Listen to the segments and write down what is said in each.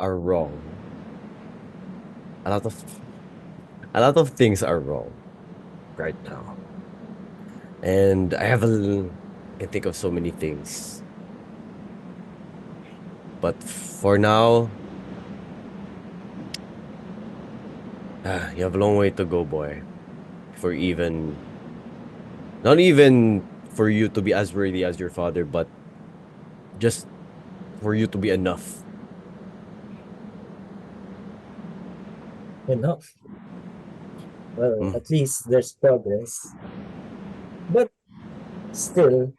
are wrong. A lot of a lot of things are wrong right now. And I can think of so many things. But for now, you have a long way to go, boy. For even not even for you to be as worthy as your father, but just for you to be enough. Enough. Well, Mm. at least there's progress. But still,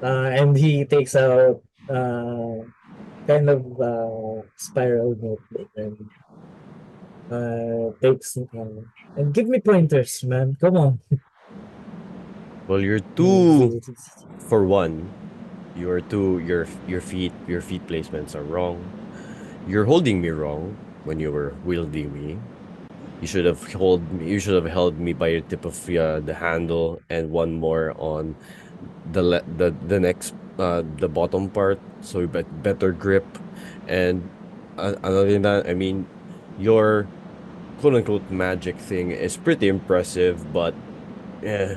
and he takes out kind of spiral notebook and takes and give me pointers, man. Come on. Well, you're too for one. You're too your feet placements are wrong. You're holding me wrong when you were wielding me. You should have held me by the tip of the handle and one more on the next the bottom part, so you better grip. And other than that, I mean, your quote unquote magic thing is pretty impressive, but yeah,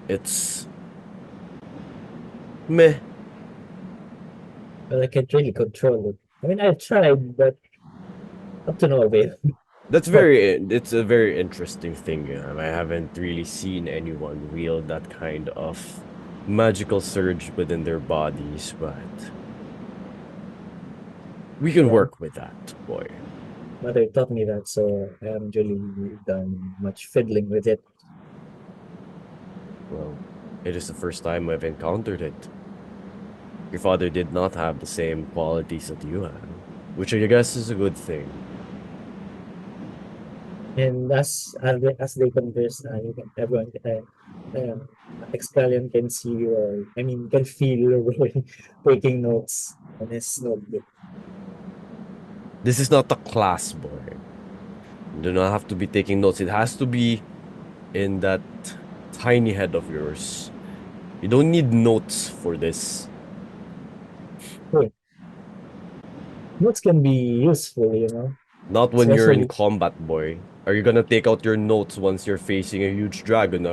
it's meh. Well, I can't really control it. I mean, I've tried, but up to no avail. But It's a very interesting thing. I haven't really seen anyone wield that kind of magical surge within their bodies, but we can yeah, work with that, boy. mother taught me that, so I haven't really done much fiddling with it. Well, it is the first time I've encountered it. Your father did not have the same qualities that you have, which I guess is a good thing. And as they converse, you can, everyone, Expellion can see you, or I mean, can feel you taking notes on his notebook. This is not a class, boy. You do not have to be taking notes. It has to be in that tiny head of yours. You don't need notes for this. Hey, notes can be useful, Not when you're in especially combat, boy. Are you gonna take out your notes once you're facing a huge dragon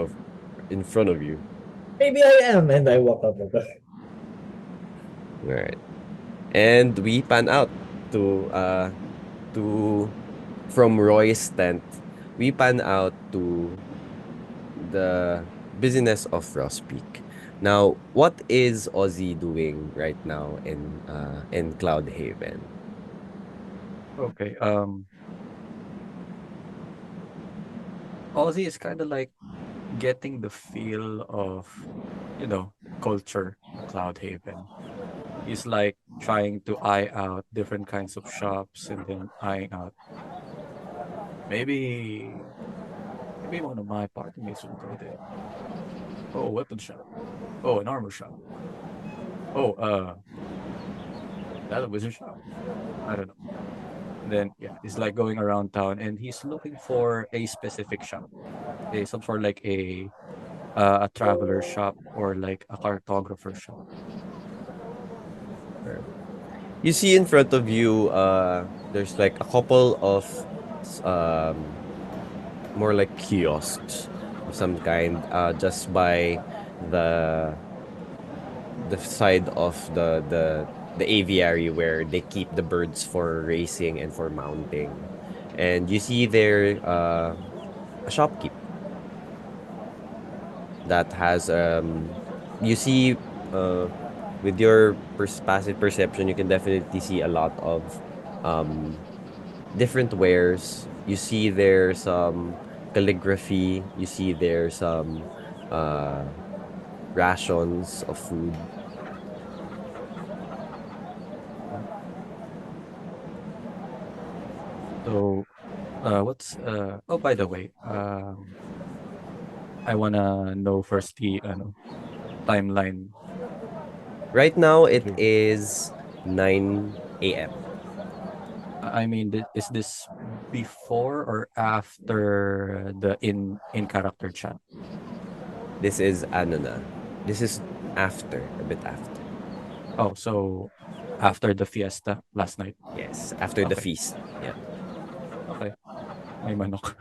in front of you? maybe I am, and I walk up. All right. And we pan out to to from Roy's tent. We pan out to the business of Ross Peak. Now, what is Ozzy doing right now in Cloud Haven? Okay. Ozzy is kind of like getting the feel of, you know, culture in Cloud Haven. He's like trying to eye out different kinds of shops and then eyeing out maybe maybe one of my party mates will go there. Oh, weapon shop. Oh, an armor shop. Oh, that a wizard shop. I don't know. And then yeah, he's like going around town and he's looking for a specific shop. Some sort of like a traveler shop or like a cartographer shop. You see in front of you, there's like a couple of um more like kiosks of some kind, just by the the side of the aviary where they keep the birds for racing and for mounting. And you see there a shopkeep that has you see uh with your passive perception, you can definitely see a lot of um different wares. You see there some calligraphy, you see there some uh rations of food. Mhm. So what's oh by the way, I wanna know first the timeline. Right now it Here. is 9 a.m. I mean, is this before or after the in character chat? This is Anuna. This is after, a bit after. Oh, so After the fiesta last night. Yes, after the Okay. feast. Yeah. Okay. May manok.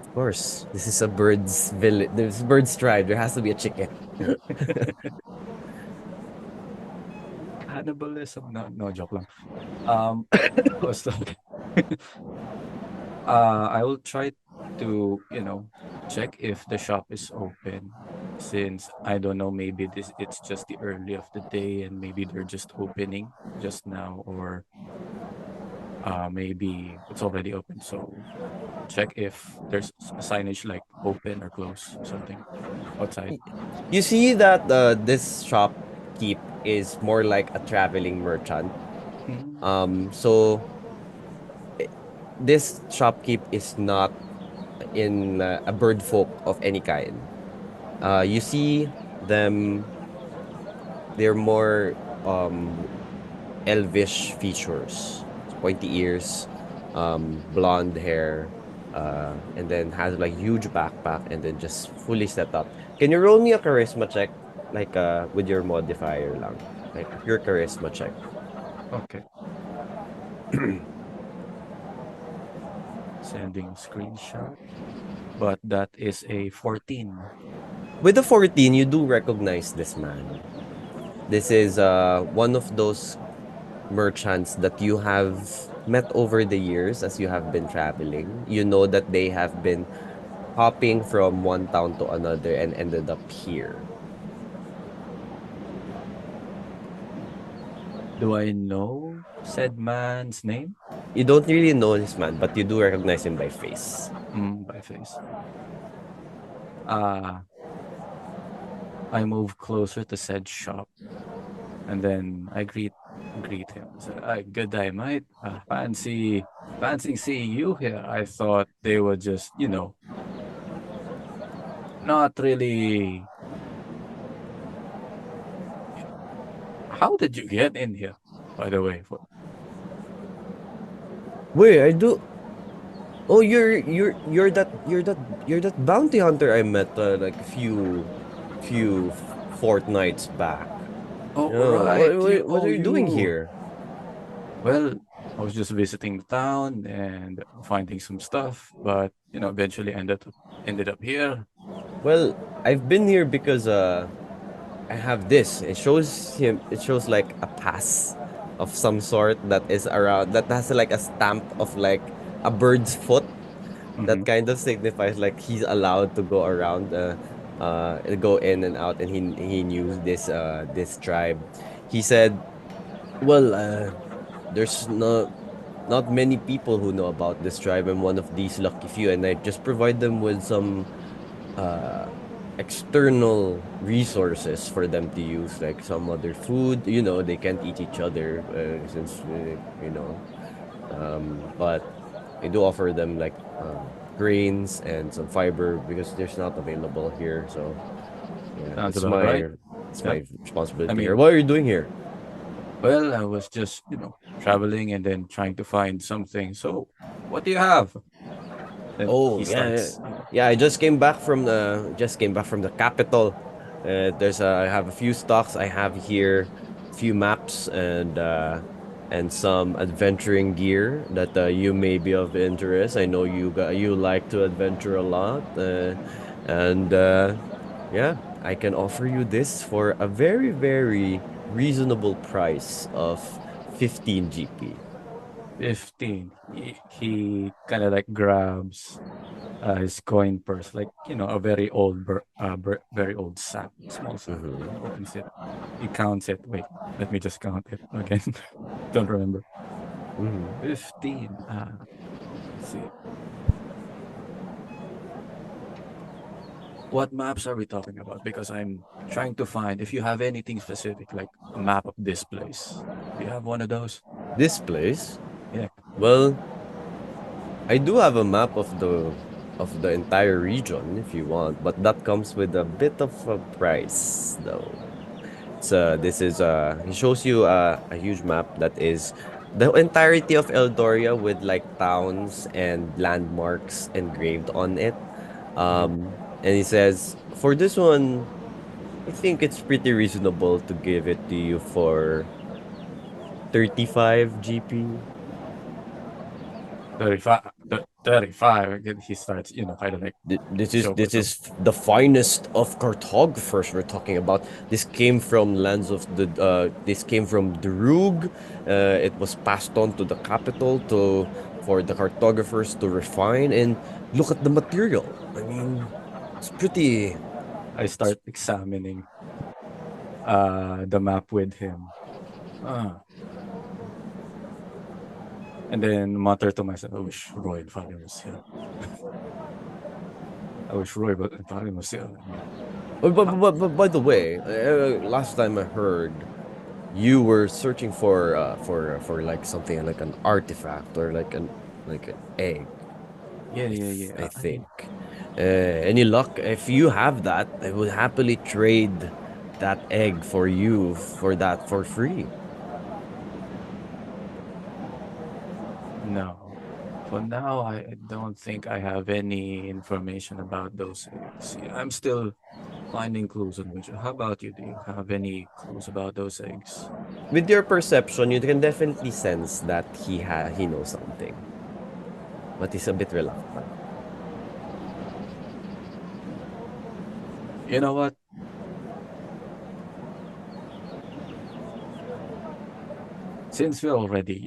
Of course, this is a bird's village. There's bird's tribe. There has to be a chicken. Cannibalism. No, no joke lang. I was like, I will try to, check if the shop is open. Since I don't know, maybe it's just the early of the day and maybe they're just opening just now, or maybe it's already open. So check if there's a signage like open or close or something outside. You see that this shopkeep is more like a traveling merchant. Mm. So this shopkeep is not in a bird folk of any kind. You see them; they're more elvish features, pointy ears, blonde hair, and then has like huge backpack, and then just fully set up. Can you roll me a charisma check, like with your modifier lang, like pure charisma check? Okay. Sending screenshot. But that is a 14. With the 14, you do recognize this man. This is one of those merchants that you have met over the years as you have been traveling. You know that they have been hopping from one town to another and ended up here. Do I know said man's name? You don't really know this man, but you do recognize him by face. By face. Uh, I move closer to said shop, and then I greet him. So, good day, mate. Fancy seeing you here. I thought they were just, not really. How did you get in here, by the way? Wait, I do. Oh, you're that bounty hunter I met like a few fortnights back. Oh, Yeah, right. what are you doing here? Well, I was just visiting the town and finding some stuff, but eventually ended up here. Well, I've been here because I have this. It shows like a pass of some sort that is around that has like a stamp of like a bird's foot Mm-hmm. that kind of signifies like he's allowed to go around go in and out, and he knew this tribe. He said, well, there's not many people who know about this tribe. I'm one of these lucky few, and I just provide them with some uh external resources for them to use, like some other food. They can't eat each other since but I do offer them like grains and some fiber because there's not available here. So yeah, Sounds it's about right. Yeah. my I responsibility here. mean, What are you doing here? well, I was just, traveling and then trying to find something. So, what do you have? Then Oh he yeah, yeah. starts, Yeah, I just came back from the capital. I have a few stocks. I have here a few maps and some adventuring gear that you may be of interest. I know you like to adventure a lot, and yeah, I can offer you this for a very very reasonable price of 15 GP. 15. He kind of like grabs his coin purse, like, a very old, very old sack, small sack, and Mm-hmm. opens it. He counts it. Wait, let me just count it again. Don't remember. Mm-hmm. 15. Let's see. What maps are we talking about? Because I'm trying to find if you have anything specific, like a map of this place. Do you have one of those? This place. Yeah. Well, I do have a map of the entire region if you want, but that comes with a bit of a price though. So this is he shows you a huge map that is the entirety of Eldoria with like towns and landmarks engraved on it. Mhm. And he says, for this one, I think it's pretty reasonable to give it to you for 35 GP. 35, 35. Again, he starts, kind of like joke or This something. is the finest of cartographers we're talking about. This came from lands of the this came from Drug. It was passed on to the capital to for the cartographers to refine and look at the material. I mean, it's pretty. I start examining the map with him. Ah. And then mutter to myself, I wish Roy and Falione was here. I wish Roy and Falione was here. I mean, But by the way, last time I heard, you were searching for like something like an artifact or like an egg. yeah. I think. Any luck? If you have that, I would happily trade that egg for you for that for free. No. For now, I don't think I have any information about those eggs. Yeah, I'm still finding clues on which. How about you? Do you have any clues about those eggs? With your perception, you can definitely sense that he knows something, but he's a bit reluctant. You know what? Since we're already,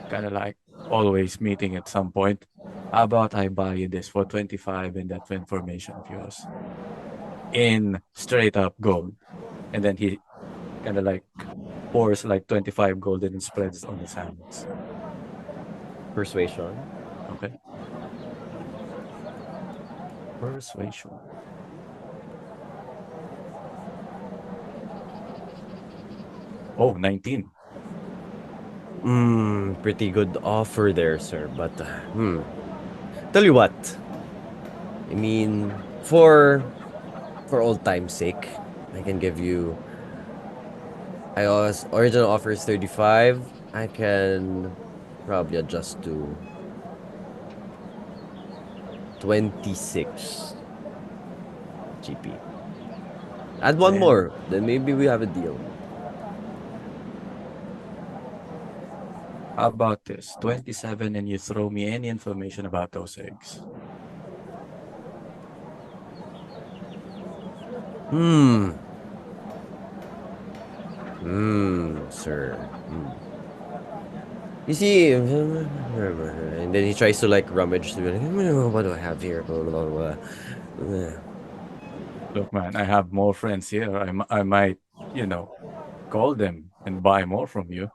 kind of like always meeting at some point, how about I buy you this for 25 and that information of yours in straight up gold? And then he kind of like pours like 25 gold and spreads on his hands. Persuasion. Okay. Persuasion. Oh, 19. Pretty good offer there, sir. But tell you what. I mean, for old time's sake, I can give you. I was original offer is 35. I can probably adjust to 26 GP. Add one Then, more, then maybe we have a deal. how about this? 27 and you throw me any information about those eggs. Sir. You see, and then he tries to like rummage through. Like, what do I have here? Blah, blah, blah, blah. Look, man, I have more friends here. I might, call them and buy more from you.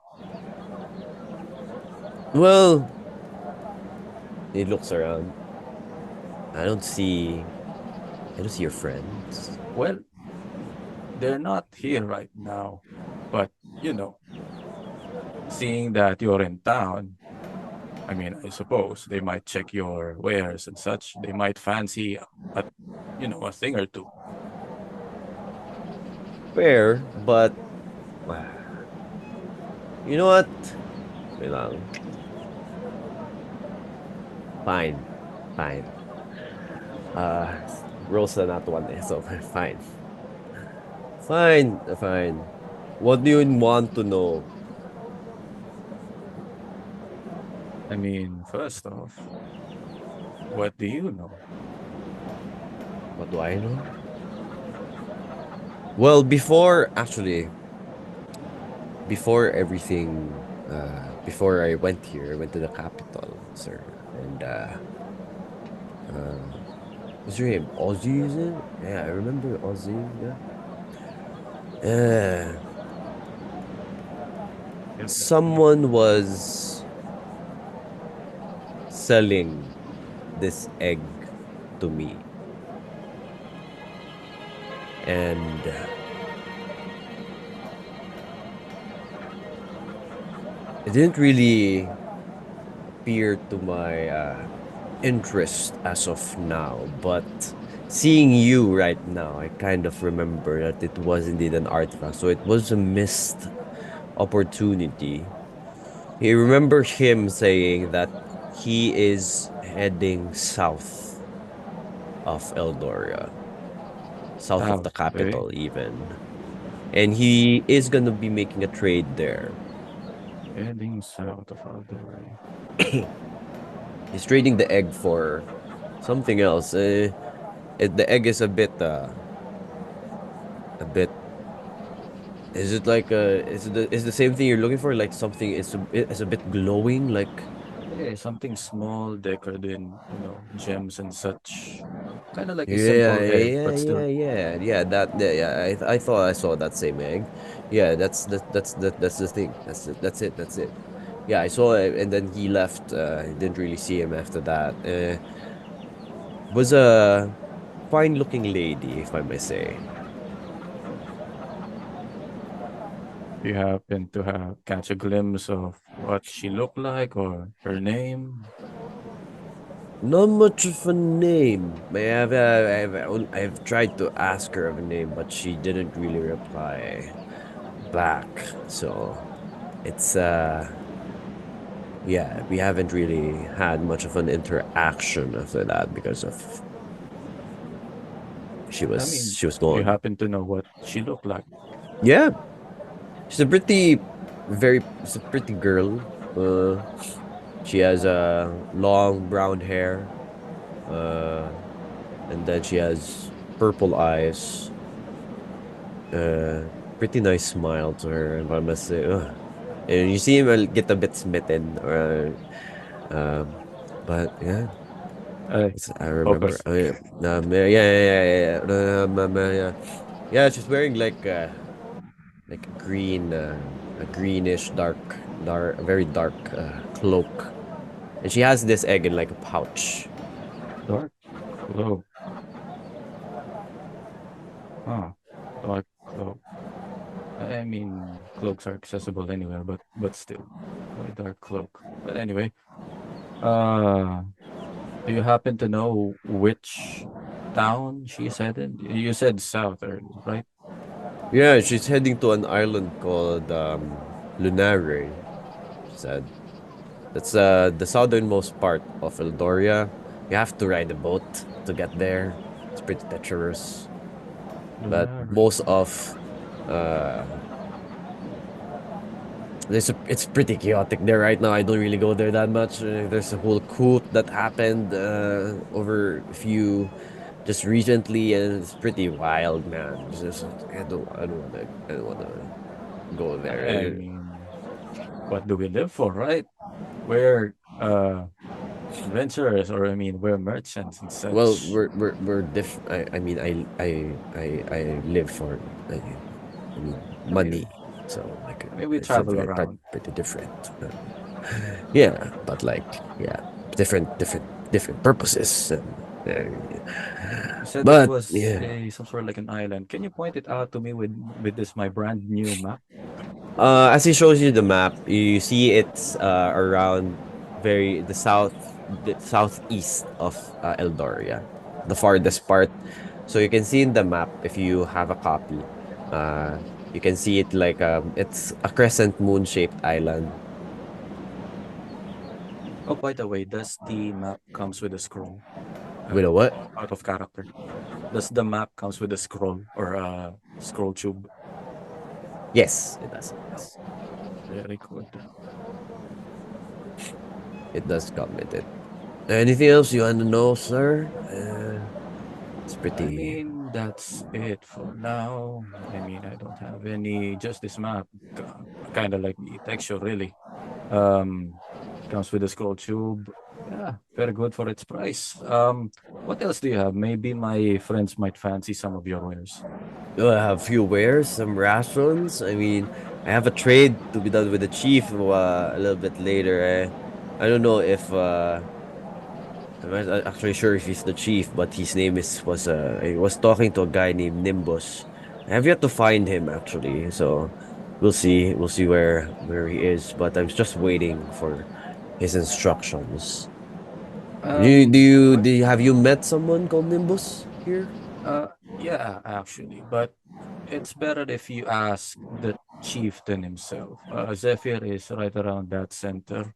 Well, he looks around. I don't see your friends. Well, they're not here right now, but seeing that you're in town, I mean, I suppose they might check your wares and such. They might fancy a thing or two. Fair, but you know what? Wait lang. Fine. Rolls na not one, so fine. Fine. What do you want to know? I mean, first off, what do you know? What do I know? Well, before everything, before I went here, I went to the capital, sir, and what's your name? Ozzy, is it? Yeah, I remember Ozzy. Yeah. Someone was selling this egg to me. And it didn't really appear to my interest as of now, but seeing you right now, I kind of remember that it was indeed an artifact. So it was a missed opportunity. I remember him saying that he is heading south of Eldoria, south of the capital even. And he is going to be making a trade there. Heading south of Eldoria. He's trading the egg for something else. The egg is a bit. Is it like is the same thing you're looking for? Like something is a bit glowing, like Yeah, something small, decorated in, gems and such. Kind of like a yeah, simple egg, yeah, but yeah, still. yeah, yeah. Yeah. I thought I saw that same egg. Yeah, that's the thing. That's it. Yeah, I saw it, and then he left. I didn't really see him after that. Was a fine-looking lady, if I may say. You happen to have catch a glimpse of what she looked like or her name? Not much of a name. I've tried to ask her of a name, but she didn't really reply back. So it's yeah, we haven't really had much of an interaction after that because of I mean, she was you gone. happen to know what she looked like. Yeah, she's a she's a pretty girl. Uh, she has long brown hair. Uh, and then she has purple eyes. Uh, Pretty nice smile to her, if I must say. Ugh. And you see him get a bit smitten, or but yeah, I I focus. remember. Yeah, yeah, yeah, yeah. Yeah, she's wearing like a greenish dark, very dark cloak, and she has this egg in like a pouch. Dark cloak. Huh. Dark cloak. I mean, cloaks are accessible anywhere, but still, why dark cloak? But anyway, uh, do you happen to know which town she's headed? You said south earlier, right? Yeah, she's heading to an island called Lunare, she said. That's the southernmost part of Eldoria. You have to ride a boat to get there. It's pretty treacherous. But Lunare. most of uh it's pretty chaotic there right now. I don't really go there that much. There's a whole coup that happened over a few just recently, and it's pretty wild, man. I don't wanna go I there. mean, what do we live for, right? We're adventurers, or I mean, we're merchants and Well, such. we're different. I mean, I live for I mean I mean, money, so like we it's a travel around. pretty different. Yeah, but like yeah, different purposes. You said it But was yeah, a some sort of like an island. Can you point it out to me with this my brand new map? as he shows you the map, you see it's around the southeast of Eldoria, the farthest part. So you can see in the map if you have a copy. Uh, you can see it like it's a crescent moon shaped island. Oh, by the way, does the map comes with a scroll? You know what? Out of character. Does the map comes with a scroll or a scroll tube? Yes, it does. Yes, Very good. it does come with it. Anything else you want to know, sir? It's I pretty. mean, that's it for now. I mean, I don't have any just this map. Kind of like the texture, really. Um, comes with a scroll tube. Yeah, very good for its price. What else do you have? Maybe my friends might fancy some of your wares. I have a few wares, some rations. I mean, I have a trade to be done with the chief a little bit later. I don't know if I'm not actually sure if he's the chief, but his name is was I was talking to a guy named Nimbus. I have yet to find him actually, so we'll see. We'll see where he is. But I'm just waiting for his instructions. What? Do you have you met someone called Nimbus here? Uh, yeah, actually, but it's better if you ask the chieftain himself. Zephyr is right around that center.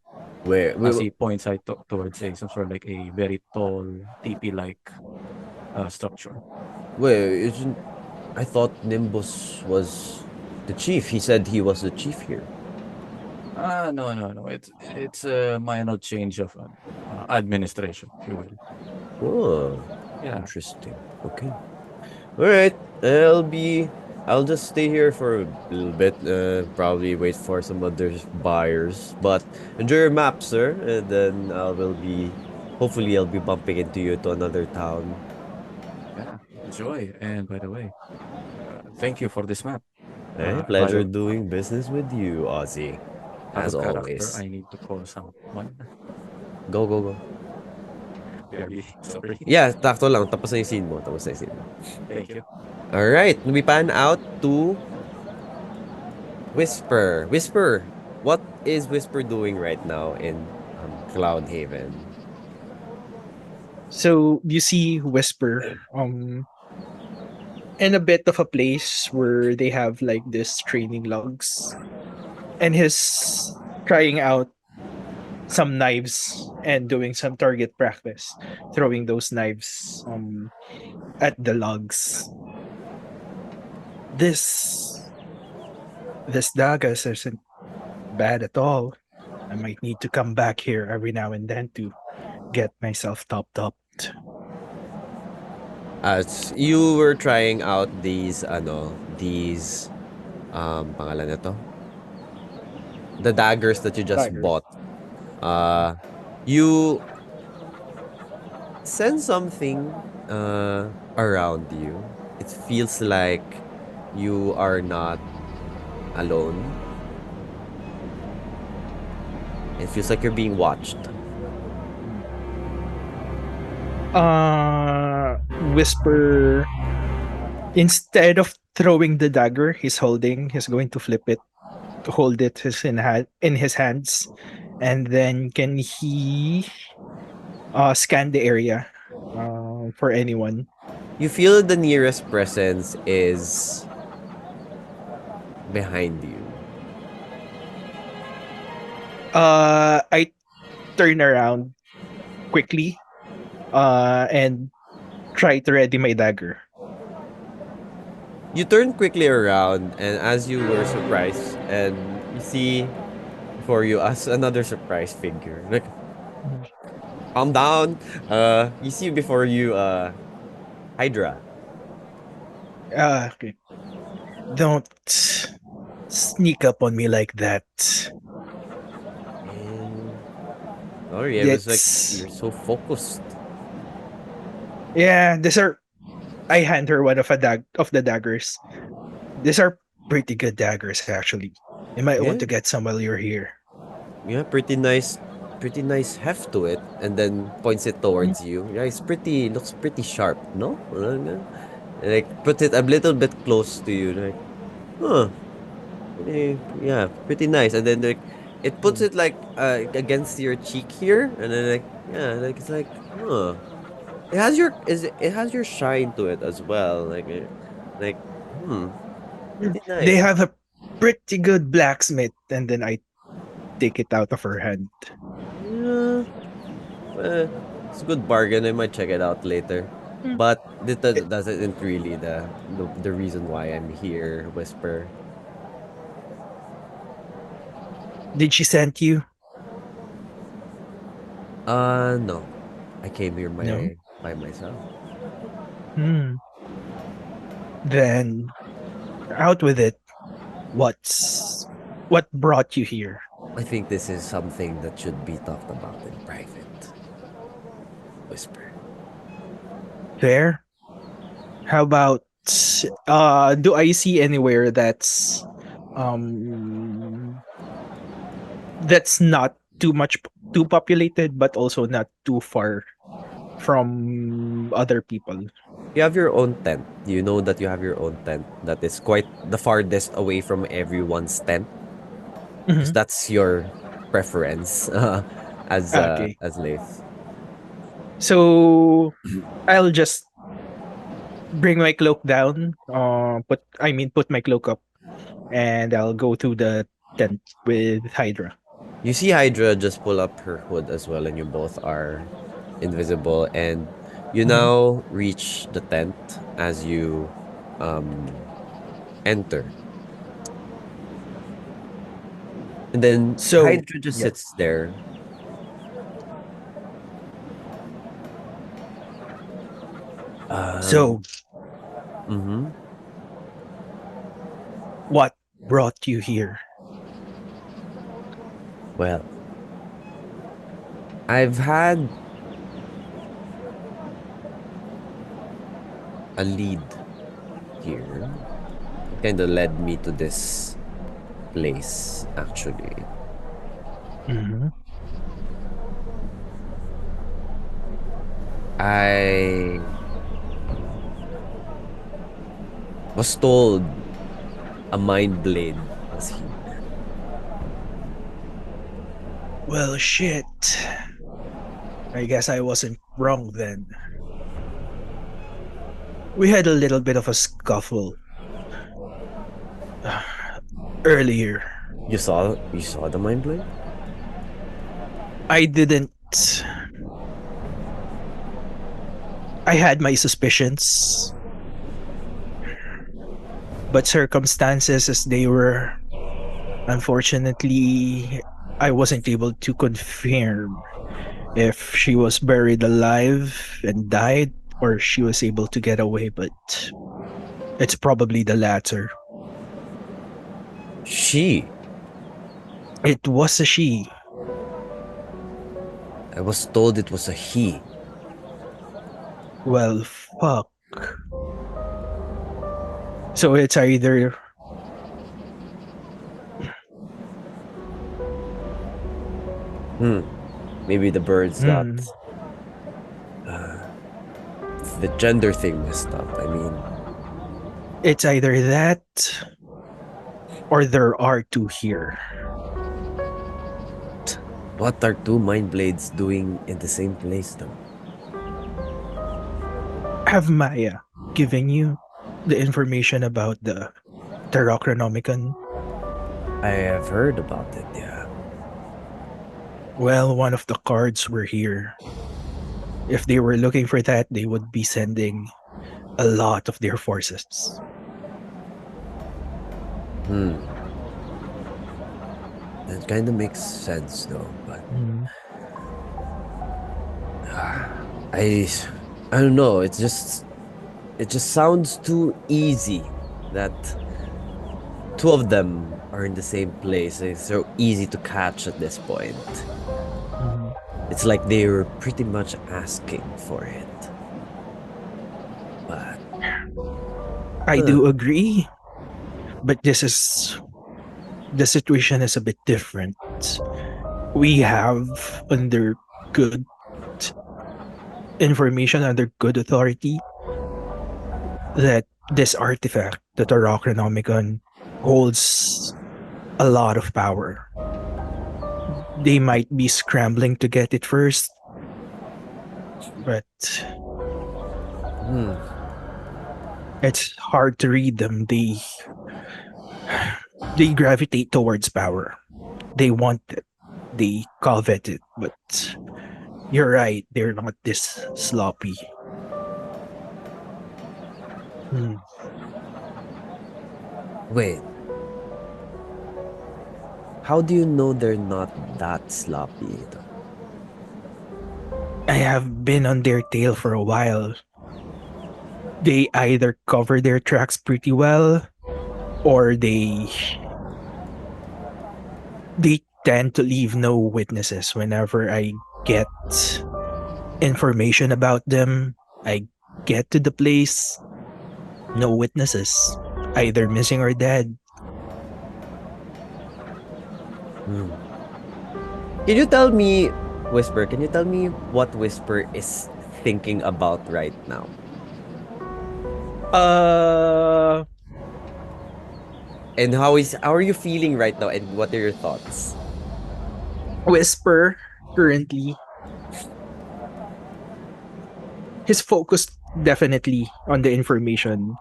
As Where he points out towards a some sort of like a very tall TP-like structure. where isn't I thought Nimbus was the chief. He said he was the chief here. No, no, no. It's a minor change of administration, if you will. Oh, Yeah, interesting. Okay. All right. I'll just stay here for a little bit. Probably wait for some other buyers. But enjoy your map, sir. And then I will be. Hopefully, I'll be bumping into you to another town. yeah. Enjoy. And by the way, thank you for this map. Eh, By pleasure the doing business with you, Ozzy. out As of character, always. I need to call someone. Go, go, go. Very sorry. Yeah, takto lang. Tapos na yung scene mo. Tapos na yung scene mo. Thank you. Alright, we pan out to Whisper. Whisper, what is Whisper doing right now in Cloud Haven? So you see Whisper in a bit of a place where they have like this training logs, and he's trying out some knives and doing some target practice, throwing those knives at the logs. This Dagas isn't bad at all. I might need to come back here every now and then to get myself topped up. As you were trying out these pangalan nito? The daggers that you just Daggers. bought. You sense something around you. It feels like you are not alone. It feels like you're being watched. Whisper, instead of throwing the dagger he's going to flip it, to hold it in his hands, and then can he scan the area for anyone? You feel the nearest presence is behind you. I turn around quickly and try to ready my dagger. You turn quickly around, and as you were surprised, and you see before you as another surprise figure. Like, calm down. You see before you, Hydra. Okay. Don't sneak up on me like that. And sorry, I was like, It's you're so focused. yeah. These are. I hand her one of the daggers. These are pretty good daggers, actually. You might want Yeah, to get some while you're here. yeah, pretty nice heft to it, and then points it towards you. Yeah, looks pretty sharp, no? Like puts it a little bit close to you, like, huh? Yeah, pretty nice. And then like it puts it like against your cheek here, and then like yeah, like it's like huh. It has your shine to it as well. Like pretty They nice. have a pretty good blacksmith, and then I take it out of her hand. Yeah, eh, it's a good bargain. I might check it out later. Hmm. But that isn't really the reason why I'm here, Whisper. Did she send you? No. I came here No. by myself. Hmm. Then out with it. What brought you here? I think this is something that should be talked about in private. Whisper. Fair. How about do I see anywhere um that's not too populated, but also not too far from other people? You have your own tent. You know that you have your own tent that is quite the farthest away from everyone's tent because Mhm. that's your preference Okay. as Leif. So I'll just bring my cloak down, put my cloak up, and I'll go to the tent with Hydra. You see Hydra just pull up her hood as well, and you both are invisible, and you Mhm. now reach the tent as you enter. And then So, Hydra just yeah. sits there. So, Mm-hmm. what brought you here? Well, I've had a lead here. It kind of led me to this place, actually. Mm-hmm. I was told a mind blade was here. Well, shit. I guess I wasn't wrong then. We had a little bit of a scuffle earlier. You saw the mind blade? I didn't. I had my suspicions, but circumstances as they were, unfortunately, I wasn't able to confirm if she was buried alive and died or she was able to get away, but it's probably the latter. She. It was a she. I was told it was a he. Well, fuck. So it's either Maybe the birds got the gender thing messed up. I mean, it's either that or there are two here. what are two mind blades doing in the same place, though? Have Maya given you the information about the Terrachronomicon? I have heard about it, yeah. Well, one of the cards were here. If they were looking for that, they would be sending a lot of their forces. That kind of makes sense, though. But I don't know. It just sounds too easy that two of them are in the same place. It's so easy to catch at this point. It's like they were pretty much asking for it. But I do agree, but the situation is a bit different. We have under good information, under good authority, that this artifact, the Terrachronomicon, holds a lot of power. They might be scrambling to get it first, but it's hard to read them. They gravitate towards power. They want it. They covet it, but you're right, they're not this sloppy. wait. How do you know they're not that sloppy, though? I have been on their tail for a while. They either cover their tracks pretty well, or they tend to leave no witnesses. Whenever I get information about them, I get to the place, no witnesses, either missing or dead. Can you tell me, Whisper, can you tell me what Whisper is thinking about right now? And how are you feeling right now, and what are your thoughts? Whisper currently his focus definitely on the information.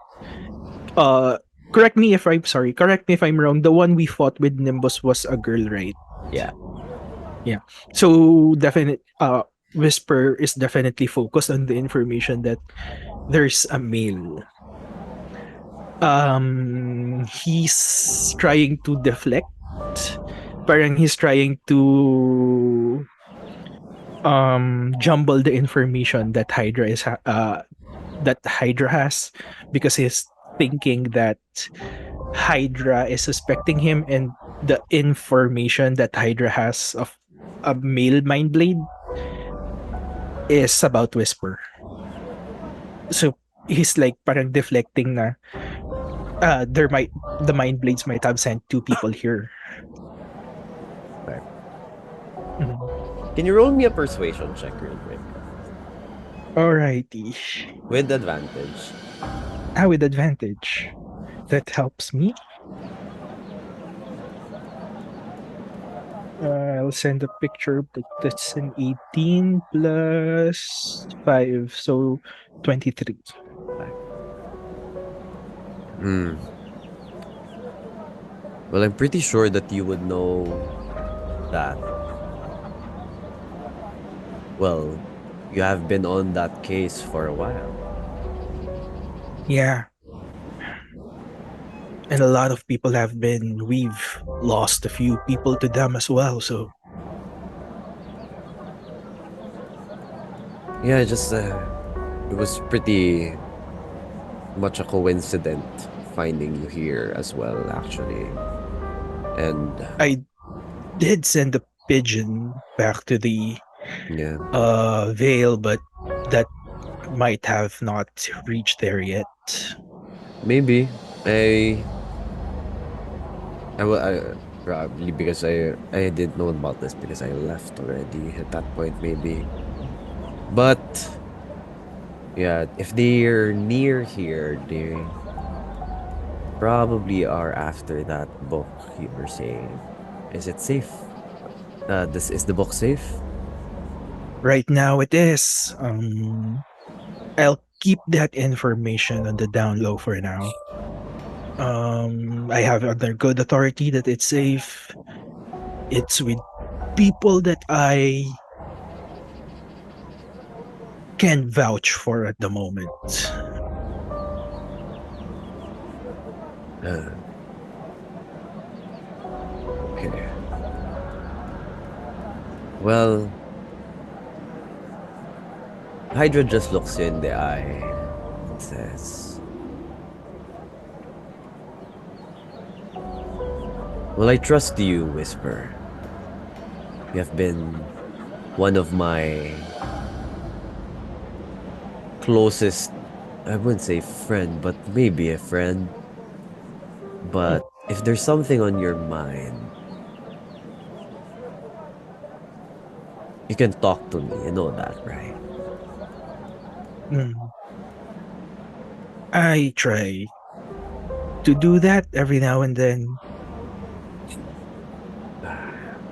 Correct me if I'm wrong. The one we fought with Nimbus was a girl, right? Yeah. So Whisper is definitely focused on the information that there's a male. He's trying to deflect parang he's trying to jumble the information that that Hydra has, because he's thinking that Hydra is suspecting him, and the information that Hydra has of a male mind blade is about Whisper. So he's like parang deflecting na the mind blades might have sent two people here. Okay. Mhm. Can you roll me a persuasion check real quick? Alrighty. With advantage. With advantage. That helps me. I'll send a picture, but that's an 18 plus 5, so 23. Well, I'm pretty sure that you would know that. Well, you have been on that case for a while. Yeah. And a lot of people have been. We've lost a few people to them as well, so. Yeah, just it was pretty much a coincidence finding you here as well, actually. And I did send a pigeon back to the Vale, but that might have not reached there yet. Maybe probably because I didn't know about this because I left already at that point, maybe. But yeah, if they're near here, they probably are after that book you were saying. Is it safe? Is the book safe? Right now it is. I'll keep that information on the down low for now. I have under good authority that it's safe. It's with people that I can vouch for at the moment. Okay. Well, Hydra just looks you in the eye and says, "Well, I trust you, Whisper. You have been one of my closest, I wouldn't say friend, but maybe a friend. But if there's something on your mind, you can talk to me. You know that, right?" I try to do that every now and then.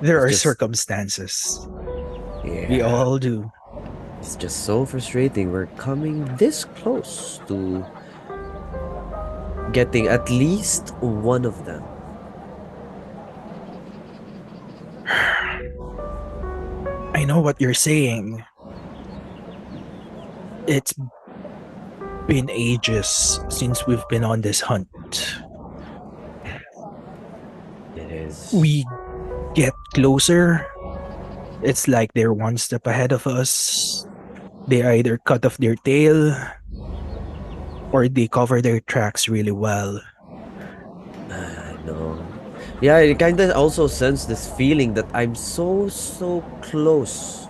There are circumstances. Yeah. We all do. It's just so frustrating. We're coming this close to getting at least one of them. I know what you're saying. It's been ages since we've been on this hunt. It is. We get closer. It's like they're one step ahead of us. They either cut off their tail or they cover their tracks really well. I know. Yeah, I kind of also sense this feeling that I'm so close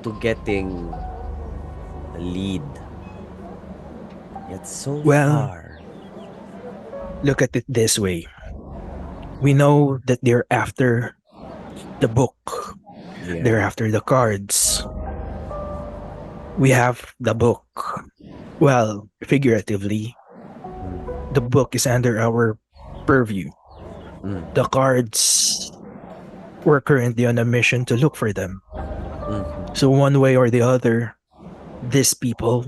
to getting a lead. Yet so far. Look at it this way. We know that they're after the book. Yeah. They're after the cards. We have the book. Well, figuratively, the book is under our purview. The cards, we're currently on a mission to look for them. So one way or the other, these people,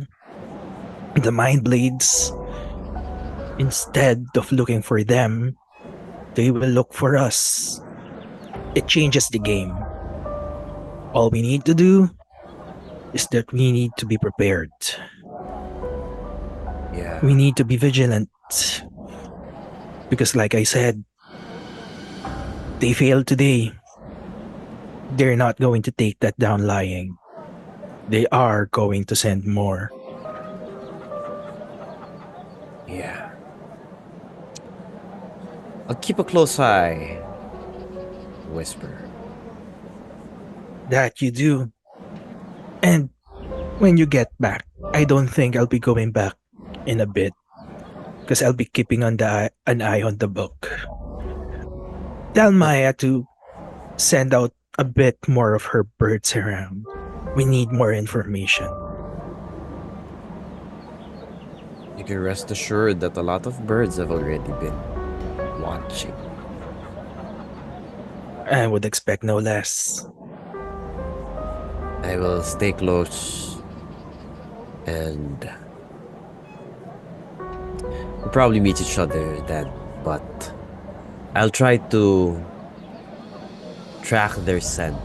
the Mind Blades, instead of looking for them, they will look for us. It changes the game. All we need to do is that we need to be prepared. Yeah. We need to be vigilant. Because like I said, they fail today, they're not going to take that down lying. They are going to send more. Yeah. I'll keep a close eye. Whisper. That you do. And when you get back, I don't think I'll be going back in a bit. Because I'll be keeping an eye on the book. Tell Maya to send out a bit more of her birds around. We need more information. You can rest assured that a lot of birds have already been watching. I would expect no less. I will stay close and we'll probably meet each other then, but I'll try to track their scent.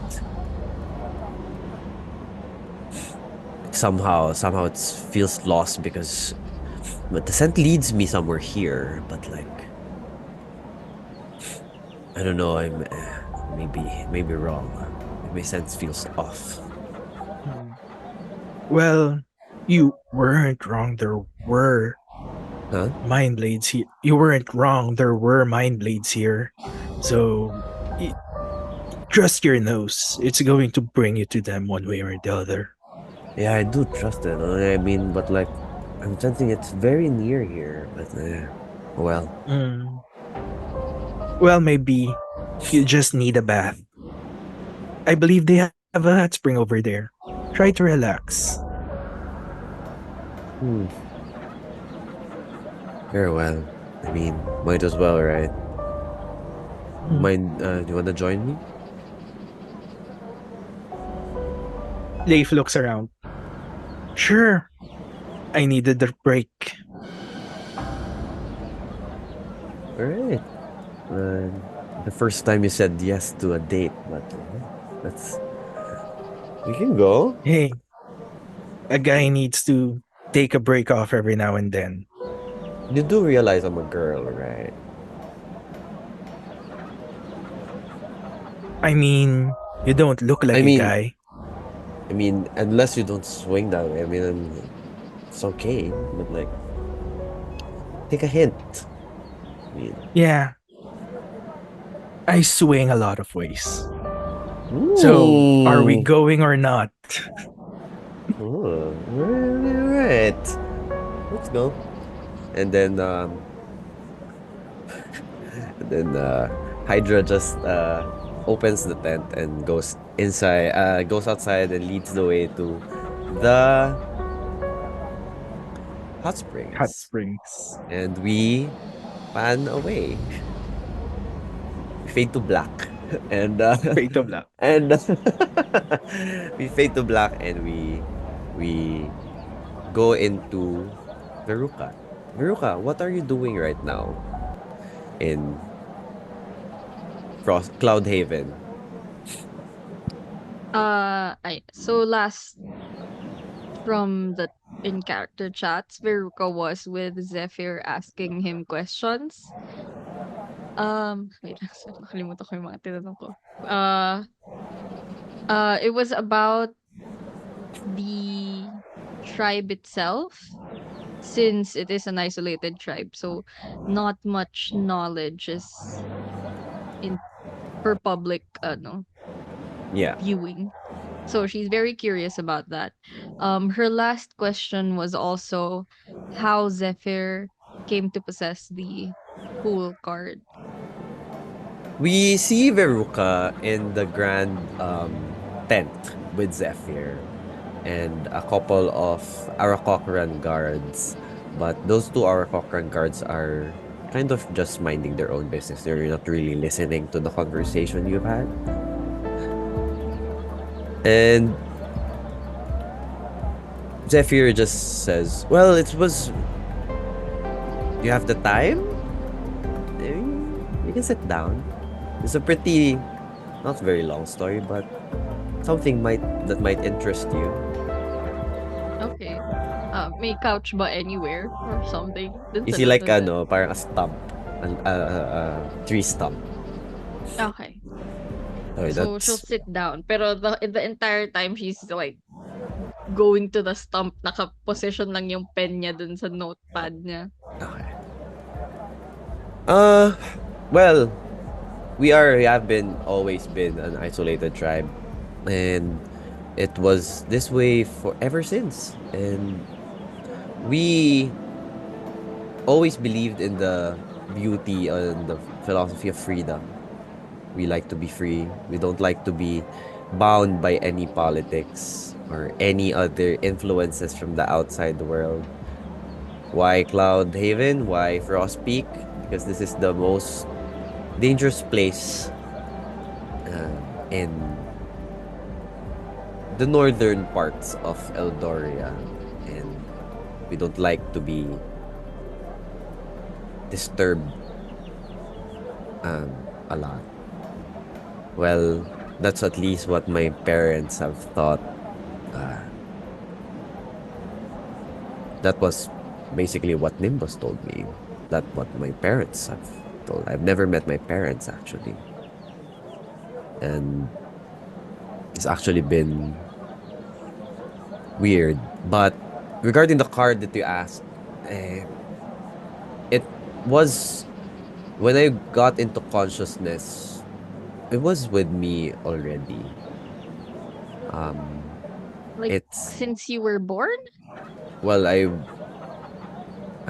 Somehow it feels lost because the scent leads me somewhere here, but like I don't know, I'm maybe wrong. My sense feels off. Well, you weren't wrong. There were mind blades here. You weren't wrong. There were mind blades here. So trust your nose. It's going to bring you to them one way or the other. Yeah, I do trust it. I mean, but like, I'm sensing it's very near here. But well. Well, maybe you just need a bath. I believe they have a hot spring over there. Try to relax. Very well. I mean, might as well, right? Do you want to join me? Leif looks around. Sure. I needed a break. Alright. The first time you said yes to a date, but that's... You can go. Hey, a guy needs to take a break off every now and then. You do realize I'm a girl, right? I mean, you don't look like a guy. I mean, unless you don't swing that way. I mean, it's okay, but like, take a hint. I mean, yeah. I swing a lot of ways. So, are we going or not? Right. Let's go. And then, Hydra just opens the tent and goes inside. Goes outside and leads the way to the hot springs. Hot springs. And we pan away. Fade to black. And fade to black. And we fade to black and we go into Veruca. Veruca, what are you doing right now in Cloud Haven? So last from the in character chats, Veruca was with Zephyr asking him questions. Wait, nakalimutan ko yung mga tinanong ko. It was about the tribe itself, since it is an isolated tribe, so not much knowledge is for public viewing. So she's very curious about that. Her last question was also how Zephyr came to possess the Pool card. We see Veruca in the grand tent with Zephyr and a couple of Arakocran guards, but those two Arakocran guards are kind of just minding their own business. They're not really listening to the conversation you've had. And Zephyr just says, well, it was... You have the time? You can sit down. It's a pretty, not very long story, but something that might interest you. Okay. May couch ba anywhere or something? You see like parang a stump, a tree stump. Okay. Okay, So she'll that's sit down. Pero the entire time she's like going to the stump, naka-position lang yung pen niya dun sa notepad niya. okay. Uh, well, we have been always been an isolated tribe, and it was this way for ever since. And we always believed in the beauty and the philosophy of freedom. We like to be free. We don't like to be bound by any politics or any other influences from the outside world. Why Cloud Haven? Why Frost Peak? Because this is the most dangerous place in the northern parts of Eldoria, and we don't like to be disturbed a lot. Well, that's at least what my parents have thought. That was basically what Nimbus told me. That's what my parents have told. I've never met my parents actually. And it's actually been weird. But regarding the card that you asked, it was when I got into consciousness, it was with me already. Like It's since you were born? well, I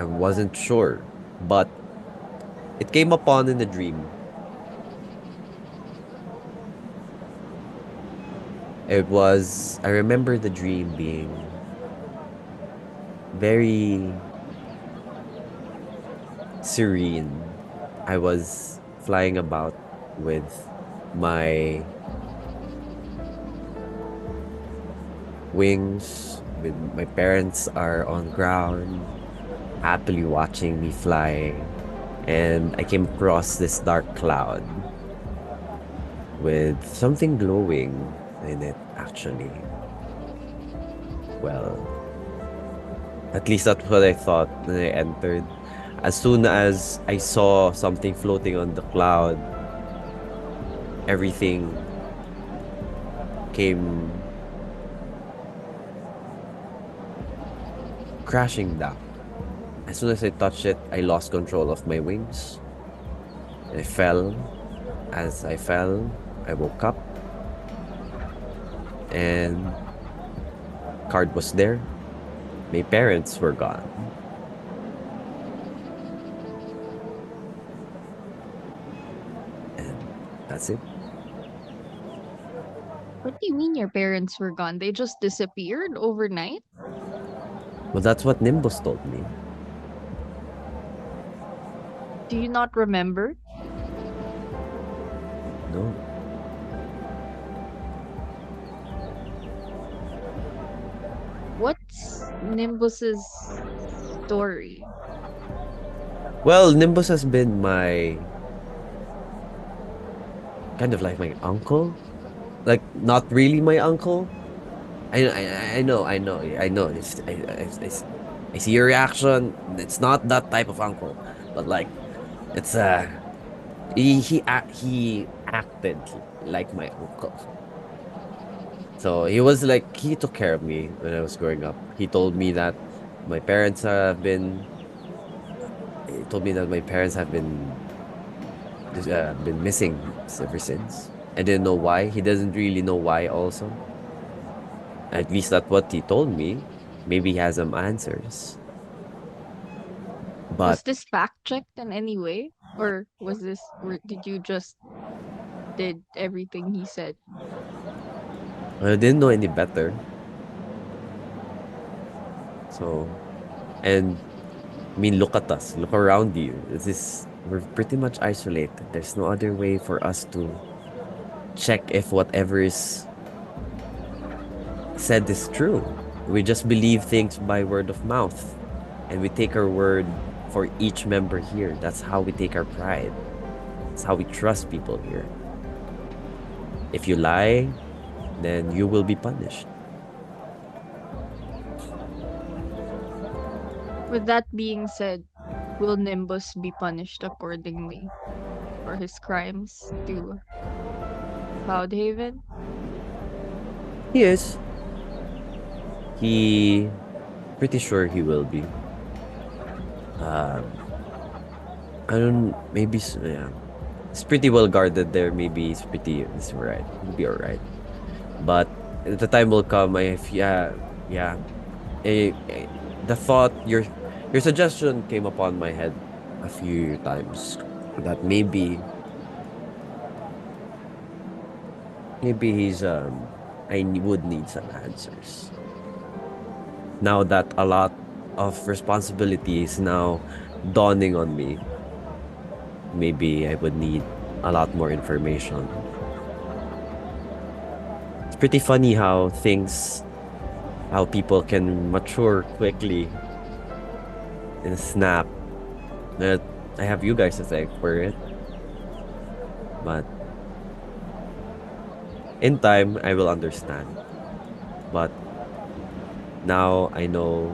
wasn't sure, but it came upon in a dream. I remember the dream being very serene. I was flying about with my wings, with my parents are on ground, happily watching me fly. And I came across this dark cloud with something glowing in it, actually. Well, at least that's what I thought when I entered. As soon as I saw something floating on the cloud, everything came crashing down. As soon as I touched it, I lost control of my wings. I fell. As I fell, I woke up. And card was there. My parents were gone. And that's it. What do you mean your parents were gone? They just disappeared overnight? Well, that's what Nimbus told me. Do you not remember? No. What's Nimbus's story? Well, Nimbus has been my kind of like my uncle. Like, not really my uncle. I know. I see your reaction. It's not that type of uncle, but like, it's he acted like my uncle. So he took care of me when I was growing up. He told me that my parents have been. He told me that my parents have been missing ever since. I didn't know why. He doesn't really know why also. At least that's what he told me. Maybe he has some answers. But Was this fact checked in any way? Or did you just did everything he said? I didn't know any better. So, and I mean, look at us. Look around you. We're pretty much isolated. There's no other way for us to check if whatever is said is true. We just believe things by word of mouth. And we take our word for each member here. That's how we take our pride. That's how we trust people here. If you lie, then you will be punished. With that being said, will Nimbus be punished accordingly? for his crimes to Cloudhaven? He is. He pretty sure he will be. I don't. Maybe yeah. It's pretty well guarded there. Maybe it's alright. He'll be alright. But the time will come. Yeah. The thought your suggestion came upon my head a few times that maybe he's would need some answers now that a lot of responsibility is now dawning on me. Maybe I would need a lot more information. It's pretty funny how people can mature quickly in a snap. But I have you guys to thank for it. But in time, I will understand. But now I know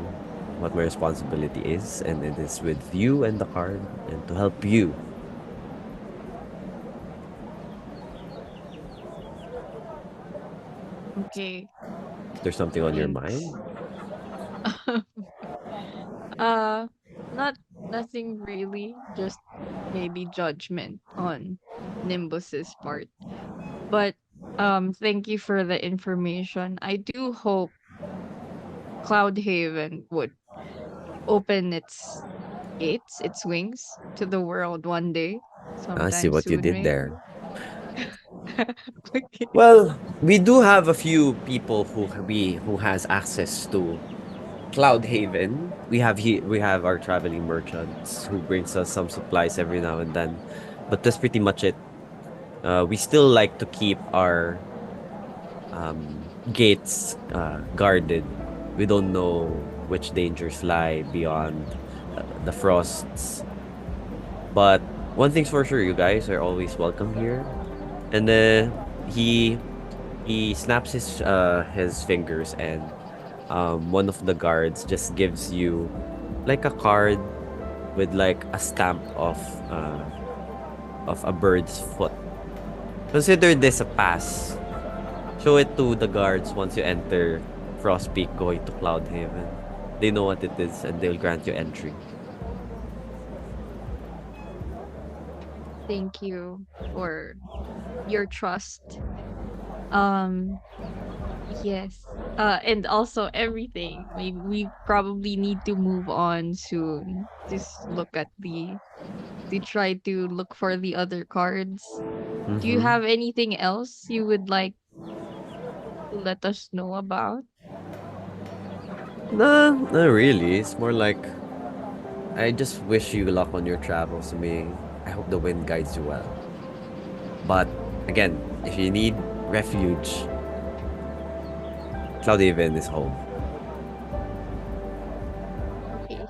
what my responsibility is, and it is with you and the card, and to help you. Okay. Is there something on your Thanks. mind? uh not nothing really, just maybe judgment on Nimbus's part. But thank you for the information. I do hope Cloudhaven would open its gates, its wings to the world one day, I see sometime what you soon did there. maybe. Okay. Well, we do have a few people who has access to Cloud Haven. We have our traveling merchants who brings us some supplies every now and then, but that's pretty much it. We still like to keep our gates guarded. We don't know which dangers lie beyond the frosts. But one thing's for sure, you guys are always welcome here. And he snaps his fingers, and one of the guards just gives you like a card with like a stamp of a bird's foot. Consider this a pass. Show it to the guards once you enter Frostpeak going to Cloudhaven. They know what it is, and they'll grant you entry. Thank you for your trust. Um yes. And also everything. We probably need to move on soon. Just look at to try to look for the other cards. Do you have anything else you would like to let us know about? No, not really. It's more like I just wish you luck on your travels. I hope the wind guides you well. But again, if you need refuge, Cloudhaven is home. Okay.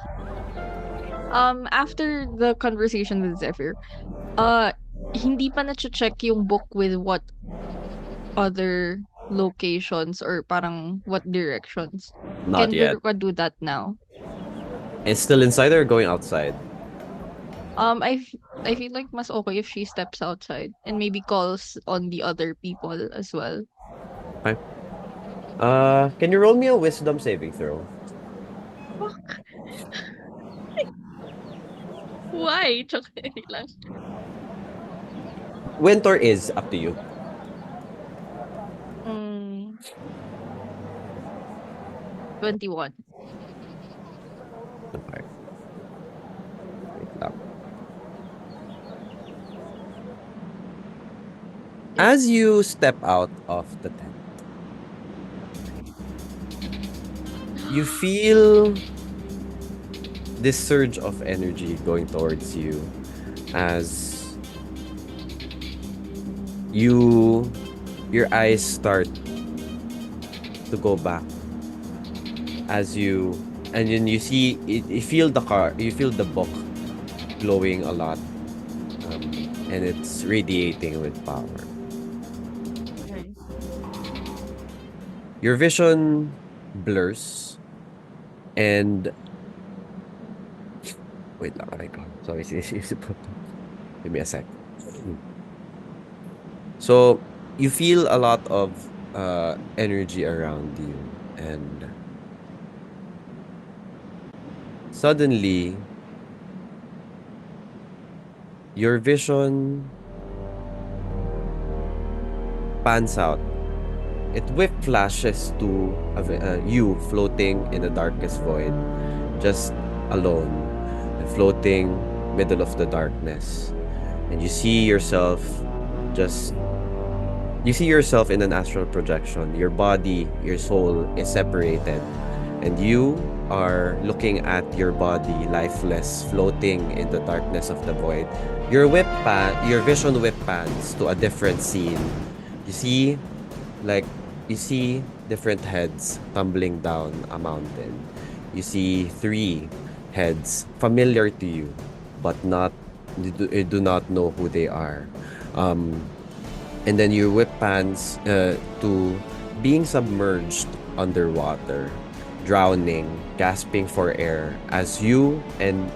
After the conversation with Zephyr, hindi pa na-check yung book with what other locations or parang what directions. Not Can yet. Veruca do that now? It's still inside or going outside? I feel like mas okay if she steps outside and maybe calls on the other people as well. Okay. Can you roll me a wisdom saving throw? Fuck. Why? Joke lang. Winter is up to you. Mm, 21. Okay. Wait lang. As you step out of the tent, you feel this surge of energy going towards you as your eyes start to go back and then you see you feel the book glowing a lot, and it's radiating with power. Okay. Your vision blurs, and wait lang, aray ko. Sorry, give me a sec. So you feel a lot of energy around you, and suddenly your vision pans out. It whip flashes to you floating in the darkest void, just alone and floating middle of the darkness. And just you see yourself in an astral projection. Your body, your soul is separated, and you are looking at your body lifeless, floating in the darkness of the void. Your vision whip pans to a different scene. You see, like, you see different heads tumbling down a mountain. You see 3 heads familiar to you, but you do not know who they are. And then your whip pans to being submerged underwater, drowning, gasping for air as you and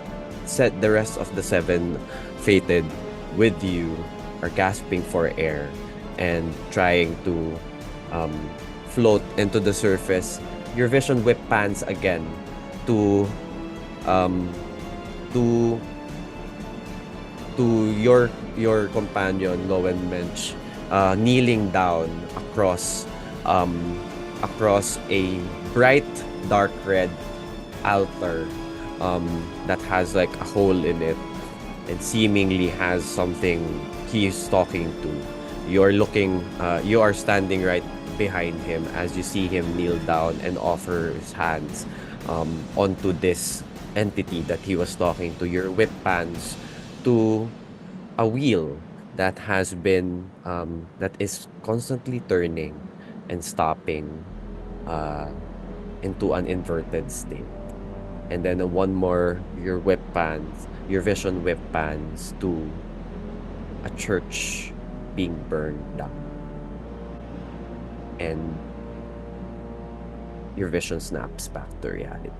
the rest of the 7 fated with you are gasping for air and trying to float into the surface. Your vision whip pans again to um, to your companion Lowenmench kneeling down across a bright dark red altar that has like a hole in it and seemingly has something he's talking to. You are standing right behind him as you see him kneel down and offer his hands onto this entity that he was talking to. Your whip pans to a wheel that has been that is constantly turning and stopping into an inverted state. And then one more, your vision whip pans to a church being burned down. And your vision snaps back to reality.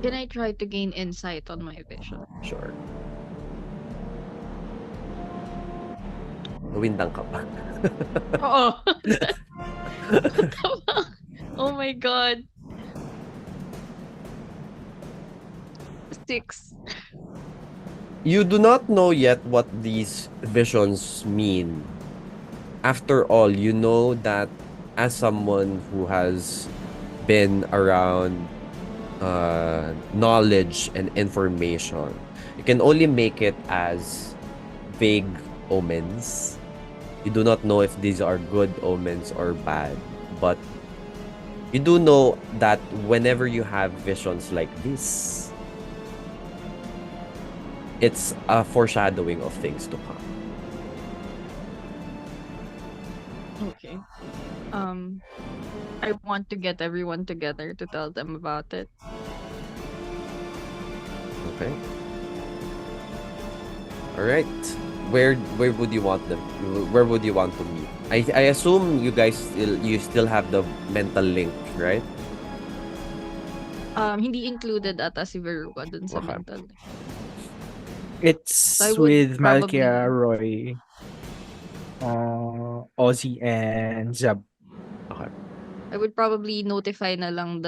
Can I try to gain insight on my vision? Sure. Nawindang ka pa. Oo. Oh my god. 6. You do not know yet what these visions mean. After all, you know that as someone who has been around knowledge and information, you can only make it as vague omens. You do not know if these are good omens or bad, but you do know that whenever you have visions like this, it's a foreshadowing of things to come. Okay. I want to get everyone together to tell them about it. Okay. All right. Where would you want them? Where would you want to meet? I assume you guys still have the mental link, right? Hindi included ata si Veruca dun sa Okay. mental. It's I would with Malkia, probably- Roy, Ozzy, and Zab. Okay. I would probably notify na lang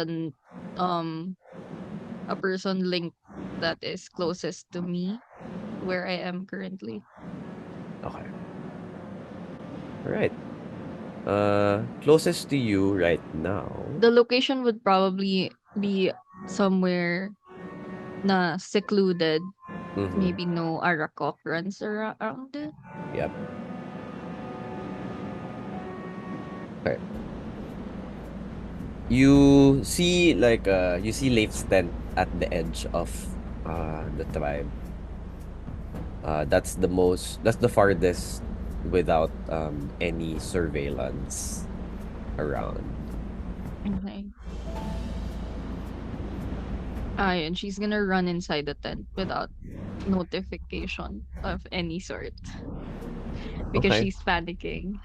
a person link that is closest to me where I am currently. Okay. All right. Closest to you right now. The location would probably be somewhere na secluded. Mhm. Maybe no Arakok runs around it. Yep. Okay. You see Leif's tent at the edge of the tribe. That's the farthest without any surveillance around. Okay. And she's gonna run inside the tent without notification of any sort. Because Okay. she's panicking.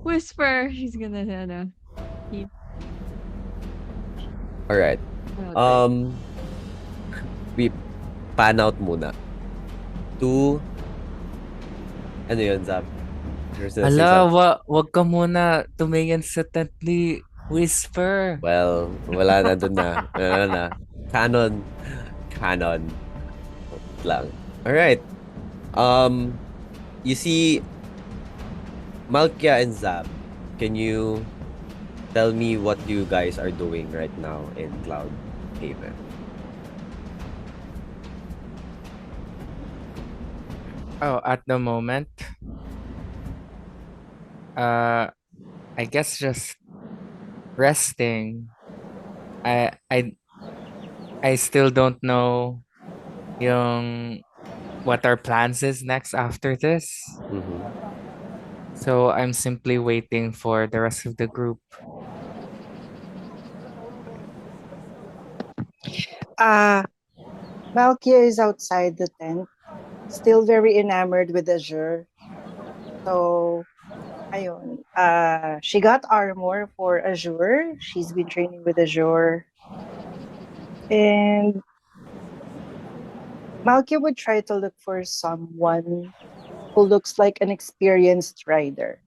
Whisper! She's gonna keep All right. out we pan out muna to ano yun, Zab? You're gonna say Hala, something? wag ka muna tumingin sa tent ni Whisper. Well, wala na dun na. Wala na. Canon. Canon. Lang. Alright. You see Malkia and Zab. Can you tell me what you guys are doing right now in Cloud Haven? Oh, at the moment, I guess just resting. I I I still don't know yung what our plans is next after this. Mm-hmm. So I'm simply waiting for the rest of the group. Uh, Malkia is outside the tent, still very enamored with Azure. So, ayun. She got armor for Azure. She's been training with Azure. And Malkia would try to look for someone who looks like an experienced rider.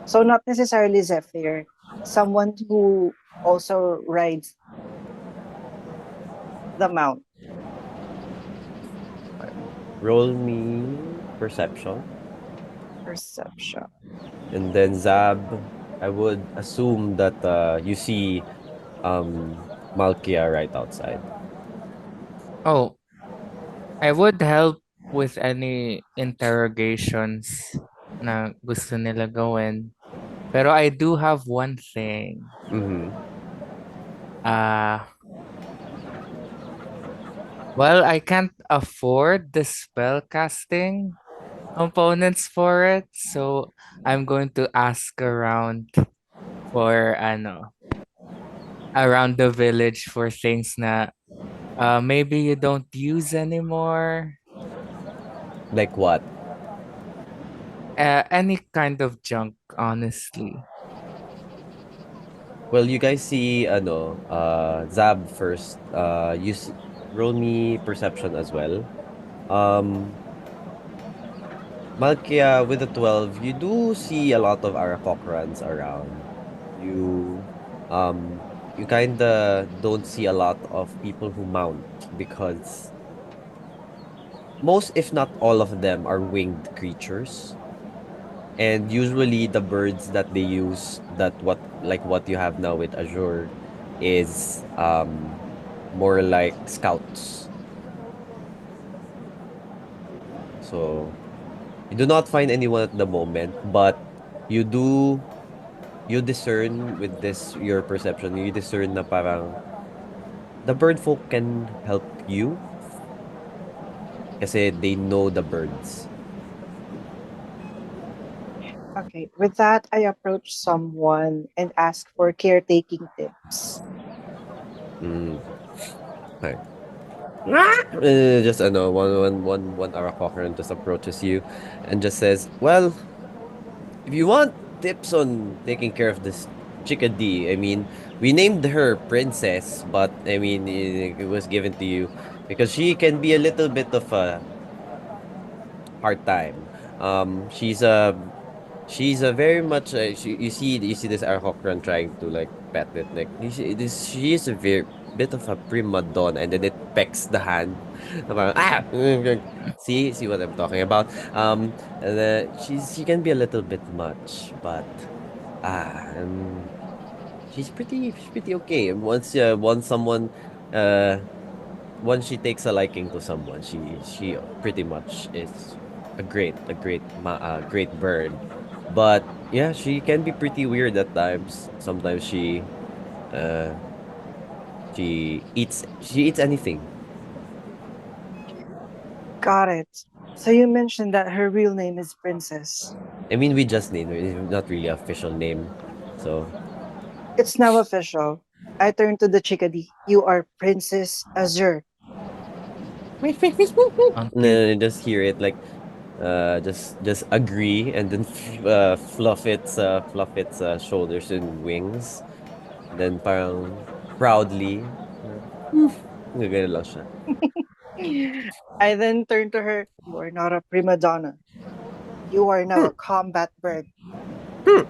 So not necessarily Zephyr, someone who also rides the mount. Roll me perception. Perception. And then Zab, I would assume that you see Malkia right outside. Oh, I would help with any interrogations na gusto nila gawin. Pero I do have one thing. Mm-hmm. Well, I can't afford the spell casting components for it, so I'm going to ask around for around the village for things na maybe you don't use anymore. Like what? Any kind of junk, honestly. Well, you guys see Zab first. Roll me perception as well. Malkia with a 12, you do see a lot of Arakocrans around. You you kinda don't see a lot of people who mount because most, if not all of them, are winged creatures. And usually the birds that they use, what you have now with Azure, is more like scouts. So you do not find anyone at the moment, but you discern with this, your perception, you discern na parang the bird folk can help you kasi they know the birds. Okay, with that, I approach someone and ask for caretaking tips. Okay. Just one Arakocran just approaches you and just says, "Well, if you want tips on taking care of this chickadee, I mean, we named her Princess, but I mean, it was given to you because she can be a little bit of a hard time. She's a very much you see this Arhokran trying to like pet it, like she is a very bit of a prima donna, and then it pecks the hand. Parang, see what I'm talking about. And she can be a little bit much, but she's pretty okay. Once she takes a liking to someone, she pretty much is a great bird. But yeah, she can be pretty weird at times. Sometimes she eats anything. Got it. So you mentioned that her real name is Princess. I mean, we just named her. It's not really an official name, so It's now official. I turn to the chickadee. You are Princess Azure. no, just hear it like just agree, and then fluff its shoulders and wings. Then parang proudly, ganun lang siya. I then turned to her. You are not a prima donna. You are now Hmm. a combat bird. Hmm.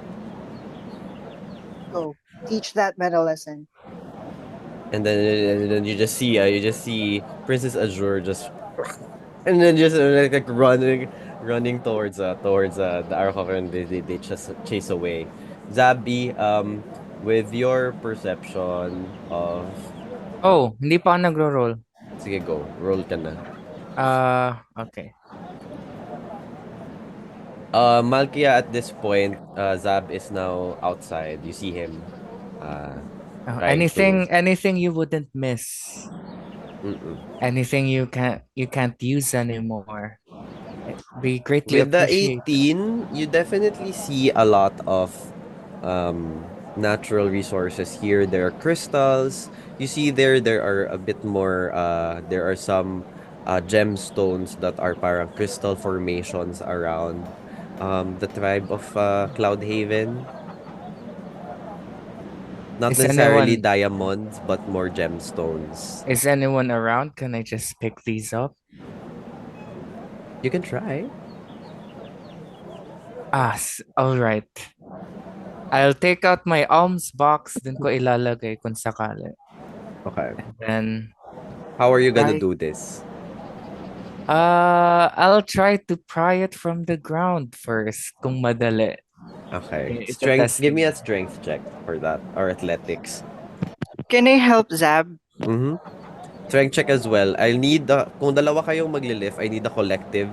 Go teach that man a lesson. And then you just see Princess Azure just and then just like running towards the Arrow Cover, and they just chase away. Zabby, with your perception of Oh, hindi pa ako nagro-roll. sige go, roll ka na. Okay. Malkia at this point, Zab is now outside. You see him trying to Anything you wouldn't miss. mm-mm. Anything you can't use anymore. Be greatly With the appreciated. 18, you definitely see a lot of natural resources here. There are crystals. You see there are a bit more there are some gemstones that are parang crystal formations around the tribe of Cloudhaven. Not Is necessarily anyone diamonds, but more gemstones. is anyone around? Can I just pick these up? You can try. All right. I'll take out my alms box, dun ko ilalagay kung sakali. Okay. And then How are you gonna Right. do this? I'll try to pry it from the ground first, kung madali. Okay. Ito Strength. Give me testing. a strength check for that, or athletics. Can I help Zab? Mm-hmm. Strength check as well. I'll need kung dalawa kayong magli-lift, I need a collective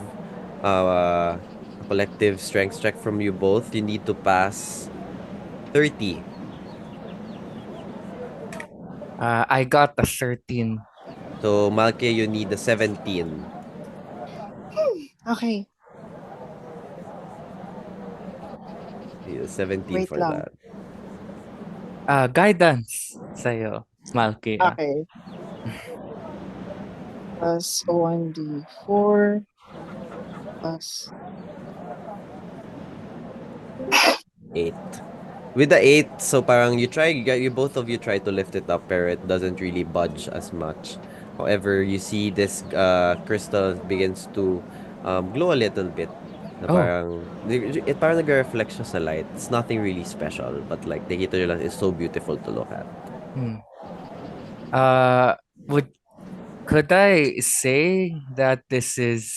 strength check from you both. You need to pass 30. I got a 13. So Malke, you need a 17. Okay, You need a 17 wait for lang. that. Guidance sa'yo, Malky. Okay. Plus 1d4 plus 8. With the 8, so parang you both of you try to lift it up, pero it doesn't really budge as much. However, you see this crystal begins to glow a little bit. Na Oh. parang nag-reflect siya sa light. It's nothing really special, but like nakita nyo lang, it's so beautiful to look at. Could I say that this is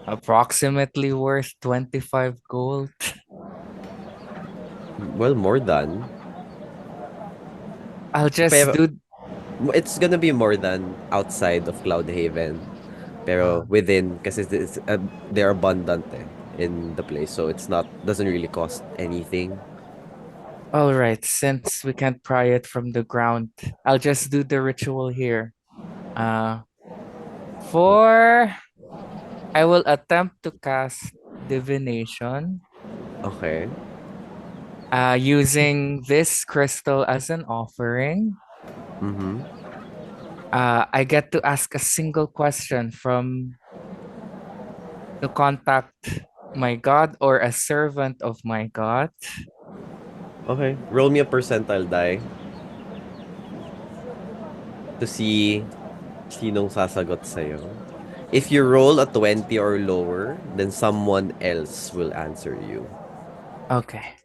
approximately worth 25 gold? Well, more than. I'll just Pero, do. it's gonna be more than outside of Cloudhaven. Pero within, kasi they're abundant in the place, so it's doesn't really cost anything. All right, since we can't pry it from the ground, I'll just do the ritual here. I will attempt to cast divination. Okay. Using this crystal as an offering. Mm-hmm. I get to ask a single question to contact my god or a servant of my god. Okay. Roll me a percentile die to see sinong sasagot sa'yo. If you roll a 20 or lower, then someone else will answer you. Okay.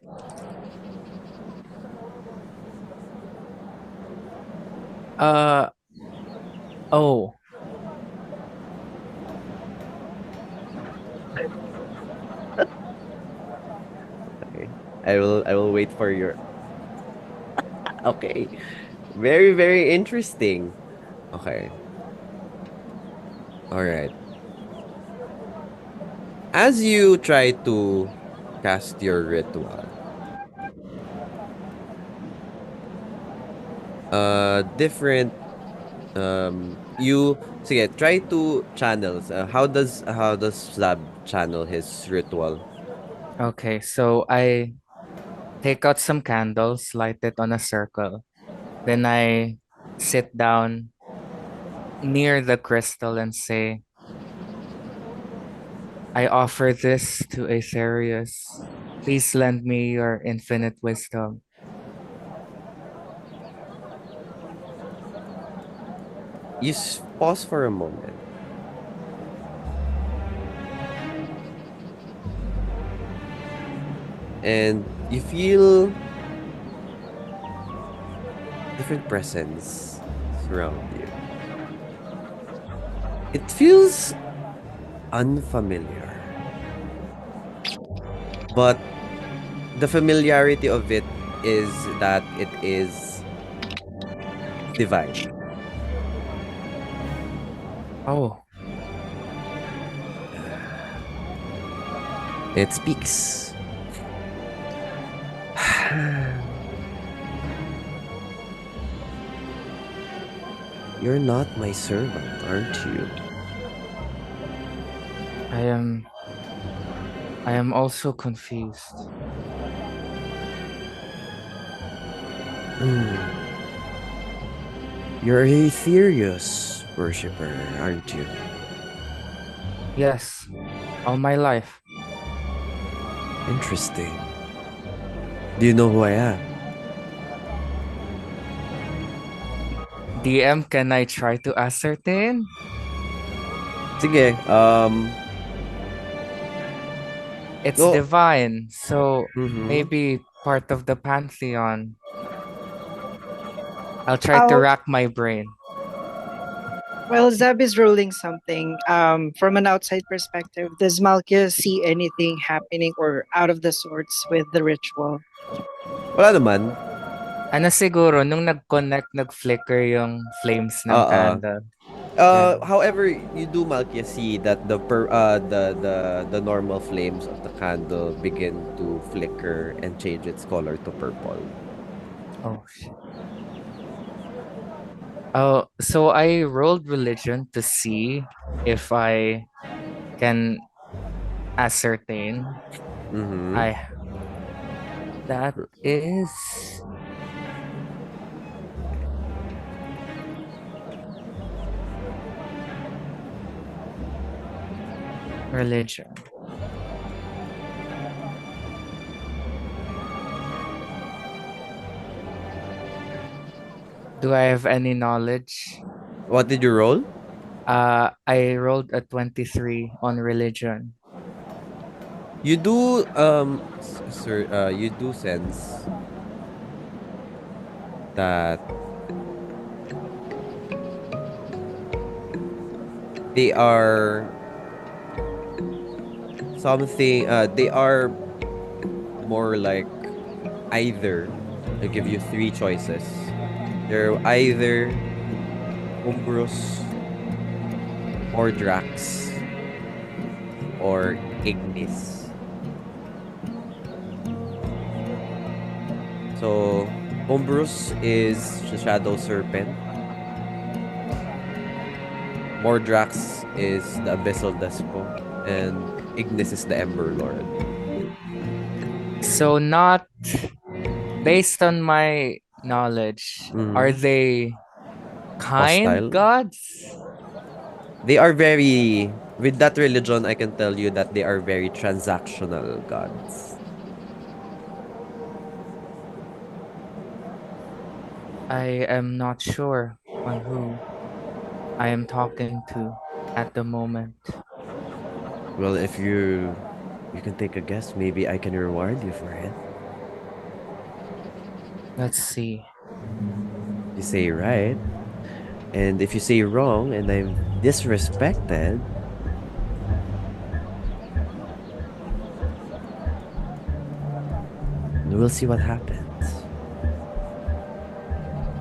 Oh. Okay. I will wait for your Okay. Very, very interesting. Okay. All right. As you try to cast your ritual, different you sige, try to channels. How does Slab channel his ritual? Okay, so I take out some candles, light it on a circle. Then I sit down near the crystal and say, I offer this to Aetheria. Please lend me your infinite wisdom. pause for a moment. And you feel different presence surround you. It feels unfamiliar. But the familiarity of it is that it is divine. Oh, It speaks. You're not my servant, aren't you? I am also confused. You're a Aetherius worshipper, aren't you? Yes, all my life. Interesting. Do you know who I am? DM, can I try to ascertain? Sige, It's no. divine, so Mhm. maybe part of the pantheon. I'll try to Oh, rack my brain. well, Zeb is ruling something. From an outside perspective, does Malkia see anything happening or out of the sorts with the ritual? Wala naman. Ano siguro, nung nag-connect, nag-flicker yung flames ng candle. However, you do, Malkia, see that the normal flames of the candle begin to flicker and change its color to purple. Oh, shit. Oh, so I rolled religion to see if I can ascertain. Mm-hmm. That is religion. Do I have any knowledge? What did you roll? I rolled a 23 on religion. You do, sir, you do sense that they are something. They are more like either. I give you three choices. They're either Umbrus, or Drax, or Ignis. So, Umbrus is the Shadow Serpent. Mordrax is the Abyssal Despo. And Ignis is the Ember Lord. So not based on my knowledge, are they kind Hostile? gods? They are very, with that religion, I can tell you that they are very transactional gods. I am not sure on who I am talking to at the moment. Well, if you can take a guess, maybe I can reward you for it. Let's see. You say right, and if you say wrong and I'm disrespected, we'll see what happens.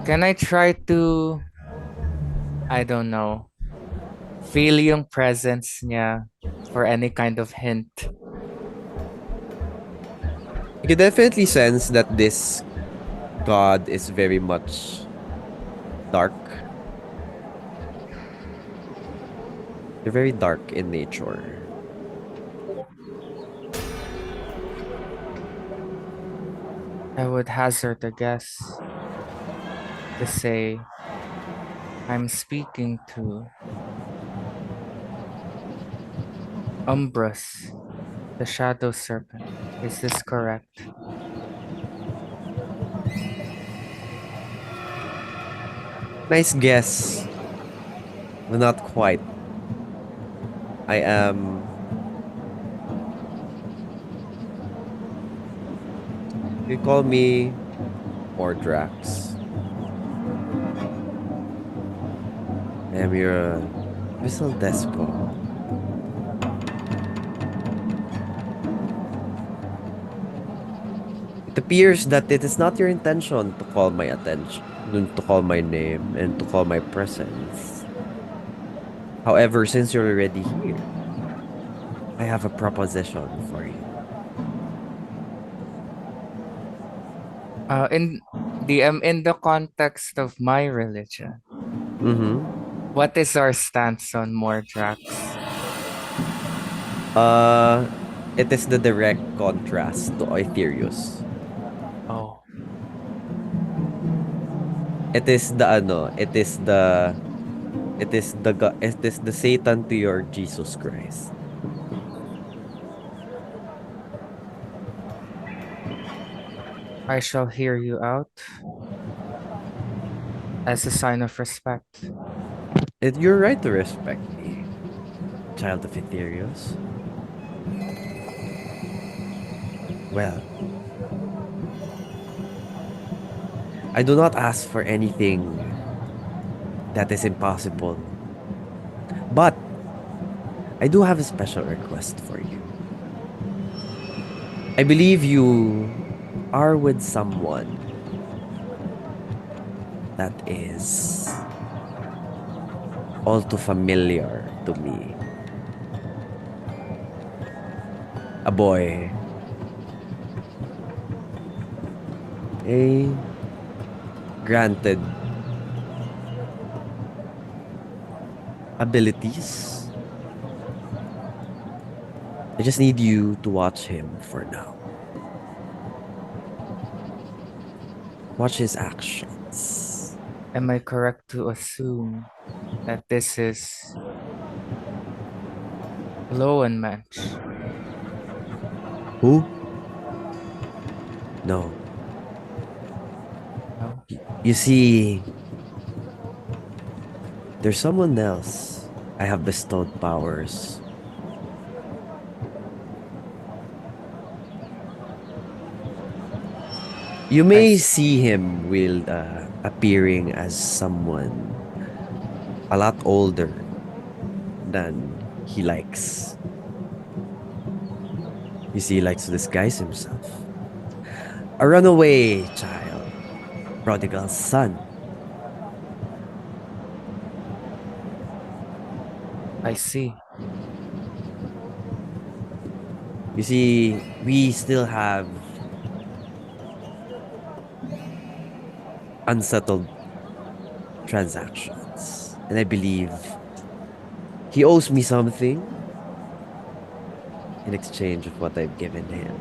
Can I try to, I don't know, feel yung presence niya for any kind of hint? You can definitely sense that this god is very much dark. They're very dark in nature. I would hazard a guess to say I'm speaking to Umbrus, the Shadow Serpent. Is this correct? Nice guess. but not quite. I am. You call me Mordrax. I am your Whistle Despo. It appears that it is not your intention to call my attention, to call my name, and to call my presence. However, since you're already here, I have a proposition for you. In the context of my religion, Mm-hmm. what is our stance on Mordrax? It is the direct contrast to Aetherius. Oh, It is the it is the Satan to your Jesus Christ. I shall hear you out as a sign of respect. You're right to respect me, child of Aetherius. Well, I do not ask for anything that is impossible. But I do have a special request for you. I believe you are with someone that is all too familiar to me. A boy. Granted abilities. I just need you to watch him for now. Watch his actions. Am I correct to assume that this is Lowenmench? Who? No. No? You see, there's someone else I have bestowed powers. You may see him appearing as someone a lot older than he likes. You see, he likes to disguise himself. A runaway child, prodigal son. I see. You see, we still have unsettled transactions. And I believe he owes me something in exchange of what I've given him.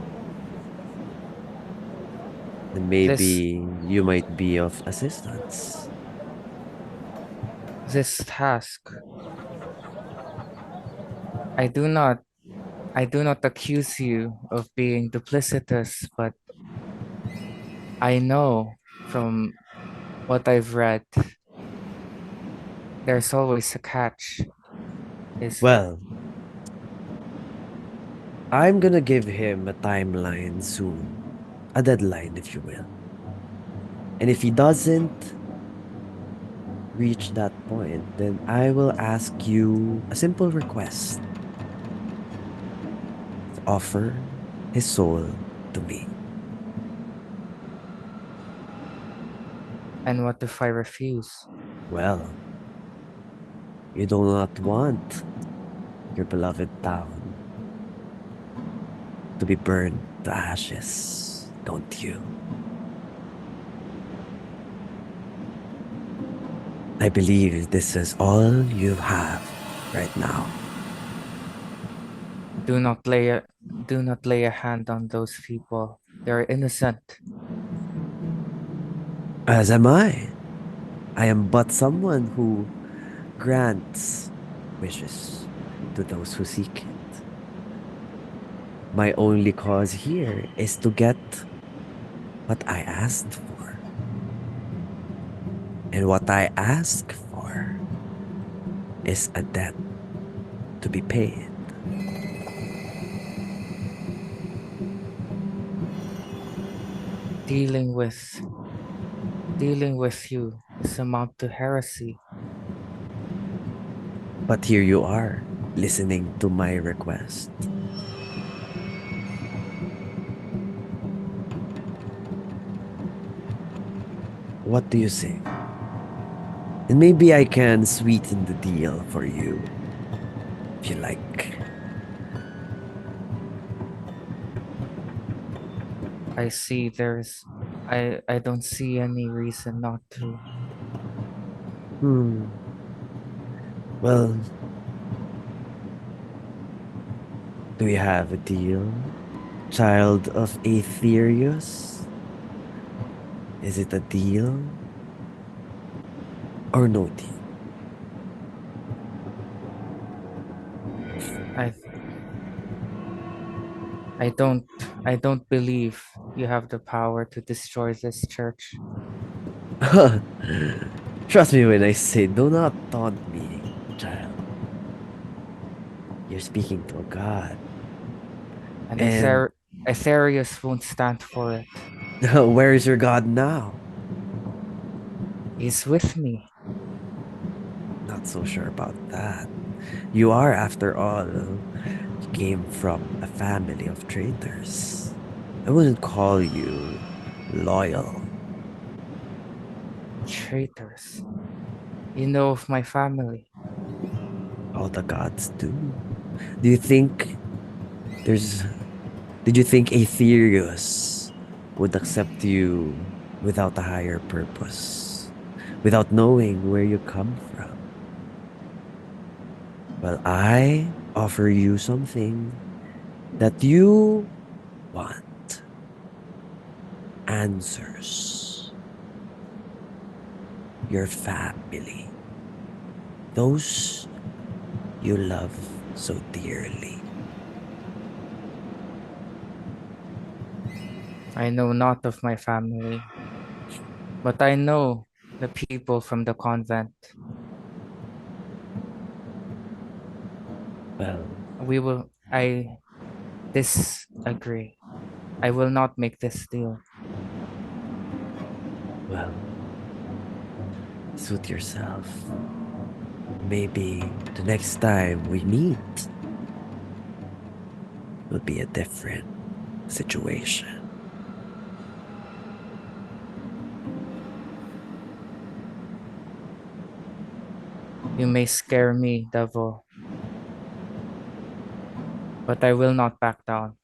And maybe you might be of assistance. This task, I do not accuse you of being duplicitous, but I know from what I've read, there's always a catch. Well, I'm gonna give him a timeline soon. A deadline, if you will. And if he doesn't reach that point, then I will ask you a simple request. To offer his soul to me. And what if I refuse? Well, you do not want your beloved town to be burned to ashes, don't you? I believe this is all you have right now. Do not lay a hand on those people. They're innocent. As am I. I am but someone who grants wishes to those who seek it. My only cause here is to get what I asked for. And what I ask for is a debt to be paid. Dealing with you is amount to heresy. But here you are, listening to my request. What do you say? And maybe I can sweeten the deal for you, if you like. I see I don't see any reason not to. Well, do we have a deal? Child of Aetherius? Is it a deal? Or no deal? I don't believe you have the power to destroy this church. Trust me when I say, do not taunt me, child. You're speaking to a god. And And Aetherius won't stand for it. where is your god now? He's with me. Not so sure about that. You are, after all, you came from a family of traitors. I wouldn't call you loyal. Traitors. You know of my family. All the gods do. Do you think there's... Did you think Aetherius would accept you without a higher purpose? Without knowing where you come from? Well, I offer you something that you want. Answers. Your family. Those you love so dearly. I know not of my family, but I know the people from the convent. Well, I disagree. I will not make this deal. well, suit yourself. Maybe the next time we meet will be a different situation. You may scare me, devil, but I will not back down.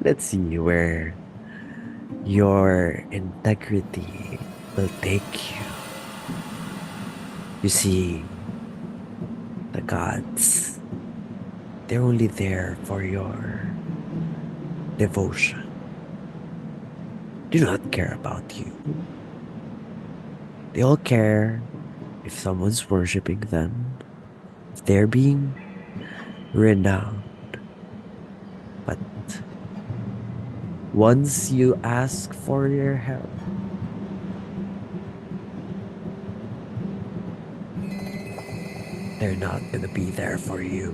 Let's see where your integrity will take you. You see, the gods, they're only there for your devotion. They do not care about you. They all care if someone's worshipping them, if they're being renowned. But once you ask for their help, they're not gonna be there for you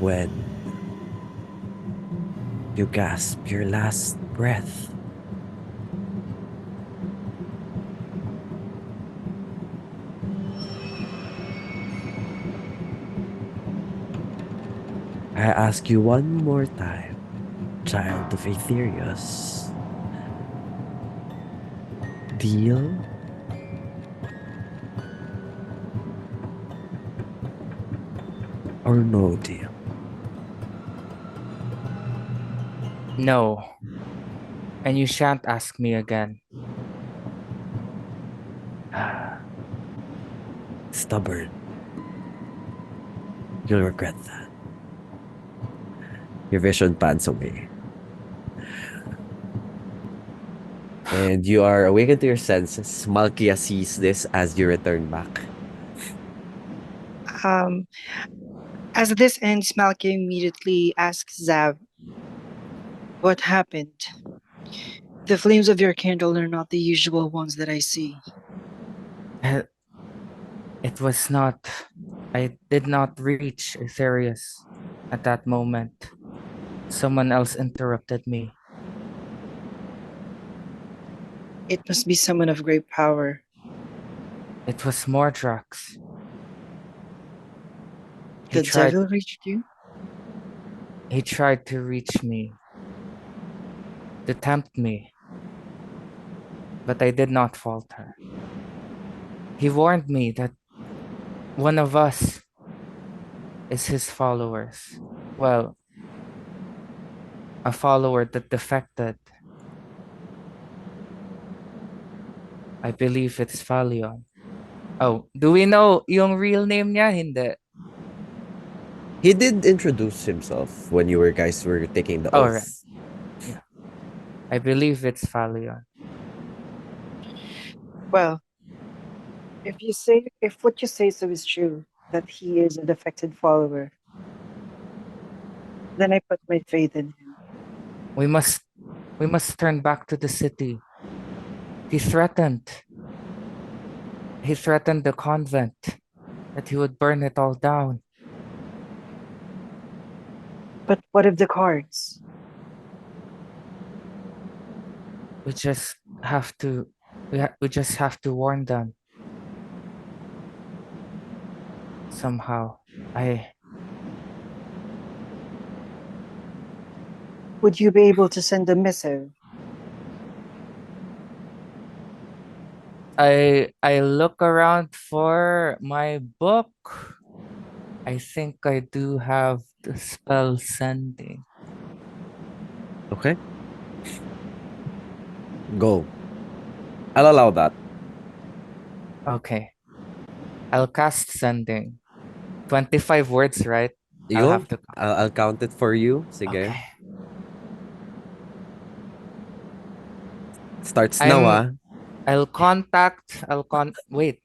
when you gasp your last breath. I ask you one more time, child of Aetherius. Deal? Or no deal? No. And you shan't ask me again. Stubborn. You'll regret that. Your vision pans away. And you are awakened to your senses. Malkia sees this as you return back. As this ends, Malkia immediately asks Zav, "What happened?" The flames of your candle are not the usual ones that I see. It was not. I did not reach Aetherius at that moment. Someone else interrupted me. It must be someone of great power. It was Mordrax. The devil reached you? He tried to reach me, to tempt me, but I did not falter. He warned me that one of us is his followers. Well, a follower that defected. I believe it's Falione. Oh, do we know yung real name niya? Hindi. He did introduce himself when you guys were taking the oath. Right. Yeah. I believe it's Falione. Well, if what you say so is true, that he is a defected follower, then I put my faith in him. We must turn back to the city. He threatened the convent, that he would burn it all down. But what of the cards? We just have to warn them. Somehow. Would you be able to send a missive? I look around for my book. I think I do have the spell sending. Okay. Go. I'll allow that. Okay. I'll cast sending. 25 words, right? I'll count it for you. Sige. Okay. Starts now, I'll contact. Wait.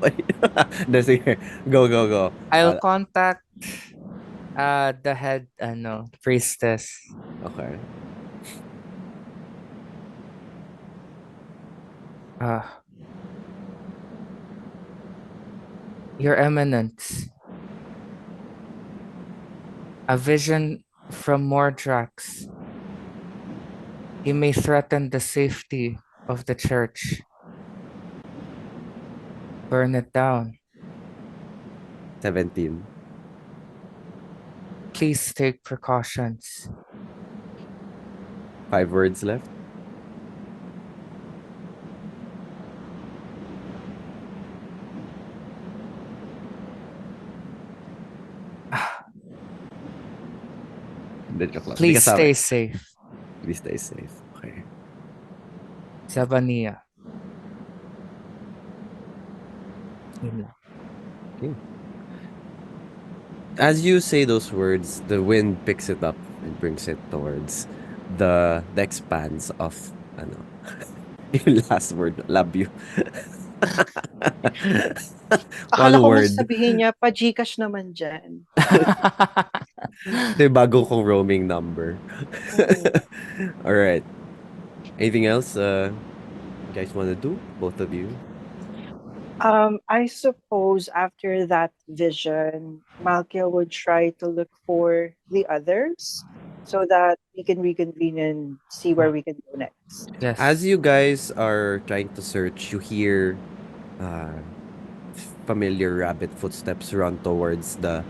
Sige. Go. I'll contact the head priestess. Okay. Your Eminence. A vision from Mordrax. He may threaten the safety of the church. Burn it down. 17. Please take precautions. 5 words left. Please stay safe. Please stay safe. Okay. Zabaniah. Okay. As you say those words, the wind picks it up and brings it towards the expanse of yung last word, love you. Akala One ko word. mas sabihin niya, pa-Gcash naman dyan. Ito yung bago kong roaming number. All right. Anything else you guys want to do? Both of you? I suppose after that vision, Malkia would try to look for the others so that we can reconvene and see where we can go next. Yes. As you guys are trying to search, you hear familiar rabbit footsteps run towards the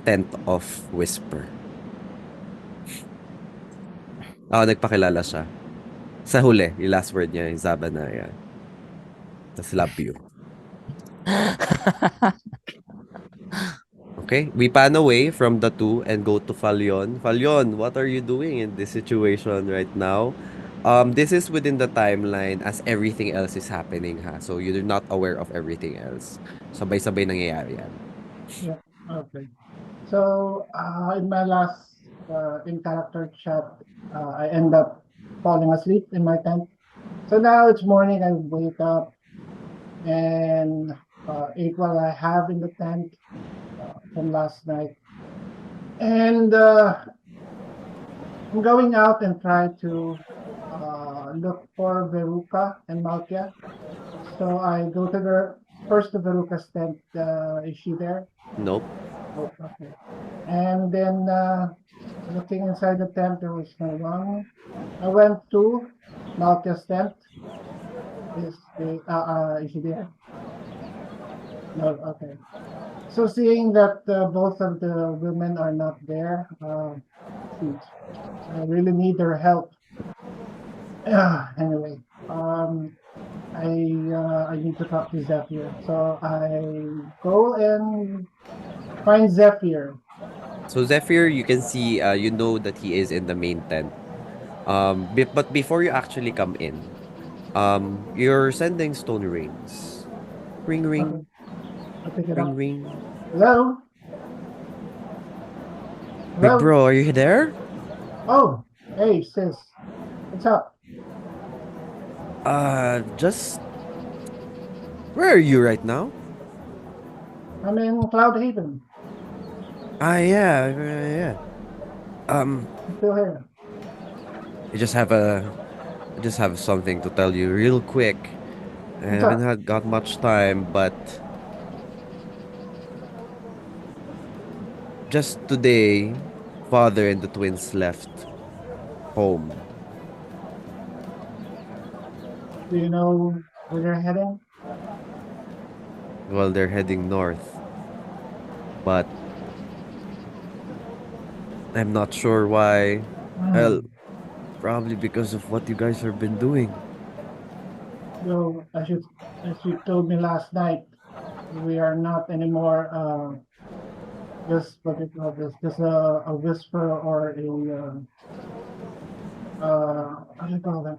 tent of Whisper. Nagpakilala siya. Sa huli, yung last word niya, yung Zabaniah. Tas love you. Okay, we pan away from the two and go to Falione. Falione, what are you doing in this situation right now? This is within the timeline as everything else is happening, ha? So you're not aware of everything else. Sabay-sabay nangyayari yan. Yeah, okay. So, in my last in-character chat, I end up falling asleep in my tent. So now it's morning, I wake up and ate what I have in the tent from last night. And I'm going out and try to look for Veruca and Malkia. So I go to the first to Veruca's tent. Is she there? Nope. Oh, okay. And then looking inside the tent, there was no one. I went to Malkia's tent. Is she there? No, okay. So seeing that both of the women are not there, shoot, I really need their help. Anyway, I need to talk to Zephyr. So I go and find Zephyr. So Zephyr, you can see, you know that he is in the main tent. But before you actually come in, you're sending stone rings. Ring, ring, Okay, I'll pick it ring, up. ring. Hello? Big Hello? bro, are you there? Oh, hey, sis. What's up? Just where are you right now? I'm in Cloud Haven. Yeah. I'm still here. I just have something to tell you real quick. I What's haven't up? got much time, but just today, father and the twins left home. Do you know where they're heading? Well, they're heading north, but I'm not sure why. Well, probably because of what you guys have been doing. Well, as you told me last night, we are not anymore just what do you call this? Just a whisper or a what do you call that?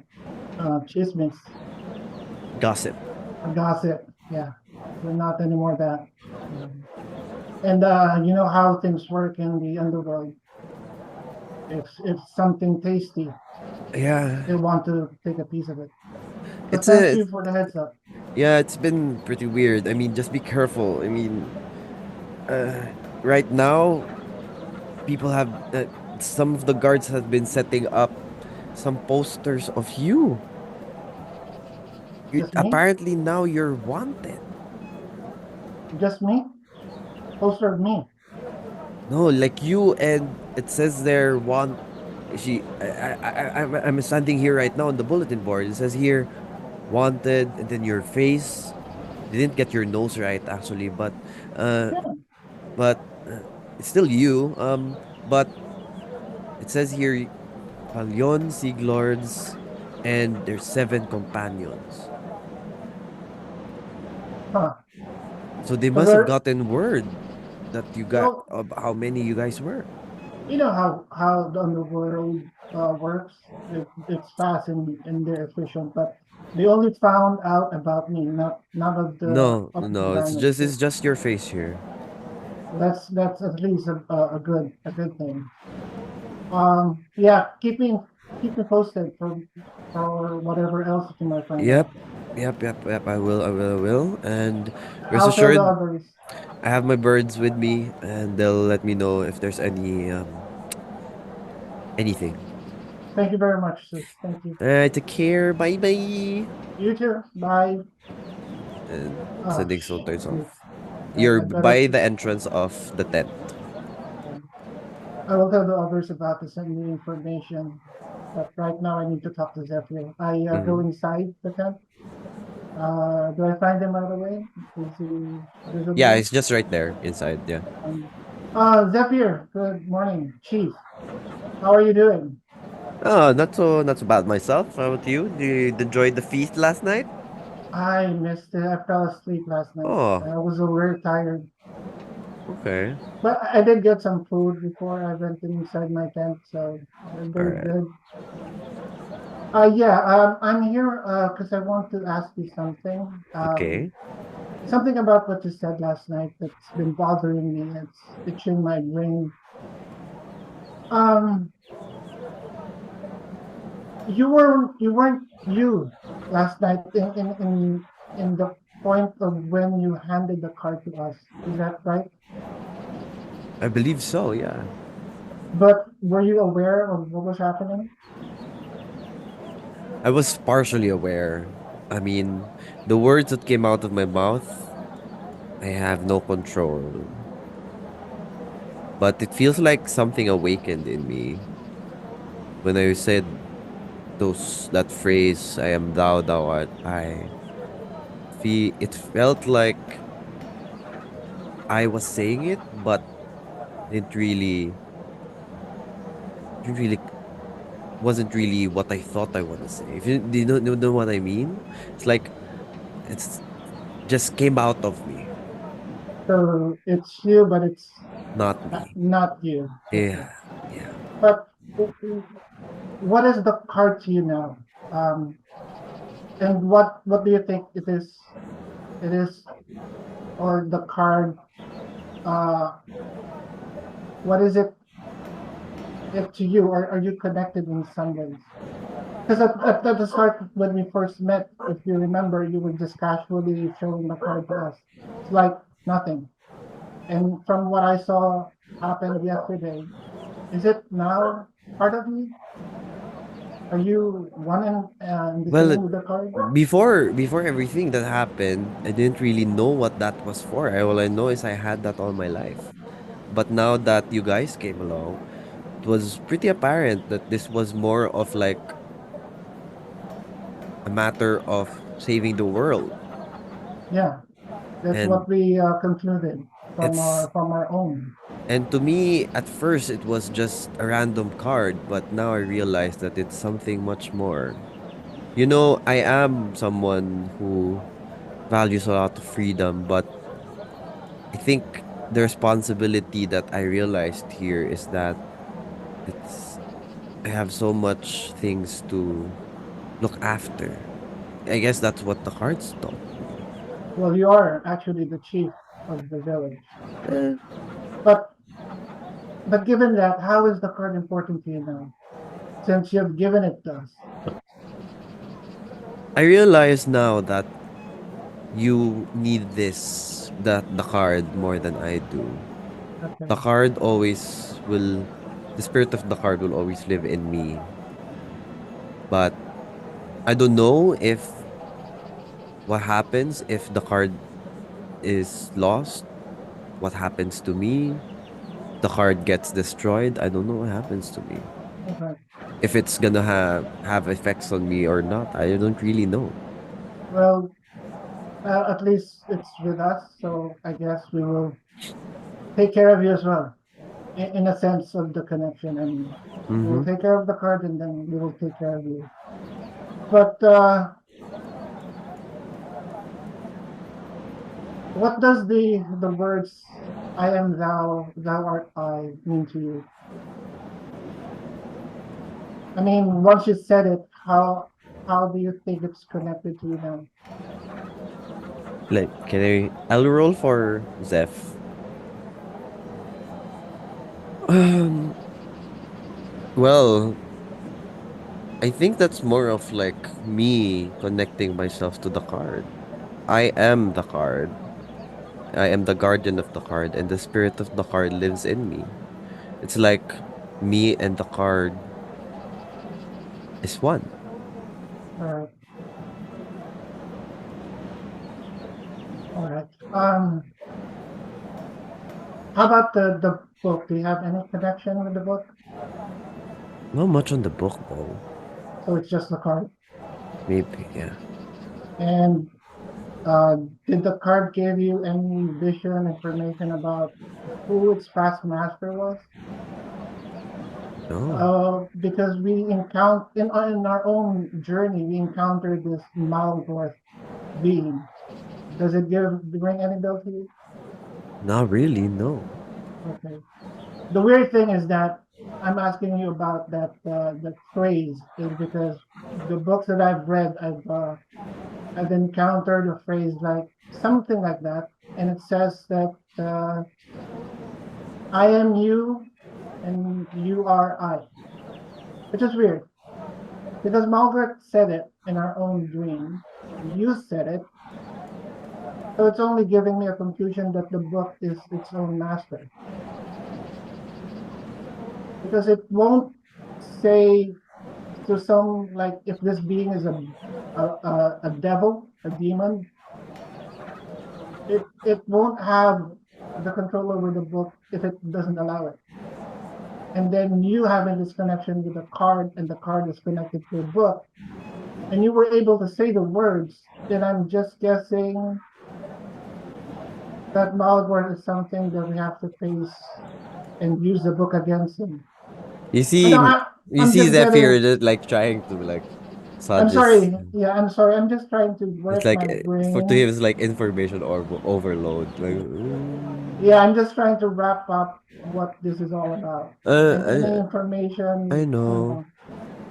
Chismes. Gossip. A gossip. Yeah. We're not anymore that. And you know how things work in the underworld. If something tasty, Yeah, they want to take a piece of it. So it's thank a you for the heads up. yeah. It's been pretty weird. I mean, just be careful. I mean, right now, people have some of the guards have been setting up some posters of you. Just me? Apparently now you're wanted. Just me? Poster of me. No, like you, and it says there want. I'm standing here right now on the bulletin board. It says here, wanted, and then your face. They didn't get your nose right actually, but uh, Yeah. but it's still you. But it says here, Falione, Siglords, and their 7 companions. Huh. So they So must have we're, gotten word that you got well, of how many you guys were. you know how the underworld works. It's fast and they're efficient, but they only found out about me, not none of the No, upper no, dynasty. it's just your face here. That's at least a good thing. Yeah, keep me posted for whatever else you might find Yep, out. yep. I will. And rest I'll tell the assured, others. I have my birds with me, and they'll let me know if there's anything. Thank you very much, sis. Thank you. Take care. Bye bye. You too. Bye. And Oh, sending soul turns shoot. off. You're I better. by the entrance of the tent. I will tell the others about the send me information. But right now, I need to talk to Zephyr. I go Mhm. inside the tent. Do I find him right away? Is he Yeah, visible? it's just right there inside. Yeah. Zephyr. Good morning, Chief. How are you doing? Oh, not so bad myself. How about you? Did you enjoy the feast last night? I missed it. I fell asleep last night. Oh, I was very tired. okay. But I did get some food before I went inside my tent, so I'm All very right. good. Yeah, I'm here because I want to ask you something. Okay. Something about what you said last night that's been bothering me. It's itching my brain. Um, you weren't you last night in the point of when you handed the card to us. Is that right? I believe so. Yeah. But were you aware of what was happening? I was partially aware. I mean, the words that came out of my mouth, I have no control. But it feels like something awakened in me when I said that phrase, I am thou art I. It felt like I was saying it, but didn't really, didn't really, wasn't really what I thought I want to say. If you, do you know what I mean? It's like, it's just came out of me, So it's you, but it's not me. not you. Okay. Yeah, yeah. But what is the card to you now? And what do you think it is? It is, or the card? Uh, what is it to you, or are you connected in some ways? Because at the start, when we first met, if you remember, you were just casually showing the card to us. It's like nothing. And from what I saw happen yesterday, is it now part of you? Are you one and the Well, same with the card? before everything that happened, I didn't really know what that was for. All I know is I had that all my life. But now that you guys came along, it was pretty apparent that this was more of like a matter of saving the world. Yeah, that's And what we concluded it's from our own. and to me at first it was just a random card, but now I realize that it's something much more. You know, I am someone who values a lot of freedom, but I think the responsibility that I realized here is that it's I have so much things to look after. I guess that's what the cards taught me. Well, you are actually the chief of the village. Eh, But given that, how is the card important to you now? Since you've given it to us. I realize now that you need the card more than I do. Okay. The card always will, the spirit of the card will always live in me. But I don't know if what happens if the card is lost, what happens to me, the card gets destroyed. I don't know what happens to me. Okay. If it's gonna have effects on me or not, I don't really know. Well, at least it's with us, so I guess we will take care of you as well. In a sense of the connection, I mean, we'll Mm-hmm. take care of the card and then we will take care of you. But what does the words "I am thou, thou art I" mean to you? I mean, once you said it, how do you think it's connected to you now? Like, I'll roll for Zeph. Um, well, I think that's more of like me connecting myself to the card. I am the card. I am the guardian of the card, and the spirit of the card lives in me. It's like me and the card is one. Uh, all right. How about the book? Do you have any connection with the book? Not much on the book though. So it's just the card. Maybe, yeah. And did the card give you any vision information about who its past master was? No. Because we encounter in our own journey, we encountered this Malgorth being. Does it bring any bell to you? Not really, no. Okay. The weird thing is that I'm asking you about that phrase is because the books that I've read, I've encountered a phrase like something like that, and it says that I am you and you are I, which is weird because Malgorth said it in our own dream. You said it, so it's only giving me a conclusion that the book is its own master because it won't say to some, like, if this being is a devil, a demon, it won't have the control over the book if it doesn't allow it. And then you having this connection with the card, and the card is connected to a book, and you were able to say the words, then I'm just guessing that Malgor is something that we have to face and use the book against him. You But see, no, you I'm see just Zephyr getting. just like trying to like I'm suggest. sorry. Yeah, I'm sorry. I'm just trying to It's work like my for to him brain. it's like information or overload. Like, Yeah, I'm just trying to wrap up what this is all about. And any I information, know.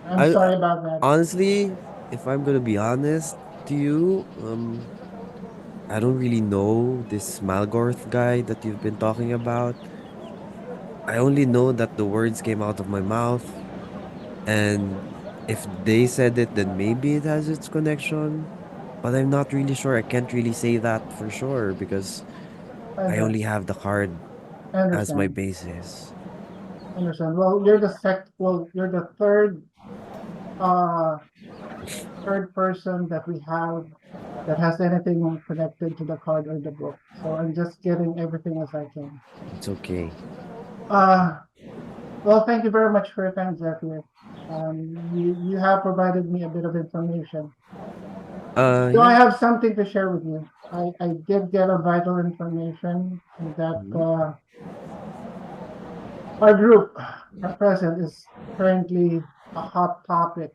I'm I sorry about that. honestly, if I'm gonna be honest to you, I don't really know this Malgorth guy that you've been talking about. I only know that the words came out of my mouth, and if they said it, then maybe it has its connection. But I'm not really sure. I can't really say that for sure because I I get. only have the card I as my understand. basis. I understand. Well, you're the you're the uh third person that we have that has anything connected to the card or the book. So I'm just getting everything as I can. It's okay. Uh well, thank you very much for your time, Zephyr. You have provided me a bit of information. So I Yeah. have something to share with you. I did get a vital information that Mhm. our group, our present, is currently a hot topic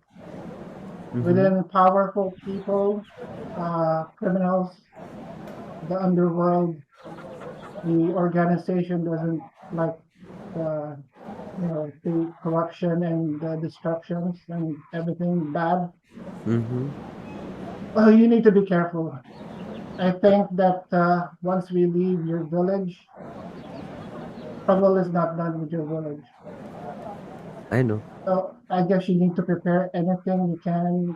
Mhm. within powerful people, criminals, the underworld. The organization doesn't like the the corruption and the destructions and everything bad. Mhm. Well, you need to be careful. I think that once we leave your village, trouble is not done with your village. I know. So I guess you need to prepare anything you can.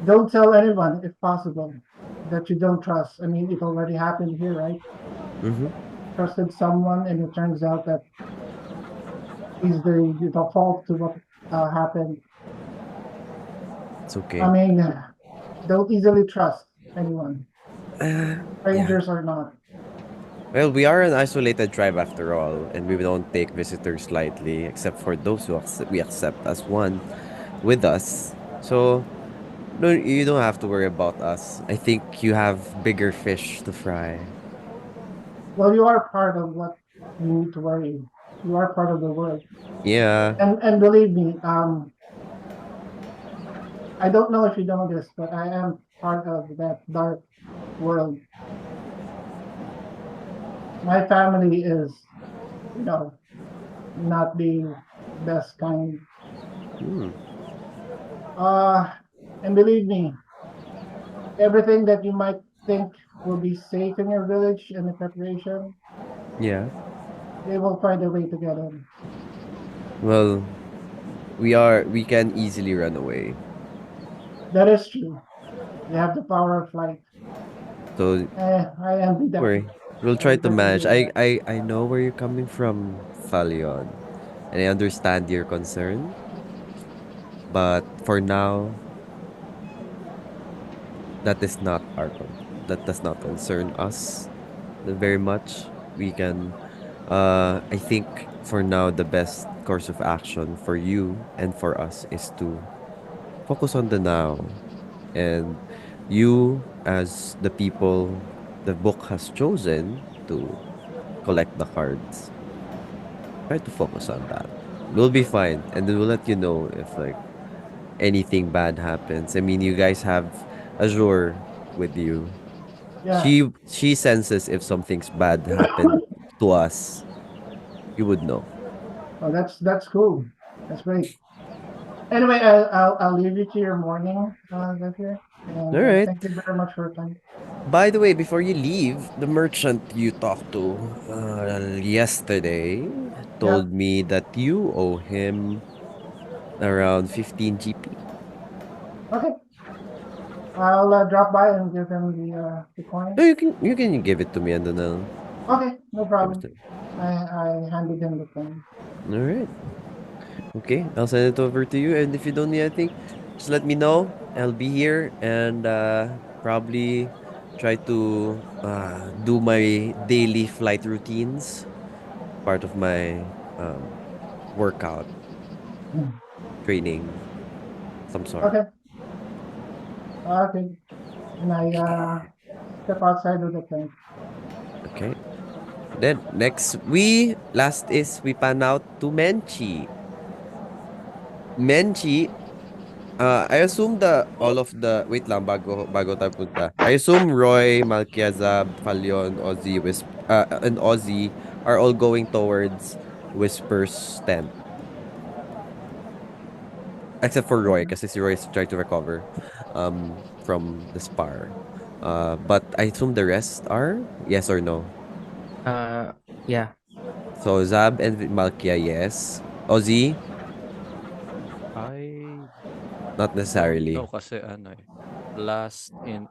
Don't tell anyone if possible that you don't trust. I mean, it already happened here, right? Mhm. Trusted someone, and it turns out that he's the fault to what happened. It's I okay. mean, don't easily trust anyone, Yeah. strangers or not. Well, we are an isolated tribe after all, and we don't take visitors lightly, except for those who we accept as one with us. So, no, you don't have to worry about us. I think you have bigger fish to fry. Well, you are part of what you need to worry. You are part of the world, Yeah. and believe me, I don't know if you know this, but I am part of that dark world. My family is, you know, not the best kind. Hmm. Uh, and believe me, everything that you might think will be safe in your village and the preparation, Yeah. they will find a way to get in. Well, we can easily run away. That is true. You have the power of flight. So I envy don't that. worry. We'll I try to manage. definitely that. I know where you're coming from, Falion. And I understand your concern. But for now, that is not that does not concern us very much. We can I think for now the best course of action for you and for us is to focus on the now, and you as the people the book has chosen to collect the cards, try to focus on that. We'll be fine, and then we'll let you know if like anything bad happens. I mean, you guys have Azure with you. Yeah. She senses if something's bad happened to us, you would know. Oh, that's cool. That's great. Anyway, I'll leave you to your morning, Zephyr, All and right. thank you very much for your time. By the way, before you leave, the merchant you talked to yesterday Yeah. told me that you owe him around 15 GP. Okay. I'll drop by and give him the No, coin. you can give it to me and then I'll Okay, no give it problem. to you. I handed him the coin. All right. Okay, I'll send it over to you. And if you don't need anything, just let me know. I'll be here and probably try to do my daily flight routines, part of my workout Mm. training, some sort. Okay. Okay. And I step outside of the tent. Okay. Then next we pan out to Menchi. Menchi, I assume all of the wait lang bago tayo punta. I assume Roy, Malkia, Zab, Falione, Ozzy, and Ozzy are all going towards Whisper's tent. Except for Roy, Okay. kasi si Roy is trying to recover from the spar. But I assume the rest are yes or no. Uh, yeah. So Zab and Malkia, yes. Ozzy, I not don't know necessarily. kasi ano eh. Last in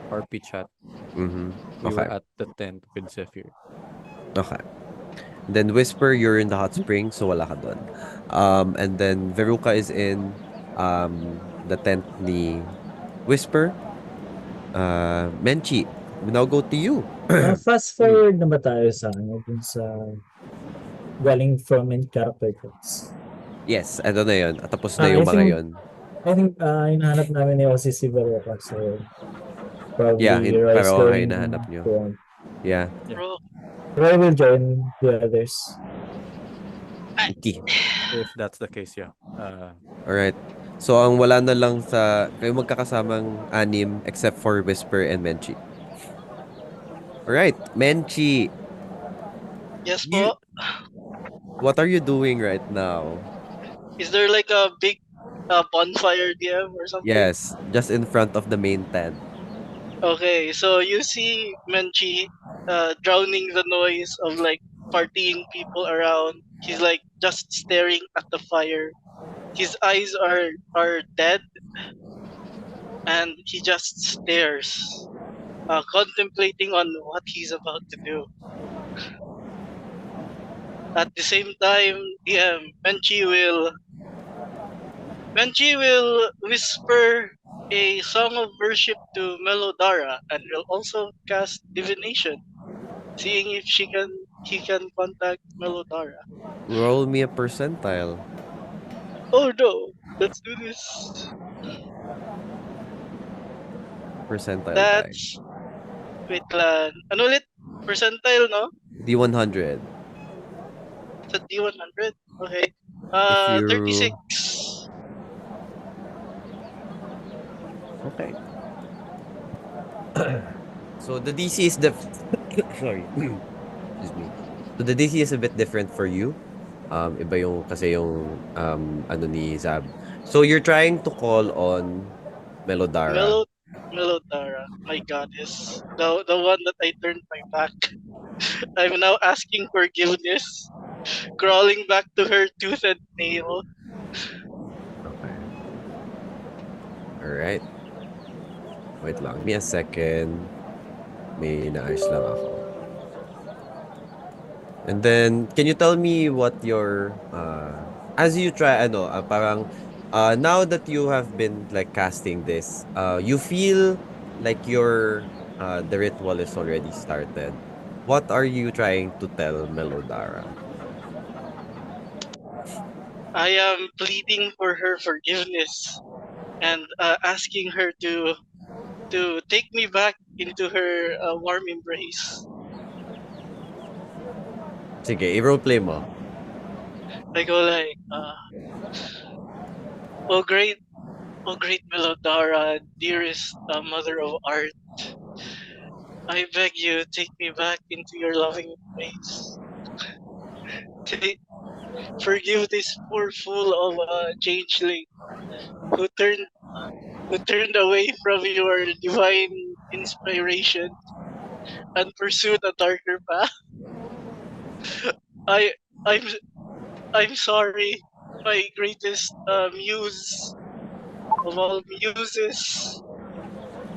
RP chat, Mm-hmm. we Okay. were at the tent with Zephyr. Okay. Then Whisper, you're in the hot spring, so wala ka dun. And then Veruca is in the tent ni Whisper. Menchi, we now go to you. Fast Mm. forward na ba tayo sa ano, dun sa galing from in character quotes? Yes, ano na yun. Tapos na I yung mga think yun. hinahanap namin ni Ozzy si Veruca, so Yeah, probably Roy is parang kayo going nahanap nyo. to Yeah. Yeah. Bro, Roy will join the others. Okay. If that's the case, yeah. Alright. So, ang wala na lang kayo magkakasamang anim except for Whisper and Menchi. Alright, Menchi, yes you, po. what are you doing right now? Is there like a big bonfire DM or something? Yes, just in front of the main tent. Okay, so you see Menchi drowning the noise of like partying people around. He's like just staring at the fire. His eyes are dead, and he just stares, contemplating on what he's about to do. At the same time, DM Menchi will whisper a song of worship to Melodara and will also cast divination, seeing if he can contact Melodara. Roll me a percentile. Oh no, let's do this. Percentile die. That's wait lang. Ano ulit? Percentile, no? D100. Sa D100. Okay. If you... 36. Okay. So the DC is sorry. Excuse me. So the DC is a bit different for you. Iba yung kasi yung ano ni Zab. So you're trying to call on Melodara. Melodara, my goddess. The one that I turned my back. I'm now asking forgiveness. Crawling back to her tooth and nail. Okay. Alright. Wait lang. Give me a second. May inaayos lang ako. And then, can you tell me what your, as you try, parang, now that you have been, like, casting this, you feel like the ritual is already started. What are you trying to tell Melodara? I am pleading for her forgiveness and asking her to take me back into her warm embrace. Sige, i-roleplay mo. I go like, oh great Melodara, dearest mother of art, I beg you, take me back into your loving embrace. Forgive this poor fool of a changeling who turned away from your divine inspiration and pursued a darker path. I I'm I'm sorry, my greatest muse of all muses.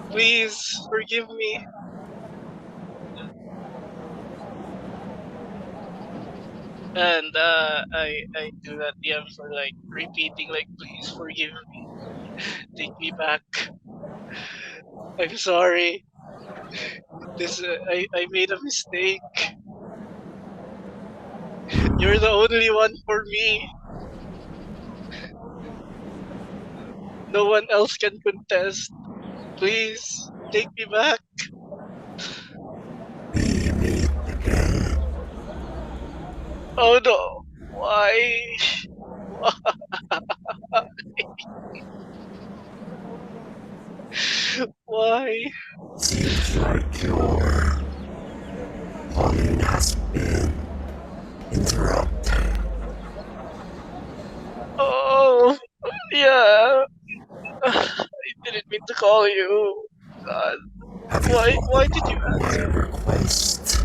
Please forgive me. And I do that DM for like repeating like, please forgive me, take me back. I'm sorry. This I made a mistake. You're the only one for me. No one else can contest. Please take me back. Oh no! Why? Why? Seems like your calling has been interrupted. Oh, yeah. I didn't mean to call you. God. Have you Why thought did you about my answer? request?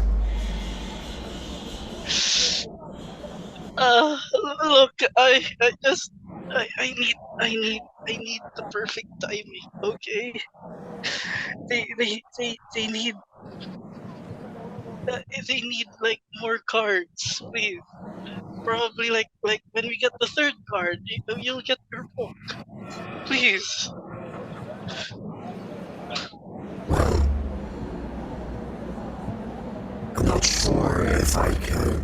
Look, I need the perfect timing. Okay, they need they need like more cards, please. Probably like when we get the third card, you'll get your book, please. I'm not sure if I can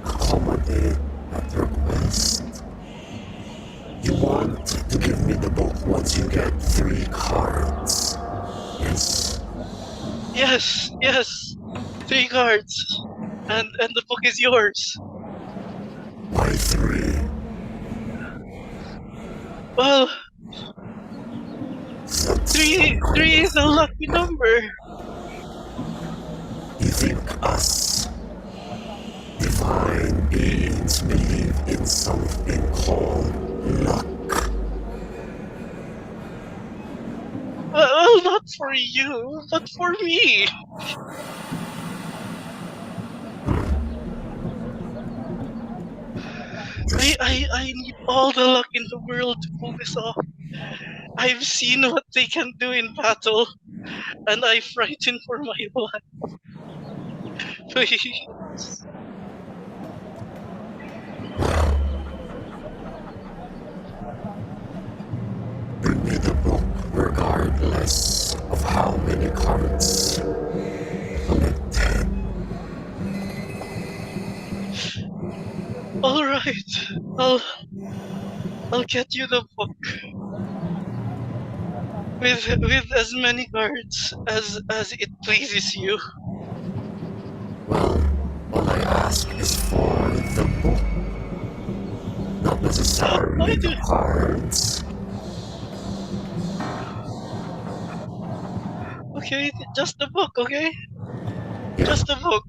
accommodate that request. You want to give me the book once you get 3 cards. Yes. Yes, 3 cards, and the book is yours. Why 3? Well, That's three some kind is a lucky number. You think us divine beings believe in something called luck? Well, not for you, but for me. I need all the luck in the world to pull this off. I've seen what they can do in battle, and I'm frightened for my life. Please. Bring me the book regardless of how many cards collected. Alright, I'll get you the book. With as many cards as it pleases you. Well, all I ask is for the book, not necessarily the cards. Okay, just the book, okay? Just the book.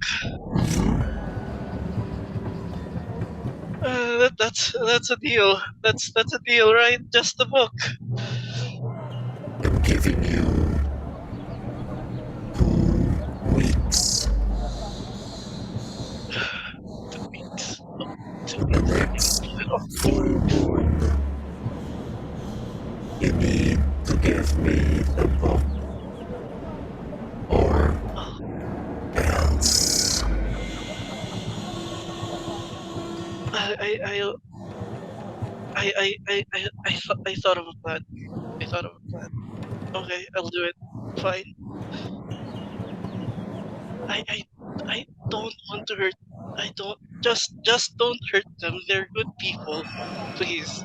That's a deal. That's a deal, right? Just the book. I'm giving you 2 weeks. 2 weeks. Oh, 2 In the weeks. I can next pull it off. full moon, you need to give me the book, or else. I thought of a plan. Okay, I'll do it. Fine. I don't want to hurt. I don't just don't hurt them. They're good people. Please.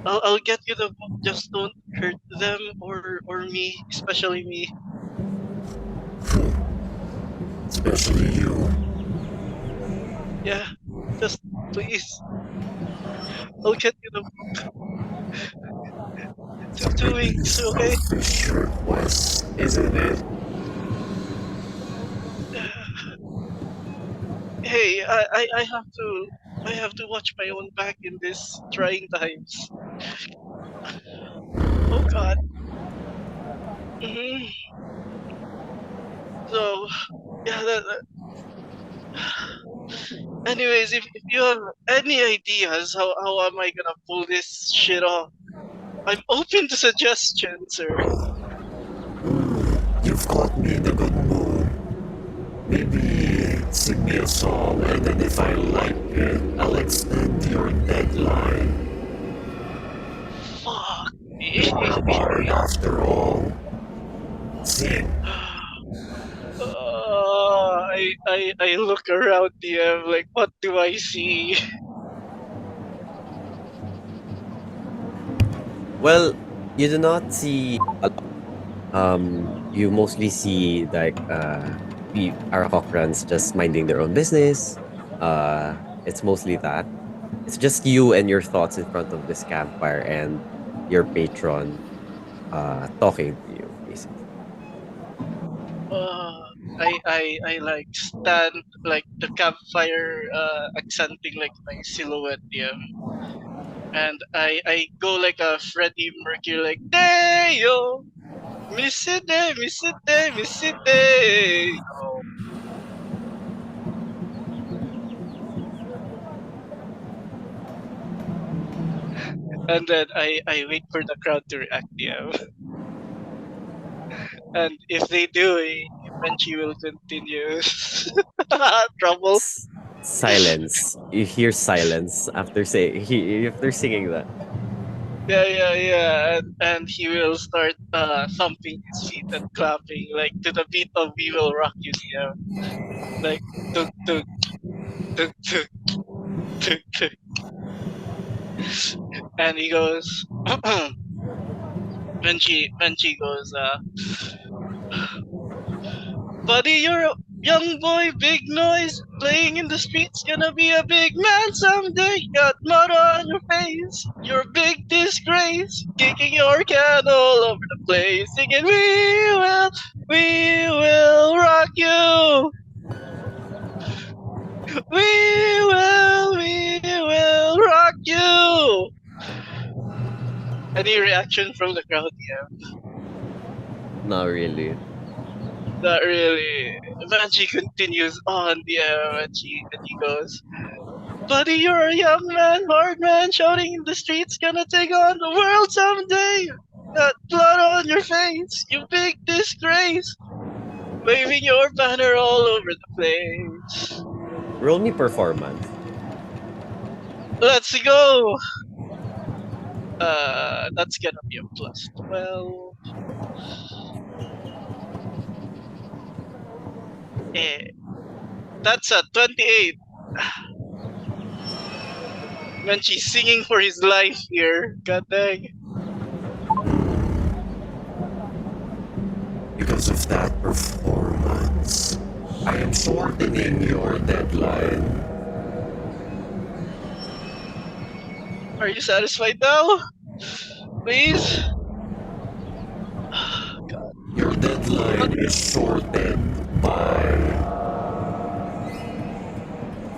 I'll get you the book. Just don't hurt them or me, especially me. Especially you. Yeah. Just please. I'll get you the book. 2 weeks, okay? Selfish request, isn't it? Hey, I have to watch my own back in this trying times. Oh God. hmm So, yeah. Anyways, if you have any ideas how am I gonna pull this shit off, I'm open to suggestions, sir. You've got me in a good mood. Maybe Sing me a song, and then if I like it, I'll extend your deadline. Fuck me. You're a bard after all. Sing. I look around DM like, what do I see? Well, you do not see a lot. You mostly see like Arakocrans just minding their own business. It's mostly that. It's just you and your thoughts in front of this campfire and your patron talking to you, basically. I like stand like the campfire accenting like my silhouette DM. And I go like a Freddie Mercury like Dayo Misite Misite Misite. And then I wait for the crowd to react, DM. And if they do, Menchi will continue. Trouble. Silence. You hear silence after after singing that. Yeah. And he will start thumping his feet and clapping like to the beat of "We Will Rock You," DM. Like tuk tuk tuk tuk tuk tuk. And he goes. Menchi goes. Buddy, you're a young boy, big noise, playing in the streets, gonna be a big man someday. Got mud on your face, you're a big disgrace, kicking your can all over the place, singing, we will rock you. We will rock you. Any reaction from the crowd? Yeah. Not really. Not really. Manchi continues on, yeah, and he goes, buddy, you're a young man, hard man, shouting in the streets, gonna take on the world someday. Got blood on your face, you big disgrace, waving your banner all over the place. Roll me performance. Let's go. That's gonna be a plus 12. That's a 28. Man, she's singing for his life here. God dang. Because of that performance, I am shortening your deadline. Are you satisfied now? Please? God. Your deadline is shortened by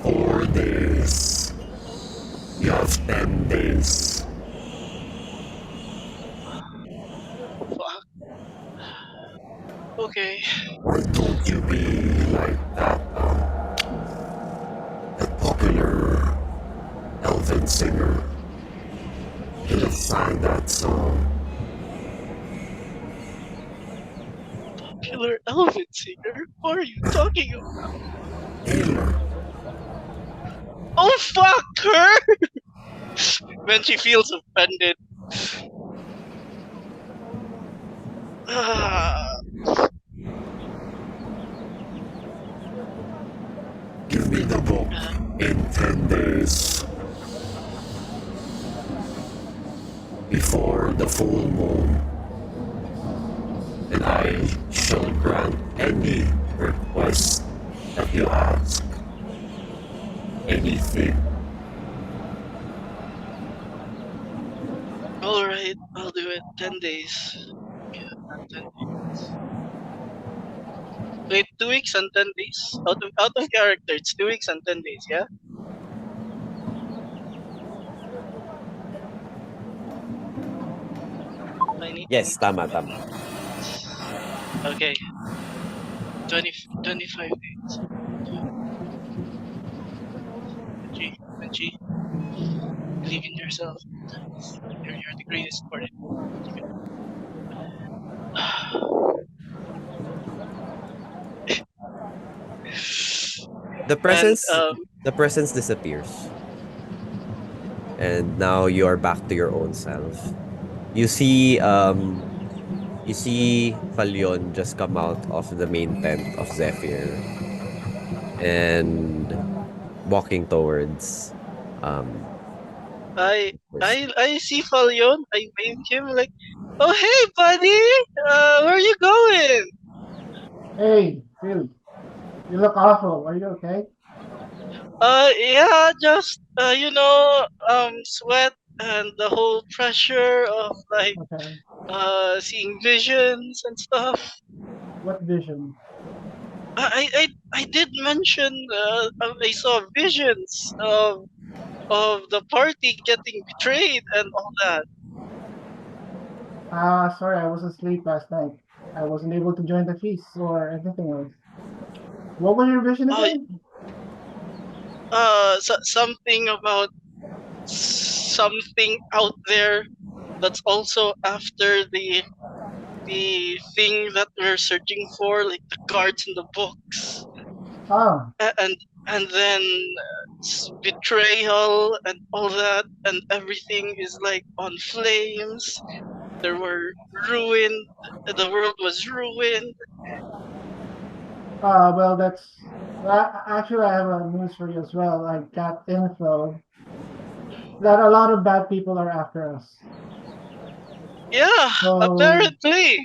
4 days. You have 10 days. Fuck. Okay. Or don't you be like that popular elven singer. He'll sang that song. Popular elven singer? What are you talking about? Taylor. Oh fuck her! When she feels offended. Give me the book in 10 days. Before the full moon. And I shall grant any request that you ask. Anything. Alright, I'll do it. 10 days. Yeah, not 10 days. Wait, 2 weeks and 10 days? Out of character, it's 2 weeks and 10 days, yeah? Yes, tama. Okay. 25 days. Menchi, believe in yourself. You're the greatest for it. The presence disappears. And now you are back to your own self. You see Falione just come out of the main tent of Zephyr and walking towards I I see Falion. I wave him like, "Oh hey, buddy, where are you going?" Hey, dude, you look awful. Are you okay? Yeah, just sweat and the whole pressure of like Okay. seeing visions and stuff. What vision? I did mention I saw visions of the party getting betrayed and all that. Sorry, I was asleep last night. I wasn't able to join the feast or anything else. What was your vision Uh, again? Something about something out there that's also after the thing that we're searching for, like the cards in the books, Oh, and then betrayal and all that, and everything is like on flames. There were ruined. The world was ruined. well, actually, I have a news for you as well. I got info that a lot of bad people are after us. Yeah, So, apparently.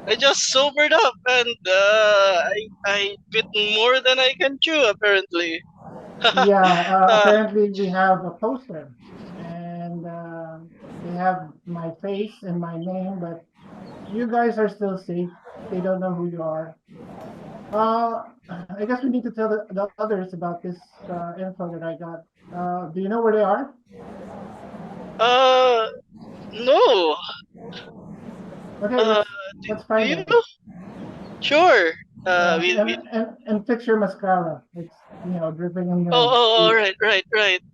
I just sobered up and I bit more than I can chew. Apparently. yeah, Uh, apparently we have a poster, and they have my face and my name, but you guys are still safe. They don't know who you are. I guess we need to tell the others about this info that I got. Do you know where they are? uh, no. Okay, Uh, let's do find you? them. Sure. We. And fix your mascara. It's dripping on your. Oh, right.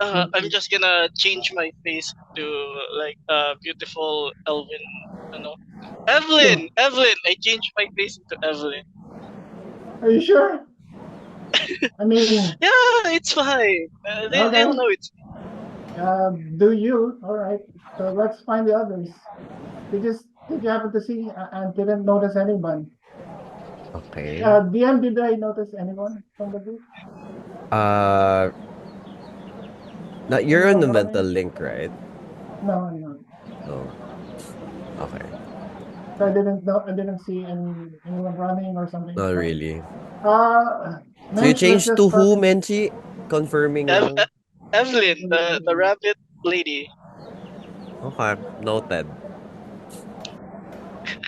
I'm just gonna change my face to like beautiful Elvin. You know, Sure. Evelyn. I changed my face into Evelyn. Are you sure? I mean, Yeah, it's fine. They'll okay. know it's. Do you? All right. So let's find the others. Did you happen to see and didn't notice anyone? okay. DM, did I notice anyone from the group? Now you're on Anyone the mental running? link, right? No, no. Oh. Okay. So I didn't see anyone running or something. Not Okay. really. So you Mensch, let's changed just to who, focus. Menchi? Confirming lang. Evelyn, the rabbit lady. Okay, noted.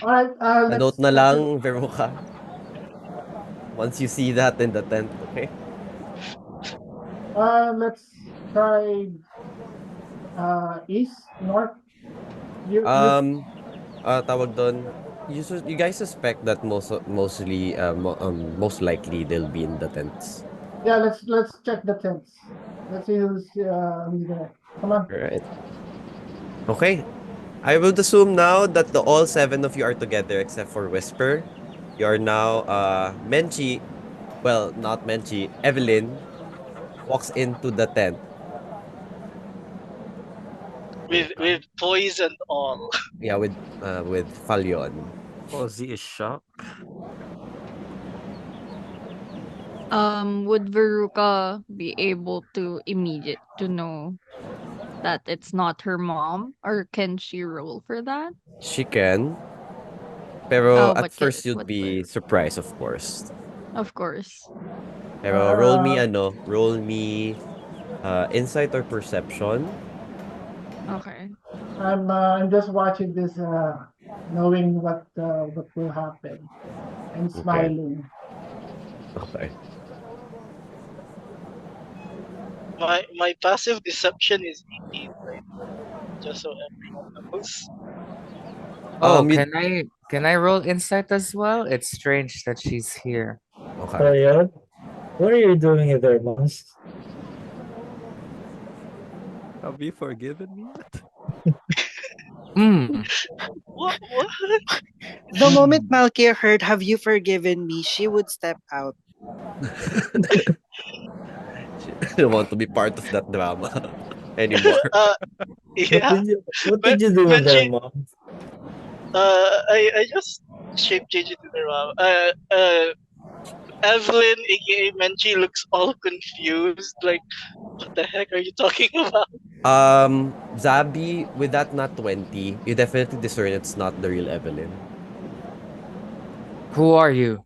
All right. Note na lang, Veruca. Once you see that in the tent, okay? Let's try east, north. You Tawag doon, you guys suspect that most likely they'll be in the tents. yeah. Let's check the tents. Let's see who's there. Come on. Right. Okay. I would assume now that all seven of you are together except for Whisper. You are now Menchi. Well, not Menchi. Evelyn walks into the tent. With poise and all. Yeah, with Falion. Ozzy is shocked. Would Veruca be able to know that it's not her mom, or can she roll for that? She can. Pero Oh, at but first you'd what be surprised, of course. of course. Pero roll me insight or perception. Okay. I'm just watching this, knowing what will happen, and smiling. Okay. My passive deception is 18, right? Just so everyone knows. Oh, can I roll insight as well? It's strange that she's here. Okay. What are you doing there, Mons? Have you forgiven me yet? What? The moment Malkia heard, "Have you forgiven me?" she would step out. She don't want to be part of that drama anymore. Yeah. What did you do with her Menchie, mom? I just shape change it to their mom. Evelyn, aka Menchie, looks all confused. Like, what the heck are you talking about? Zabi, with that not 20, you definitely discern it's not the real Evelyn. Who are you?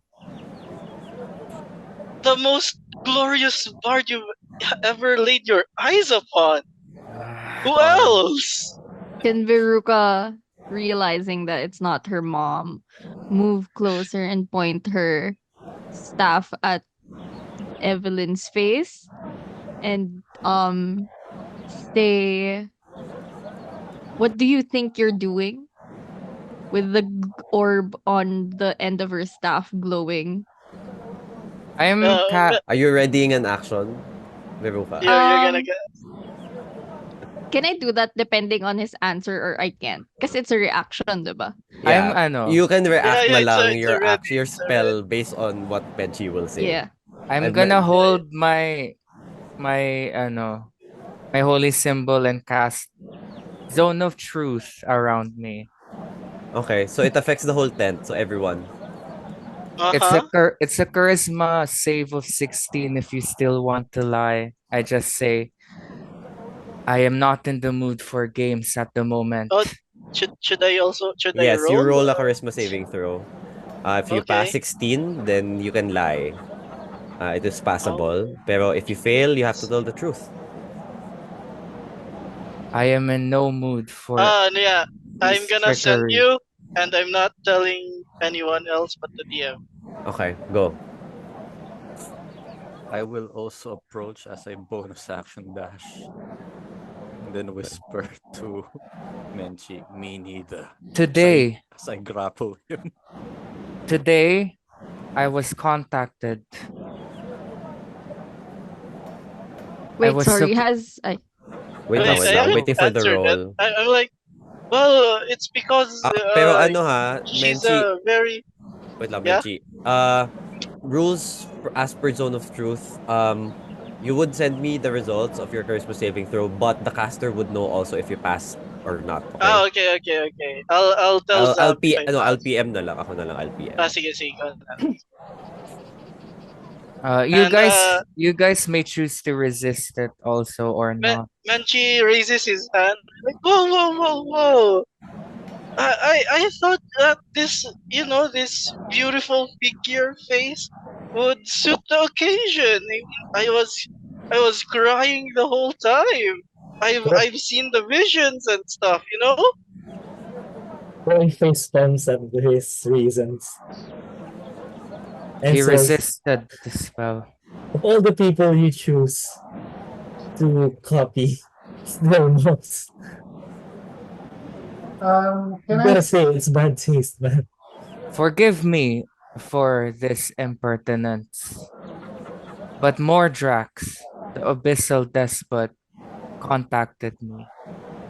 The most glorious bard you've ever laid your eyes upon. Who Bard. else? Can Veruca, realizing that it's not her mom, move closer and point her staff at Evelyn's face and say, "What do you think you're doing?" With the orb on the end of her staff glowing. I'm Are you readying an action, Veruca? You're gonna get. Can I do that depending on his answer or I can't? Because it's a reaction, diba? Yeah, you can react na it's lang a your ready, your it's a ready. spell based on what Benji will say. Yeah. I'm And gonna then- hold my my holy symbol and cast Zone of Truth around me. Okay, so it affects the whole tent, so everyone. It's a charisma save of 16 if you still want to lie. I just say I am not in the mood for games at the moment. Oh, should I also I Yes, roll? you roll a charisma saving throw. If you pass Okay. 16, then you can lie. It is passable. Pero if you fail, you have to tell the truth. I am in no mood for Yeah. I'm gonna send trickery. you, and I'm not telling anyone else but the DM. Okay, go. I will also approach as a bonus action dash. And then whisper to Menchie, me neither. Today. As I grapple him. Today, I was contacted. Wait, was sorry. Wait lang, wait lang. Waiting for the roll. I'm like, well, it's because Pero ano ha, she's Menchie. very. Wait lang, Yeah? Menchie. Rules as per Zone of Truth. You would send me the results of your charisma saving throw, but the caster would know also if you pass or not. Okay. Okay. I'll tell Zab if I pass. I'll PM na lang. Ako na lang I'll PM. Sige. You guys may choose to resist it also or not. Menchie raises his hand. Like, whoa. I thought that this beautiful figure face would suit the occasion. I was crying the whole time. I've seen the visions and stuff, Roy face palms up his reasons. And He says, resisted the spell. of all the people you choose to copy their moves, Can I'm I gonna say it's bad taste, man. Forgive me for this impertinence. But Mordrax, the abyssal despot, contacted me.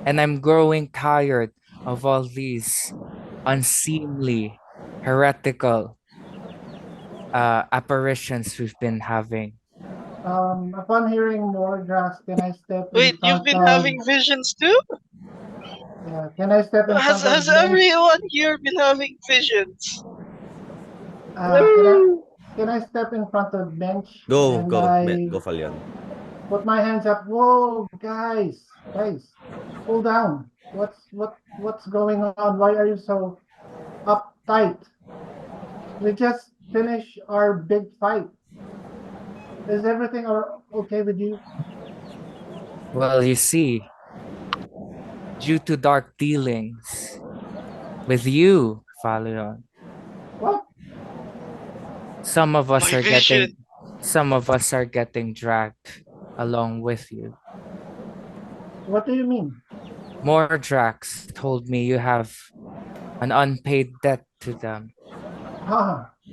And I'm growing tired of all these unseemly, heretical apparitions we've been having. upon hearing more Drax, can I step in Wait, front you've been of... having visions too? Yeah, can I step in front of Has Bench? everyone here been having visions? Can I step in front of Bench? Go, and go Falione. Put my hands up. Whoa, guys, cool down. What's going on? Why are you so uptight? We just finished our big fight. Is everything okay with you? Well, you see, due to dark dealings with you, Falione. What? Some of us My vision. are getting dragged along with you. What do you mean? Mordrax told me you have an unpaid debt to them.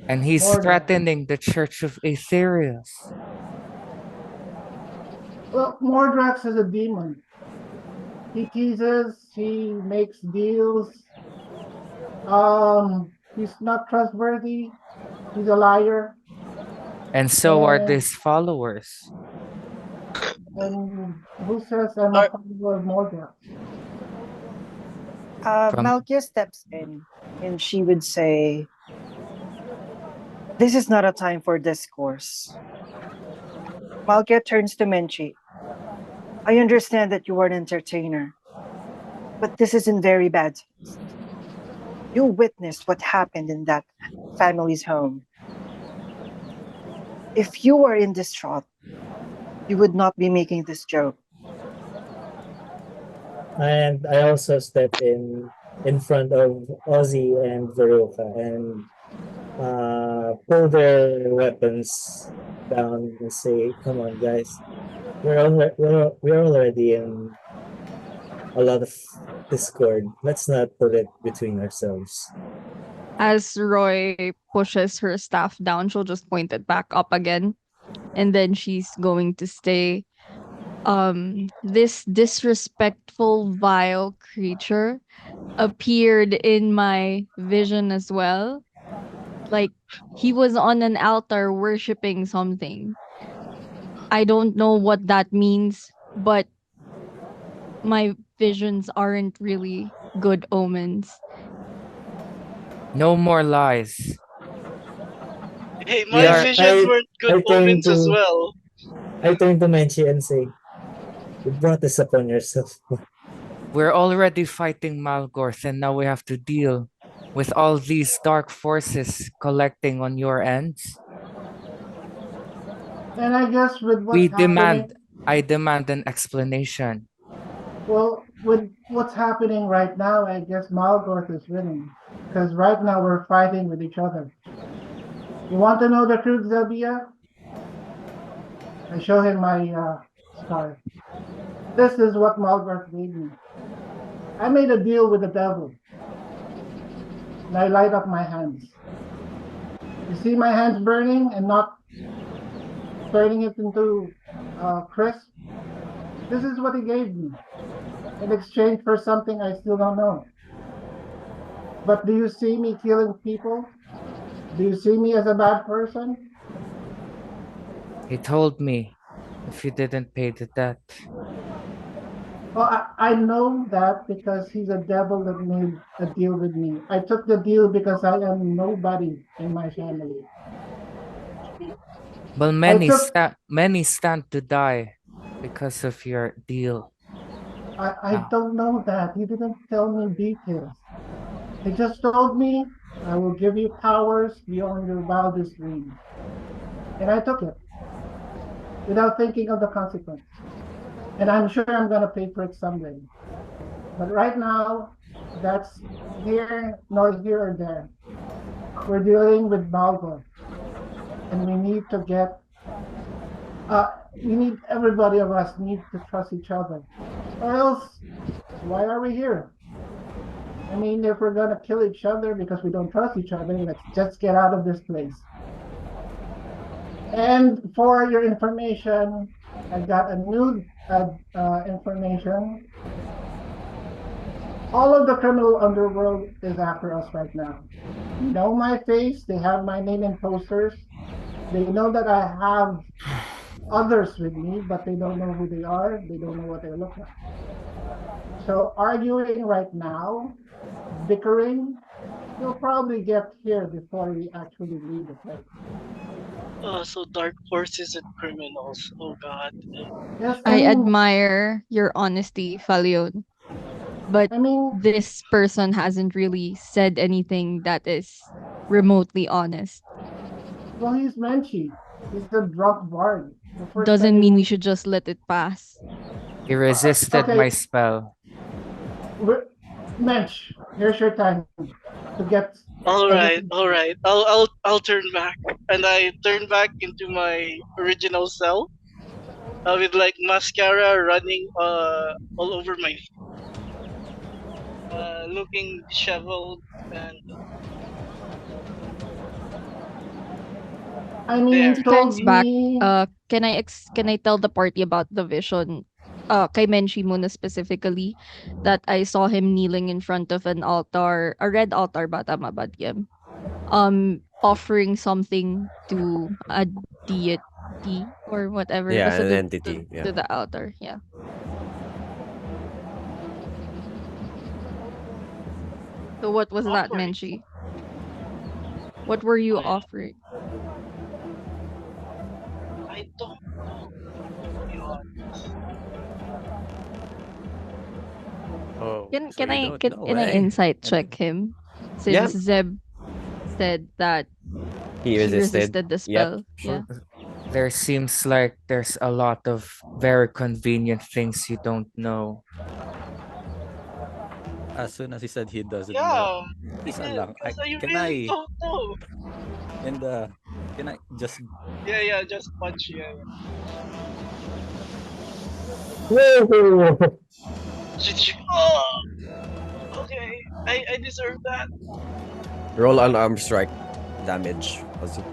And he's Mordrax. threatening the Church of Aetheria. Well, Mordrax is a demon. He teases, he makes deals. He's not trustworthy. He's a liar. And so are these followers. And who says I'm a follower of Mordor? From Malkia steps in and she would say, "This is not a time for discourse." Malkia turns to Menchi. "I understand that you are an entertainer, but this is in very bad taste. You witnessed what happened in that family's home. If you were in distraught, you would not be making this joke." And I also step in front of Ozzy and Veruca and pull their weapons down and say, "Come on, guys, we're already in a lot of discord. Let's not put it between ourselves." As Roy pushes her staff down, she'll just point it back up again. And then she's going to say, this disrespectful, vile creature appeared in my vision as well. Like he was on an altar worshiping something. I don't know what that means, but my visions aren't really good omens. no more lies. Hey, We my are visions weren't good omens as well. I turn to Menchi and say, "You brought this upon yourself." we're already fighting Malgorth, and now we have to deal with all these dark forces collecting on your ends. And I guess with what's happening, I demand an explanation. well, with what's happening right now, I guess Malgorth is winning. Because right now we're fighting with each other. You want to know the truth, Zelbia? I show him my scar. This is what Malgorth gave me. I made a deal with the devil. And I light up my hands. You see my hands burning and not turning it into crisp? This is what he gave me in exchange for something I still don't know. But do you see me killing people? Do you see me as a bad person? He told me if you didn't pay the debt. Well, I know that because he's a devil that made a deal with me. I took the deal because I am nobody in my family. Well, many stand to die because of your deal. I don't know that. He didn't tell me details. He just told me, "I will give you powers beyond your wildest dreams." And I took it without thinking of the consequence. And I'm sure I'm going to pay for it someday. But right now, that's here, nor here or there. We're dealing with Malgor. And we need to get, everybody of us needs to trust each other. Or else, why are we here? I mean, if we're going to kill each other because we don't trust each other, let's just get out of this place. And for your information, I got a new information. All of the criminal underworld is after us right now. They know my face. They have my name in posters. They know that I have others with me, but they don't know who they are. They don't know what they look like. So arguing right now, bickering, you'll probably get here before we actually leave the place. Oh, so dark forces and criminals. Oh god. Yes, I admire your honesty, Falione. But this person hasn't really said anything that is remotely honest. Well, he's Menchi. He's a drunk bard. Doesn't mean we should just let it pass. He resisted my spell. Mensch, here's your time to get. All right. I'll turn back, and I turn back into my original self, with like mascara running all over my face, looking disheveled and. I mean, He turns back. Can I tell the party about the vision? Kay Menchi muna specifically, that I saw him kneeling in front of an altar, a red altar ba, tama ba, Diem? offering something to a deity or whatever. Yeah, Basta an to, entity. Yeah. to the outer. Yeah. So what was that, Offering. Menchi? What were you I, offering? I don't know, to be honest. Oh, Can So can you I don't can, know, can I eh? insight check him? Yeah, Since Zeb said that he he resisted. resisted the Yep, spell. sure. Yeah. There seems like there's a lot of very convenient things you don't know. as soon as he said he doesn't know, Yeah, isa lang. because I Can really I don't know. and can I just Yeah, just punch. Yeah. Whoa! Oh, okay. I deserve that. Roll unarmed strike damage. Ozzy.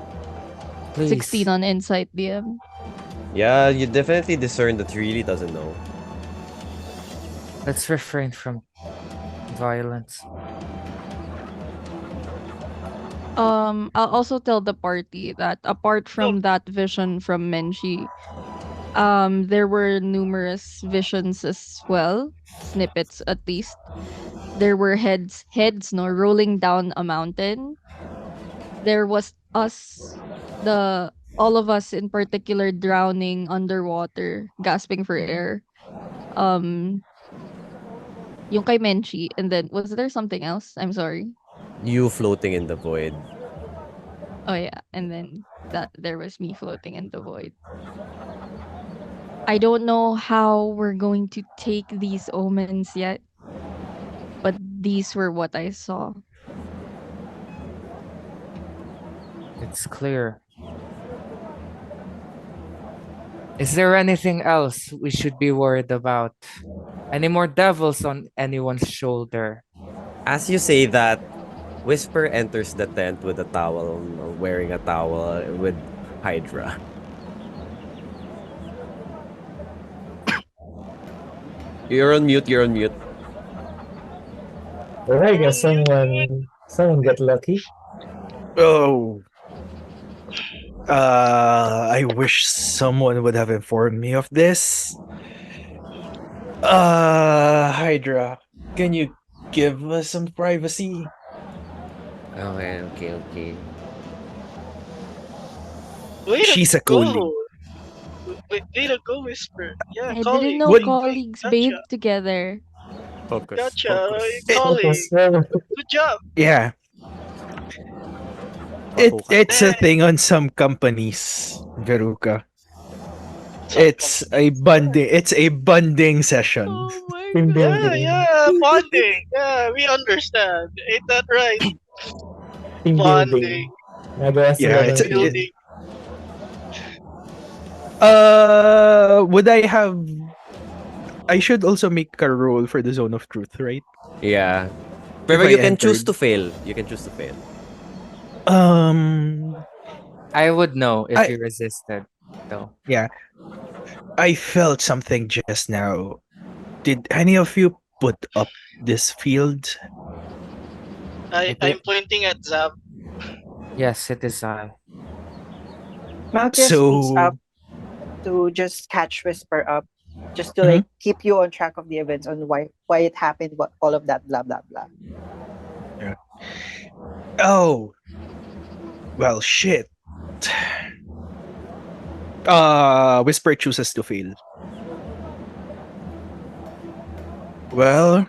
16 Please, on insight DM. Yeah, you definitely discern that he really doesn't know. let's refrain from violence. I'll also tell the party that apart No, from that vision from Menchi, there were numerous visions as well, snippets at least. There were heads no rolling down a mountain. There was us, the all of us in particular drowning underwater, gasping for air. Um yung kay Menchi, and then was there something else? I'm sorry. You floating in the void. Oh yeah, and then that there was me floating in the void. I don't know how we're going to take these omens yet, but these were what I saw. It's clear. Is there anything else we should be worried about? Any more devils on anyone's shoulder? As you say that, Whisper enters the tent with a towel, wearing a towel with Hydra. You're on mute. You're on mute. Well, I you're on guess mute. someone got lucky. Oh. I wish someone would have informed me of this. Hydra, can you give us some privacy? Okay. Way to She's a colleague. go. Way to go, Whisper. Yeah, I didn't colleague. know Would colleagues Gotcha. bathe together. focus? Gotcha. Focus. it, Colleague. Good job. yeah, Pakukat. it's a Dang. thing on some companies, Veruca. Some company. It's a bonding session. Oh my Team god. building. Bonding. Yeah, we understand. Ain't that right? Team Bonding. building. Nagawa Yeah, sila ng team. Building. would I should also make a roll for the zone of truth, right? Yeah. If But I you can choose entered. to fail. You can choose to fail. I would know if I you resisted, though. yeah, I felt something just now. Did any of you put up this field? I'm pointing at Zab. Yes, it is I. Malkia speaks up So, to just catch Whisper up, just to Mhm. like keep you on track of the events on why it happened, what all of that, blah blah blah. oh, well, shit. Whisper chooses to fail. Well,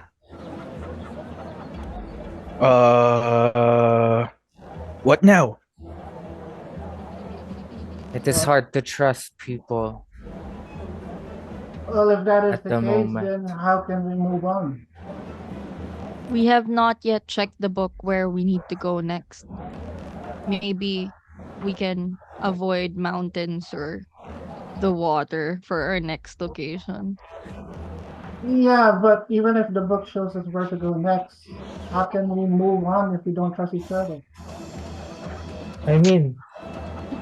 what now? It is hard to trust people Well, if that is at the the case, moment. then how can we move on? We have not yet checked the book where we need to go next. Maybe we can avoid mountains or the water for our next location. Yeah, but even if the book shows us where to go next, how can we move on if we don't trust each other? I mean,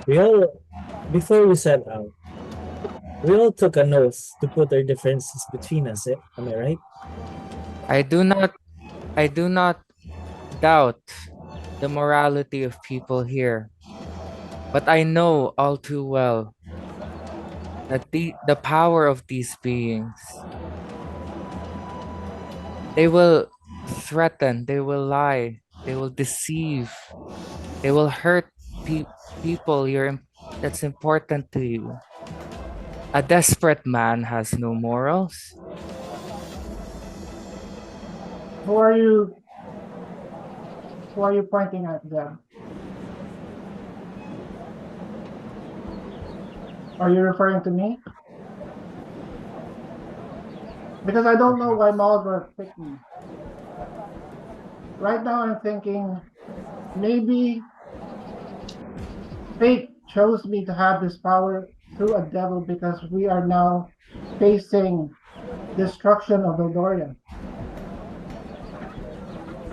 we all, before we set out, we all took an oath to put our differences between us. Am I right? I do not doubt the morality of people here. But I know all too well that the power of these beings, they will threaten, they will lie, they will deceive, they will hurt people that's important to you. A desperate man has no morals. Who are you? Who are you pointing at them? Are you referring to me? Because I don't know why Malvar picked me. Right now I'm thinking maybe fate chose me to have this power through a devil because we are now facing destruction of Eldoria.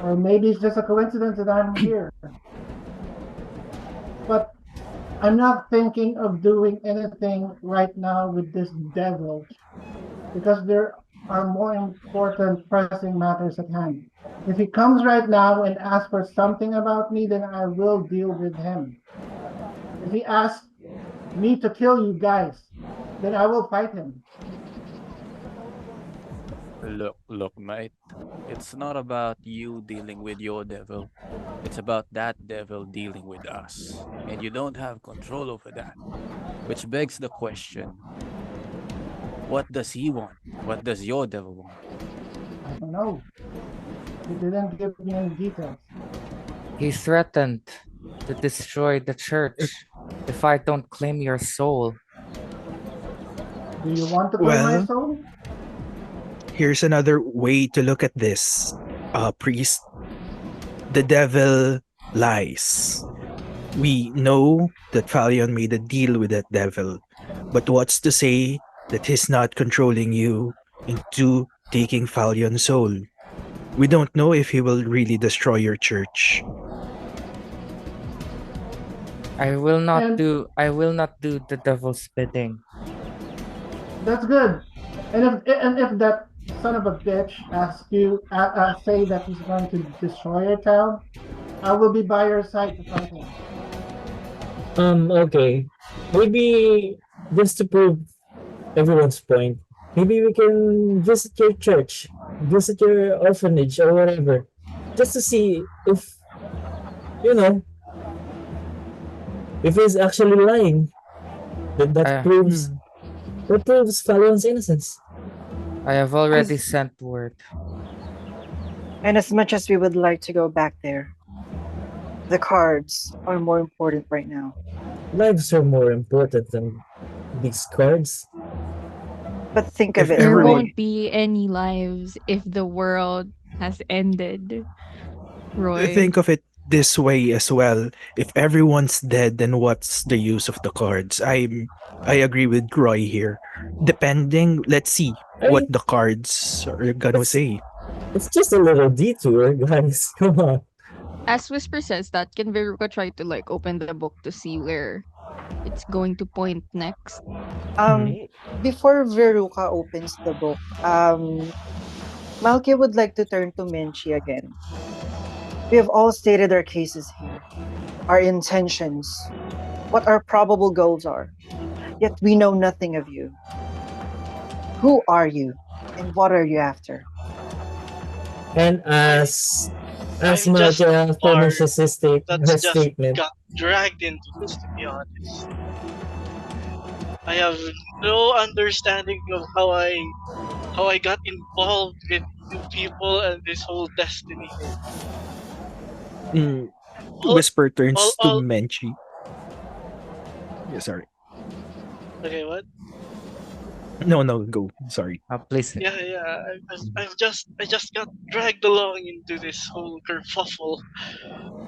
Or maybe it's just a coincidence that I'm here. But I'm not thinking of doing anything right now with this devil because there are more important pressing matters at hand. If he comes right now and asks for something about me, then I will deal with him. If he asks me to kill you guys, then I will fight him. Look, mate. It's not about you dealing with your devil. It's about that devil dealing with us. And you don't have control over that. Which begs the question, what does he want? What does your devil want? I don't know. He didn't give me any details. He threatened to destroy the church if I don't claim your soul. Do you want to claim my Well, soul? here's another way to look at this, priest. The devil lies. We know that Falione made a deal with that devil, but what's to say that he's not controlling you into taking Falione's soul? We don't know if he will really destroy your church. I will not And- do the devil's bidding. That's good. And if that son of a bitch asks you, say that he's going to destroy your town, I will be by your side to fight him. Okay. Maybe just to prove everyone's point, maybe we can visit your church, visit your orphanage or whatever, just to see if, you know, if he's actually lying. Then that proves Falion's innocence. I have already sent word. And as much as we would like to go back there, the cards are more important right now. Lives are more important than these cards. But think If of it. There everyone- won't be any lives if the world has ended. Roy. Think of it this way as well. If everyone's dead, then what's the use of the cards? I agree with Roy here. Depending, let's see what the cards are gonna say. It's just a little detour, guys. Come on. As Whisper says that, can Veruca try to like open the book to see where it's going to point next? Before Veruca opens the book, Malkia would like to turn to Menchi again. We have all stated our cases here, our intentions, what our probable goals are. Yet we know nothing of you. Who are you, and what are you after? And as I'm just Malkia finishes his That's just statement, got dragged into this, to be honest. I have no understanding of how I got involved with you people and this whole destiny. Whisper turns to all- Menchi. Yeah, sorry. Okay, what? No, go. Sorry. Please. Yeah, I just got dragged along into this whole kerfuffle.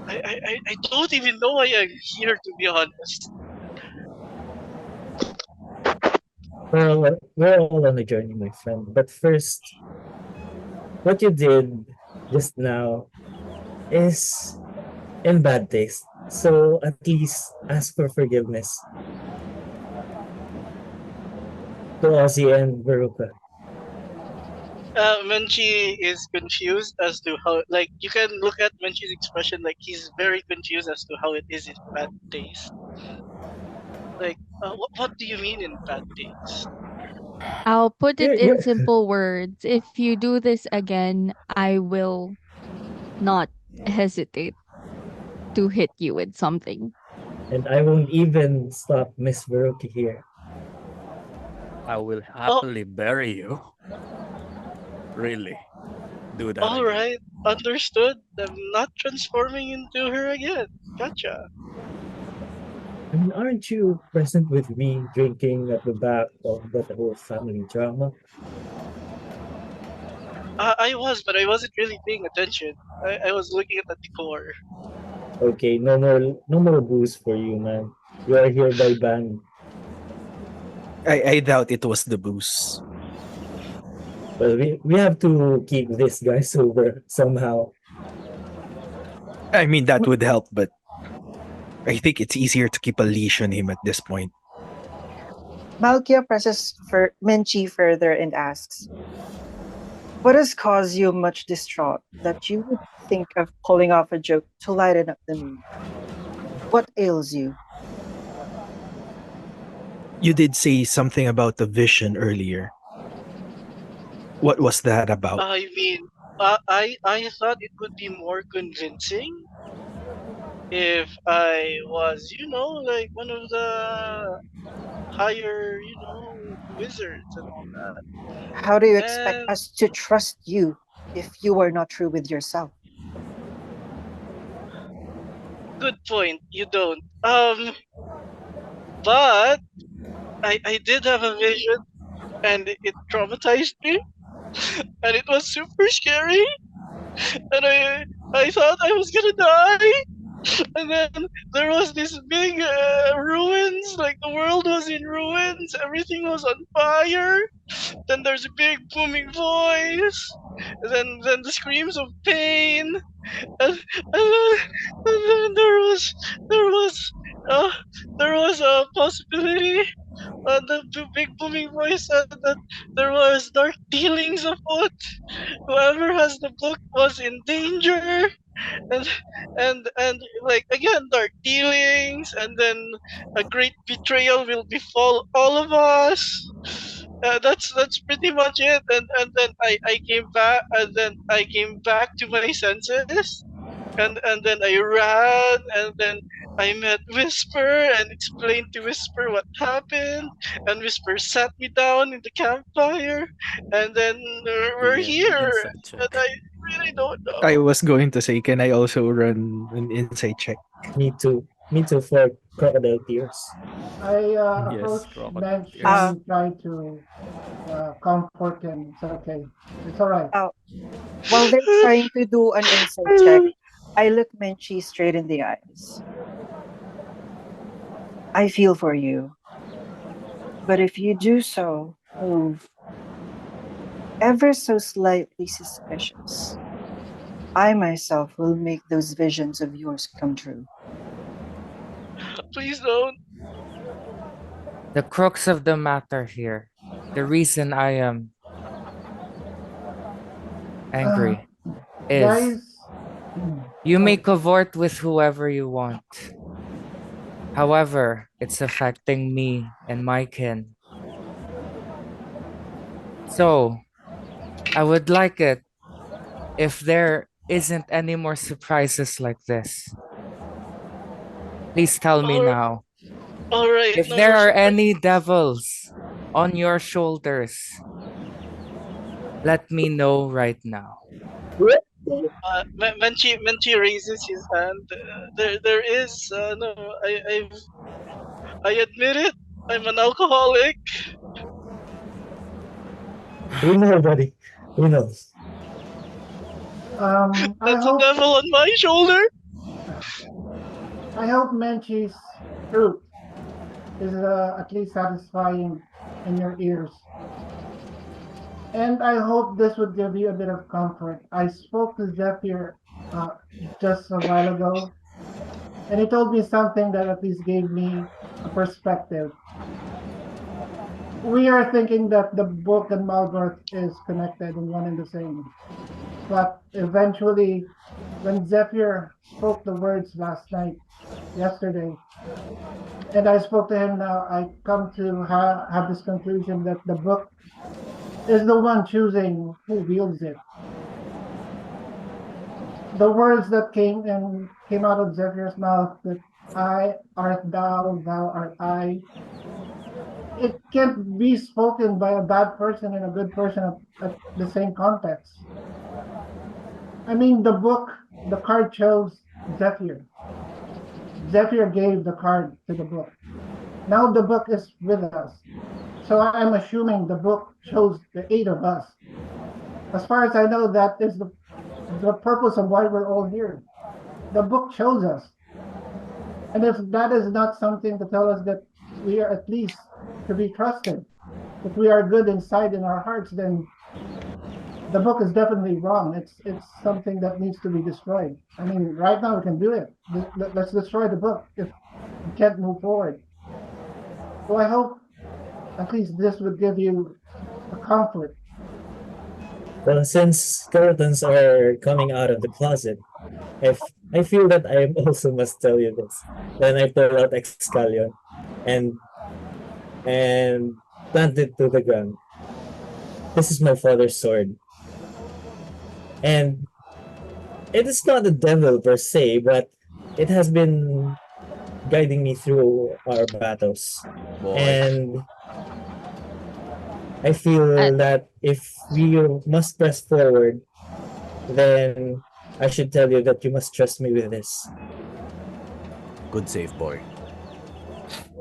I don't even know why I'm here, to be honest. well, we're all on a journey, my friend. But first, what you did just now is in bad taste. So at least ask for forgiveness to Ozzy and Veruca. Menchi is confused as to how, like, you can look at Menchi's expression, like, he's very confused as to how it is in bad days. Like, what do you mean in bad days? I'll put it in You're, simple words. If you do this again, I will not hesitate to hit you with something. and I won't even stop Miss Veruca here. I will Oh, happily bury you. Really. Do that all again. right, understood. I'm not transforming into her again. Gotcha. I mean, aren't you present with me drinking at the back of that whole family drama? I was, but I wasn't really paying attention. I was looking at the decor. Okay, no more booze for you, man. You are hereby banned. I doubt it was the booze. Well, we have to keep this guy sober somehow. I mean, that would help, but I think it's easier to keep a leash on him at this point. Malkia presses Menchi further and asks, "What has caused you much distraught that you would think of pulling off a joke to lighten up the mood? What ails you?" You did say something about the vision earlier. What was that about? I mean, I thought it would be more convincing if I was, like one of the higher, wizards and all that. How do you expect And us to trust you if you are not true with yourself? good point, you don't. But I did have a vision, and it traumatized me, and it was super scary, and I thought I was gonna die, and then there was this big ruins, like the world was in ruins, everything was on fire. Then there's a big booming voice, and then the screams of pain, and then uh, there was a possibility. The big booming voice said that there was dark dealings afoot. Whoever has the book was in danger, and and like again dark dealings, and then a great betrayal will befall all of us. That's pretty much it. And then I came back, and then I came back to my senses, and then I ran, and then I met Whisper and explained to Whisper what happened, and Whisper sat me down in the campfire, and then we're Give me an here, insight and check. I really don't I know. was going to say, can I also run an insight check? Me too. Me too for crocodile tears. I Yes, approach crocodile Mensch tears. and try to comfort him. It's okay. It's all right. While they're trying to do an insight check, I look Menchi straight in the eyes. "I feel for you, but if you do so move ever so slightly suspicious, I myself will make those visions of yours come true." Please don't. The crux of the matter here, the reason I am Uh, angry, is guys, you may oh, cavort with whoever you want. However, it's affecting me and my kin. So, I would like it if there isn't any more surprises like this. Please tell me All, now. all right, If no there more are surprise. any devils on your shoulders, let me know right now. Menchi raises his hand. There is no. I admit it. I'm an alcoholic. We know, buddy. We know. I That's a hope devil on my shoulder. Menchie's truth is at least satisfying in your ears. And I hope this would give you a bit of comfort. I spoke to Zephyr uh, just a while ago, and he told me something that at least gave me a perspective. We are thinking that the book and Malgorth is connected and one and the same. But eventually, when Zephyr spoke the words last night, yesterday, and I spoke to him now, I come to have this conclusion that the book is the one choosing who wields it. The words that came out of Zephyr's mouth, that I art thou, thou art I, it can't be spoken by a bad person and a good person at the same context. I mean, the card chose Zephyr. Zephyr gave the card to the book. Now the book is with us. So I'm assuming the book chose the 8 of us. As far as I know, that is the purpose of why we're all here. The book chose us. And if that is not something to tell us that we are at least to be trusted, that we are good inside in our hearts, then the book is definitely wrong. It's something that needs to be destroyed. I mean, right now we can do it. Let's destroy the book if we can't move forward. So I hope at least this would give you a comfort. Well, since skeletons are coming out of the closet, I feel that I also must tell you this. Then I pull out Excalion and plant it to the ground. This is my father's sword. And it is not a devil per se, but it has been guiding me through our battles. Boy. And I feel that if we must press forward, then I should tell you that you must trust me with this. Good save, boy.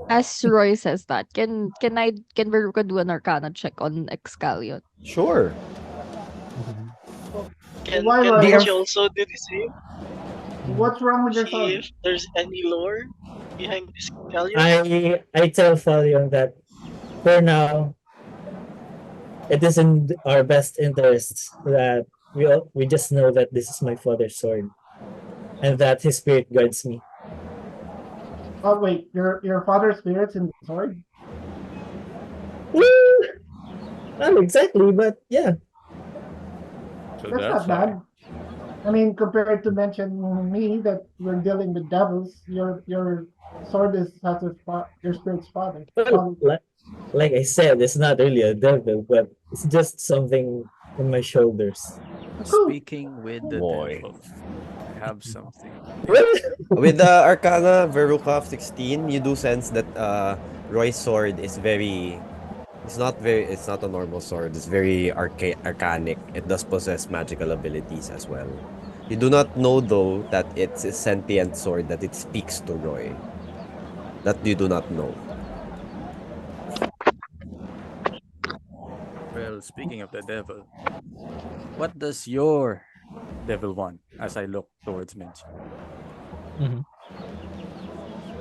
As Roy says that, can Veruca do an Arcana check on Excalion? Sure. Can Why, Menchi also do the same? What's wrong with your See sword? if there's any lore behind this Scallion. I tell Falione that for now, it is in our best interests that we just know that this is my father's sword, and that his spirit guides me. Oh wait, your father's spirit's in the sword? Not exactly, but yeah. So That's not why. bad. I mean, compared to mention me that we're dealing with devils, your sword has your spirit's father. Well, like I said, it's not really a devil, but it's just something in my shoulders. Speaking with the Boy. devil, I have something. With the Arcana Veruca of 16, you do sense that Roy's sword is very... It's not a normal sword. It's very arcanic. It does possess magical abilities as well. You do not know, though, that it's a sentient sword, that it speaks to Roy. That you do not know. Well, speaking of the devil, what does your devil want? As I look towards Menchi.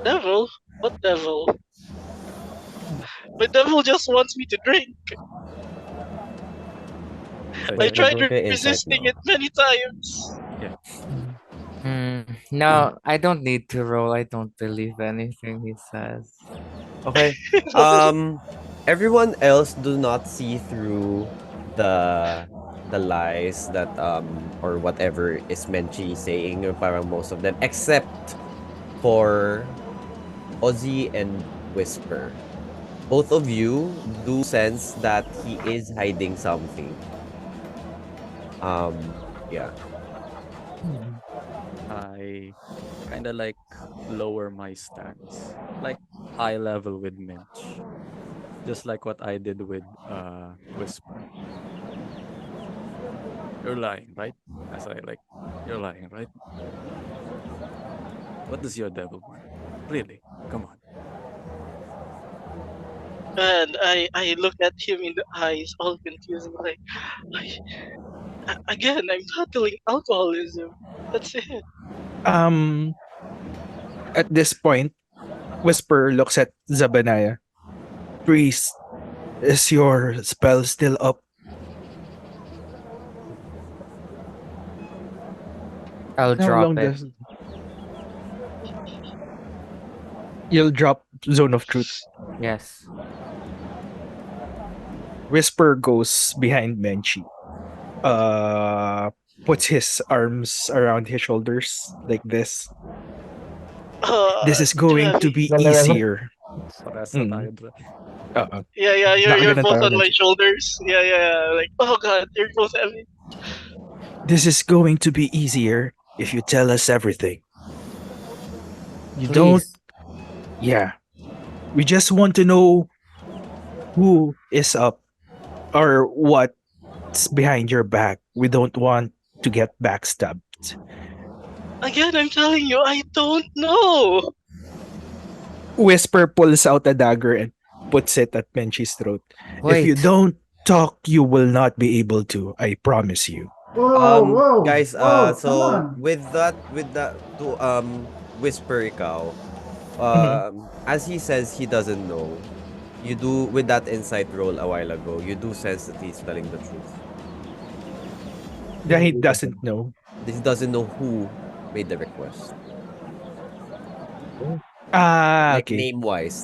Devil? What devil? My devil just wants me to drink. I tried resisting it many times. Yeah. No, I don't need to roll. I don't believe anything he says. Okay. Everyone else do not see through the lies that or whatever is Menchi saying, parang most of them, except for Ozzy and Whisper. Both of you do sense that he is hiding something. Yeah. I kind of like lower my stance, like eye level with Mench, just like what I did with Whisper. You're lying, right? As I like, you're lying, right? What does your devil want? Really? Come on. And I look at him in the eyes, all confused, like, again, I'm battling alcoholism. That's it. At this point, Whisper looks at Zabaniah. Priest, is your spell still up? I'll How drop long it. does You'll drop Zone of Truth. Yes. Whisper goes behind Menchi. Puts his arms around his shoulders like this. This is Too going to heavy. be Dalawa. easier. Paresa tayo Mm. dyan. Yeah, you're both on Nakaganun tayo. my shoulders. Yeah. Like, oh god, you're both heavy. This is going to be easier if you tell us everything. You don't. Please. Yeah. We just want to know who is up or what's behind your back. We don't want to get backstabbed. Again, I'm telling you, I don't know. Whisper pulls out a dagger and puts it at Menchi's throat. If you Wait. don't talk, you will not be able to. I promise you. Whoa, Guys, come so on. with that to whisper ikaw, Mhm. as he says he doesn't know, you do with that insight roll a while ago, you do sense that he's telling the truth. That he doesn't know. He doesn't know who made the request. Like Okay. name wise.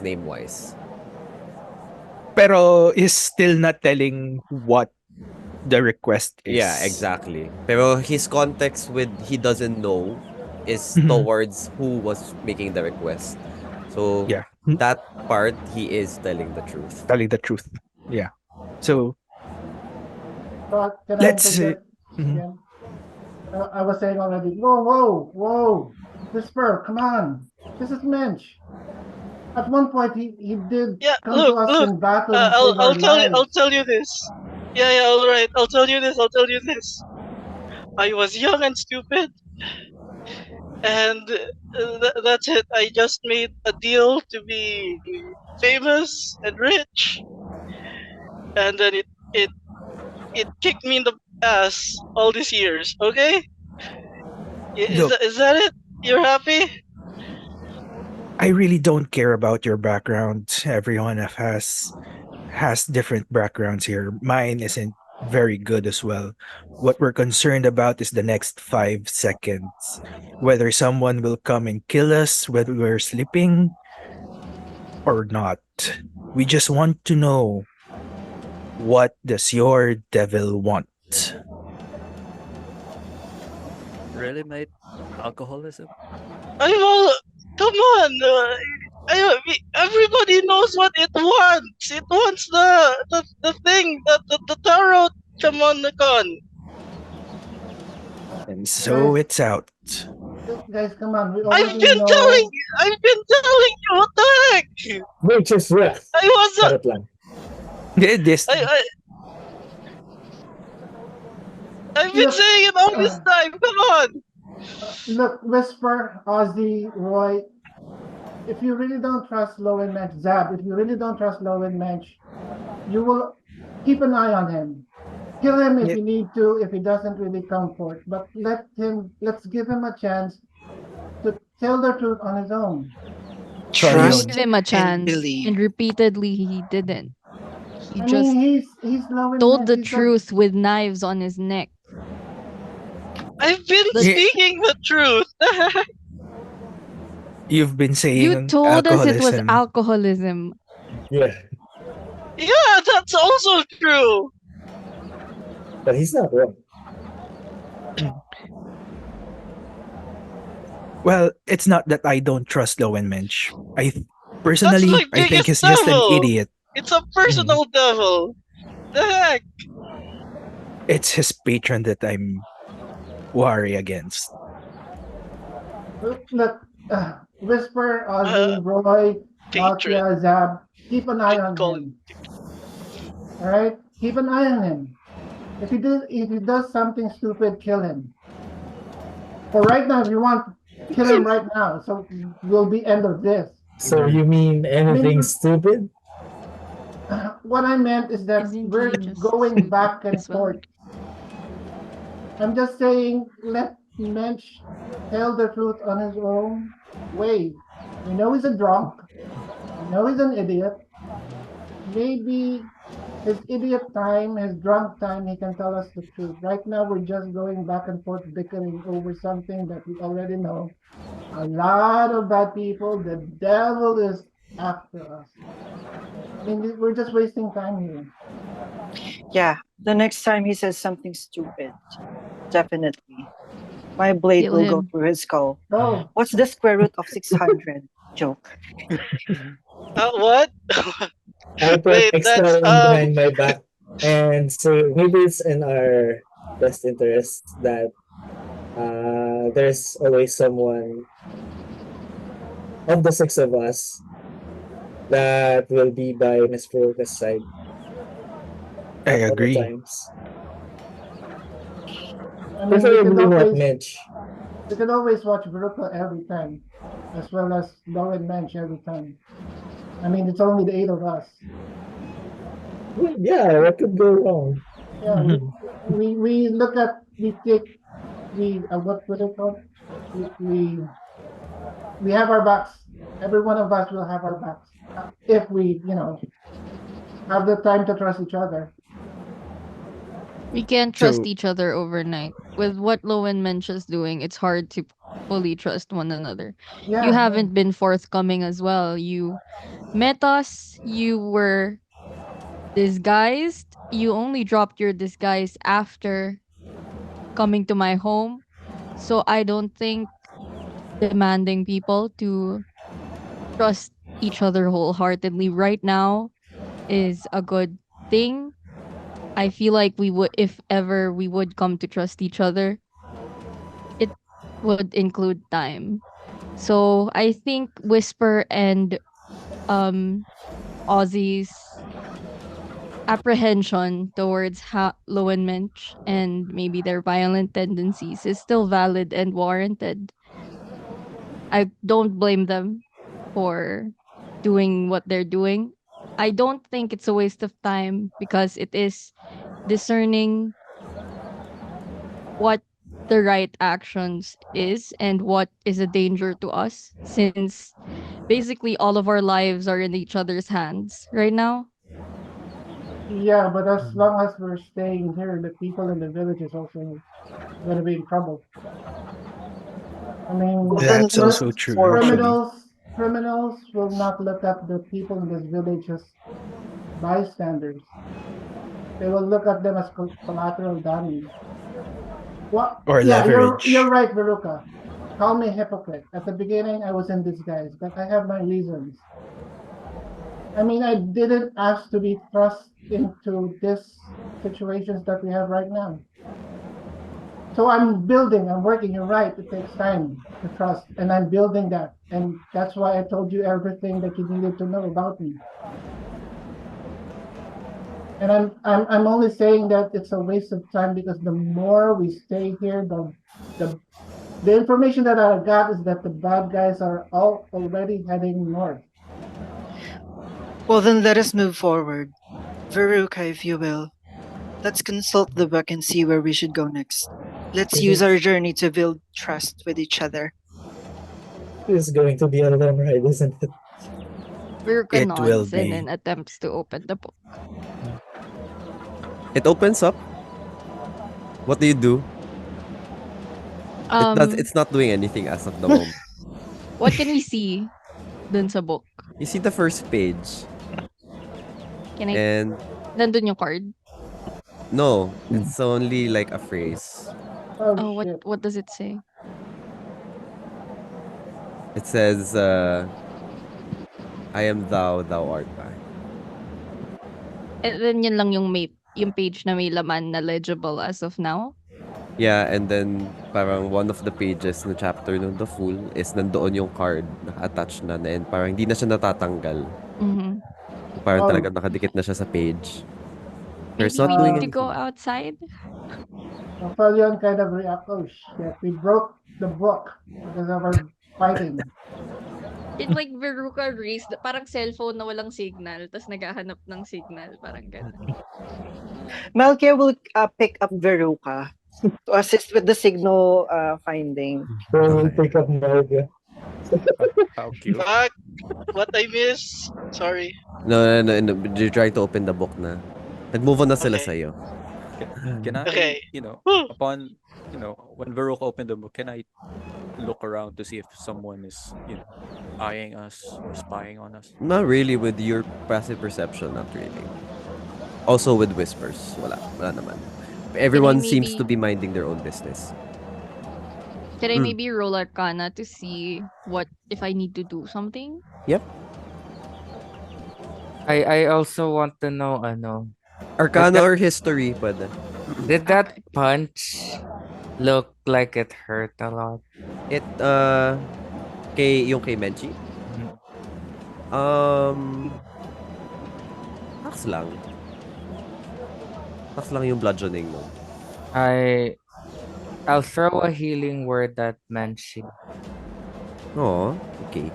Pero is still not telling what the request is. Yeah, exactly. Pero his context with he doesn't know is Mhm. towards who was making the request. So Yeah. that part he is telling the truth. Telling the truth. Yeah. So So can I let's take say. that again? I was saying already, whoa. Whisper, come on. This is Mensch. At one point, he did Yeah, come to us look. in battle and save our lives. I'll tell you this. Yeah, all right. I'll tell you this. I was young and stupid, and that's it. I just made a deal to be famous and rich, and then it kicked me in the ass all these years. Okay, Look, is that it? You're happy? I really don't care about your background. Everyone has different backgrounds here. Mine isn't very good as well. What we're concerned about is the next 5 seconds. Whether someone will come and kill us, whether we're sleeping or not. We just want to know, what does your devil want? Really, mate? Alcoholism? I'm all. Come on. Everybody knows what it wants. It wants the thing, the tarot. Come on, Con. And so Guys, it's out. guys, come on. We I've already been know. telling you what the heck. Nature's wrath. I was Charot lang. This I've been Look, saying it all this time. Come on. look, Whisper, Ozzy, Roy. If you really don't trust Lowenmench, Zab, if you really don't trust Lowenmench, you will keep an eye on him. Kill him if Yeah. you need to, if he doesn't really come forth. But let's give him a chance to tell the truth on his own. Falione. Give him a and chance, believe. and repeatedly he didn't. He I just mean, he's told Lowenmench. the He's not. truth with knives on his neck. I've been The- speaking the truth. You've been saying You told us it was alcoholism. alcoholism. Yeah. Yeah, that's also true. But he's not wrong. Well, it's not that I don't trust Lowenmench. That's Personally, my I think biggest he's just an devil. idiot. It's a personal devil. The heck? It's his patron that I'm worried against. Look, Whisper, Ozzy, Roy, Patron. Malkia, Zab, keep an eye Should on call him. All right, keep an eye on him. If he does something stupid, kill him. For right now, if you want, kill him right now. So we'll be end of this. So you mean anything stupid? What I meant is that Isn't we're he just going back and as well? forth. I'm just saying, let Mensch tell the truth on his own way. We know he's a drunk. We know he's an idiot. Maybe his idiot time, his drunk time, he can tell us the truth. Right now, we're just going back and forth bickering over something that we already know. A lot of bad people, the devil is after us. I mean, we're just wasting time here. Yeah, the next time he says something stupid, definitely. My blade Kill will go him. through his skull. Go. What's the square root of 600? Joke. What? I put Wait, extra that's one behind my back and say maybe it's in our best interest that there's always someone of the six of us that will be by Miss Veruca's side I at all agree. times. I mean, Preferably what Mitch. we can always watch Veruca every time, as well as Lowenmench every time. I mean, it's only the 8 of us. Yeah, what could go wrong? Yeah, we look at what it called? We have our backs. Every one of us will have our backs if we have the time to trust each other. We can't trust So each other overnight. With what Lowenmench is doing, it's hard to fully trust one another. You Yeah, haven't been forthcoming as well. You met us, you were disguised. You only dropped your disguise after coming to my home. So I don't think demanding people to trust each other wholeheartedly right now is a good thing. I feel like we would, if ever we would come to trust each other, it would include time. So I think Whisper and um Ozzy's apprehension towards Lowenmensch and maybe their violent tendencies is still valid and warranted. I don't blame them for doing what they're doing. I don't think it's a waste of time because it is discerning what the right actions is and what is a danger to us since basically all of our lives are in each other's hands right now. yeah, but as long as we're staying here, the people in the village is also going to be in trouble. I mean, Well, then That's let's also move true, forward. actually. criminals will not look at the people in this village as bystanders. They will look at them as collateral damage. What? Or Yeah, you're leverage. right, Veruca. Call me hypocrite. At the beginning, I was in disguise, but I have my reasons. I mean, I didn't ask to be thrust into this situations that we have right now. So I'm building, I'm working. You're right. It takes time to trust, and I'm building that, and that's why I told you everything that you needed to know about me. And I'm only saying that it's a waste of time because the more we stay here, the the information that I got is that the bad guys are all already heading north. Well, then let us move forward. Veruca, if you will. Let's consult the book and see where we should go next. Let's use our journey to build trust with each other. This is going to be a long ride, isn't it? Veruca It will nods and be. then attempts to open the book. it opens up. What do you do? Um, It's not doing anything as of the moment. what can we see dun sa book? You see the first page, Can I, and nandun yung card? no, it's only like a phrase. Oh, Oh, shit. what does it say? It says, "I am thou, thou art I." And then yun lang yung page na may laman na legible as of now. Yeah, and then parang one of the pages na chapter ng The Fool is nandoon yung card naka-attach na and parang hindi na siya natatanggal. Mm-hmm. Parang Oh. talagang nakadikit na siya sa page. Pero it's Maybe not we doing need to go anything. outside. Falione kind of react. Oh shit! We broke the book because of our fighting. It's like Veruca raised, parang cellphone na walang signal, tapos naghahanap ng signal, parang gano'n. Malkia will pick up Veruca to assist with the signal finding. We'll pick up Marga. How cute. Fuck! What I miss? Sorry. No. You're trying to open the book na. Nag-move on na sila Okay. sa'yo. Can I, Okay. Woo! upon, when Veruca opened the book, can I look around to see if someone is, eyeing us or spying on us? Not really with your passive perception, not really. Also with whispers. Wala naman. Can I Everyone seems to maybe be minding their own business. can I Mm. maybe roll Arcana to see what if I need to do something? Yep. I also want to know, did Arcana that or history, pwede. did that Okay. punch look like it hurt a lot? It, yung kay Menchi, Mhm. um, tax lang. Tax lang yung bludgeoning mo. I'll throw a healing word at Manchi. Oh, okay.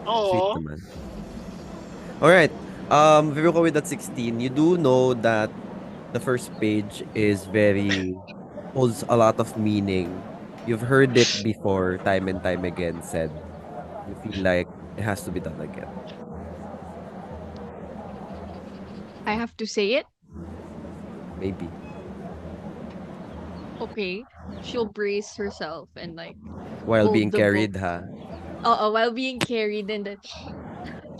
Sweet Oh, naman. Alright. Veruca with that 16, you do know that the first page is holds a lot of meaning. You've heard it before, time and time again said. You feel like it has to be done again. I have to say it. Maybe. Okay. She'll brace herself and like While being hold the book. carried, ha? While being carried, and then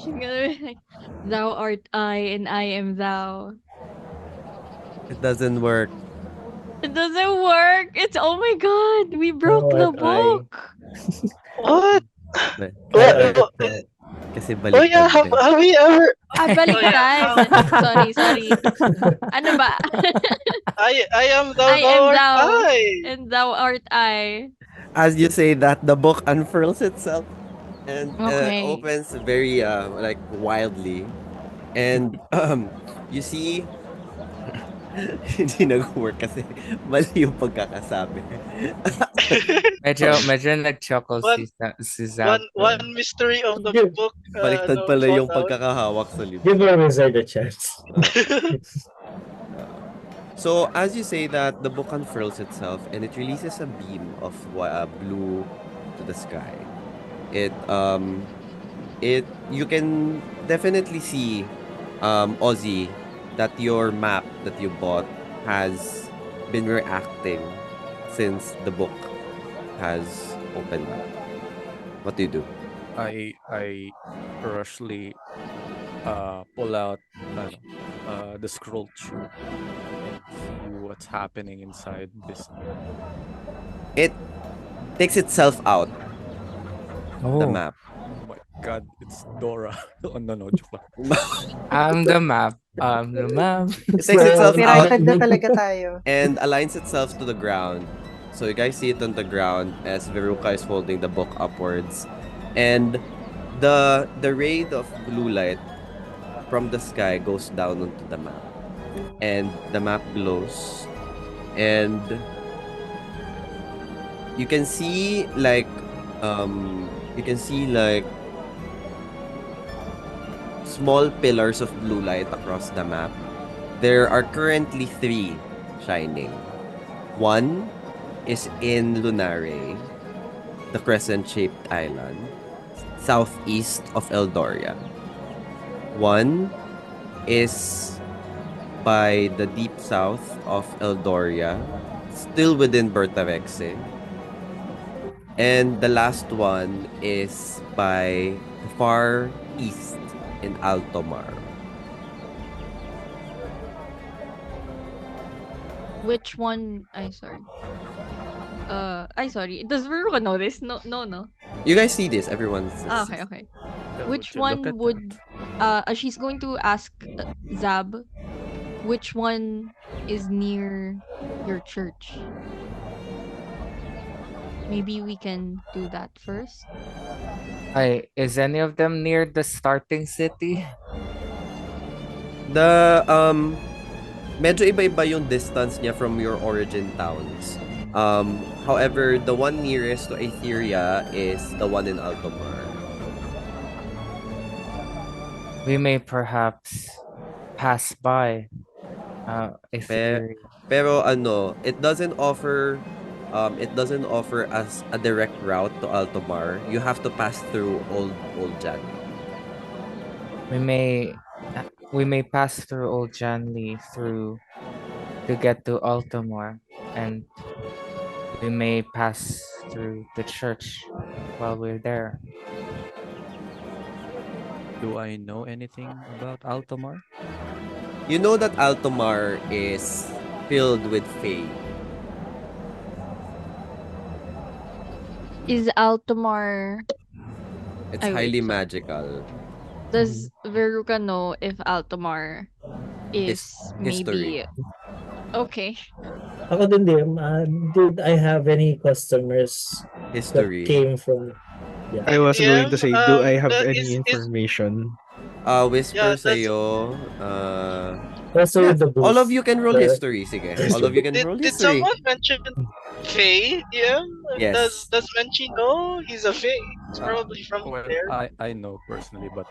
she's gonna be like, "Thou art I, and I am thou." It doesn't work. It doesn't work. It's oh my god, we broke Thou the art I. book. what? Thou Kasi, What? art what? thou. kasi Oh yeah, baliktad eh. have we ever? Oh yeah, Baliktad. Sorry. Ano ba? I am thou, I thou am art thou, I. and thou art I. As you say that, the book unfurls itself and Okay. opens very like wildly. And you see hindi nag-work kasi mali yung pagkakasabi. Medyo nag-chuckle one si Zab. one mystery of the Give, book. Baliktad No pala fall yung down. pagkakahawak sa libro. give our wizard a chance. So as you say that, the book unfurls itself and it releases a beam of blue to the sky. It you can definitely see Ozzy that your map that you bought has been reacting since the book has opened up. What do you do? I rushly pull out the scroll tube and view what's happening inside this map. It takes itself out the Oh, map. Oh my god, it's Dora. Oh no, joke lang. I'm the map. It takes itself out Copyrighted na talaga tayo. and aligns itself to the ground. So you guys see it on the ground as Veruca is holding the book upwards. And the ray of blue light from the sky goes down onto the map. And the map glows. And you can see like small pillars of blue light across the map. There are currently 3 shining. One is in Lunare, the crescent-shaped island, southeast of Eldoria. One is by the deep south of Eldoria, still within Bertarexe. And the last one is by the far east in Altomar. Which one? Sorry. Sorry. Does Veruca know this? No. You guys see this, everyone's Okay. Yeah, Which would you look one at would she's going to ask Zab which one is near your church? Maybe we can do that first. is any of them near the starting city? The medyo iba-iba yung distance niya from your origin towns. However, the one nearest to Aetheria is the one in Altomar. We may perhaps pass by Aetheria. Pero ano, it doesn't offer us a direct route to Altomar. You have to pass through Old Jan. We may pass through Old Janley to get to Altamar, and we may pass through the church while we're there. Do I know anything about Altomar? You know that Altomar is filled with Fae. Is Altomar It's I wait, highly so magical. does Veruca know if Altomar His is history. maybe okay? Ako din din, did I have any customers that History. came from, yeah. I was Yeah, going to say, do I have any is information? Whisper yeah, does sa'yo. Also Yeah. with the All of booth. you can roll The, history. Sige. All of you can roll did history. someone mention Faye? Yeah, Yes. does Menchie know he's a Faye? It's Uh, probably from well, there. I know personally, but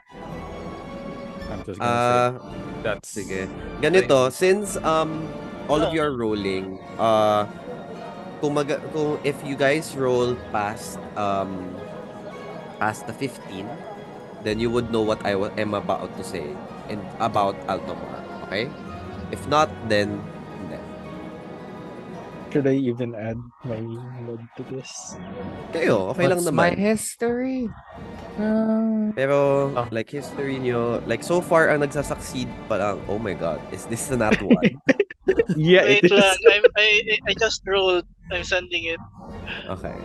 I'm just gonna say Uh, that's sige. Ganito, since all of Oh, you are rolling, kung if you guys roll past the 15, then you would know what am about to say and about Altomar. Okay? If not, then hindi. Should I even add my nod to this? Kayo, okay lang What's my naman. history? Um, Pero, oh, like, history nyo, like, so far, ang nagsasucceed pa lang, oh my god, is this the not one? Yeah, it wait lang. is. I just rolled. I'm sending it. Okay.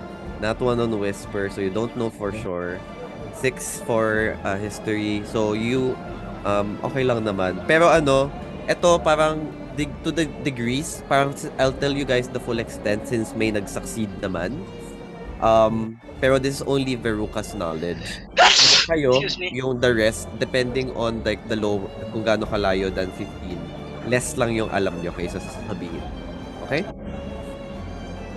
Not one on Whisper, so you don't know for sure. 6 for history. So, you, okay lang naman. Pero ano, eto parang, to the degrees, parang I'll tell you guys the full extent since may nag-succeed naman. Pero this is only Veruca's knowledge. Pero kayo, Excuse me. yung the rest, depending on like the low, kung gaano kalayo than 15, less lang yung alam nyo kaysa sasabihin. Okay?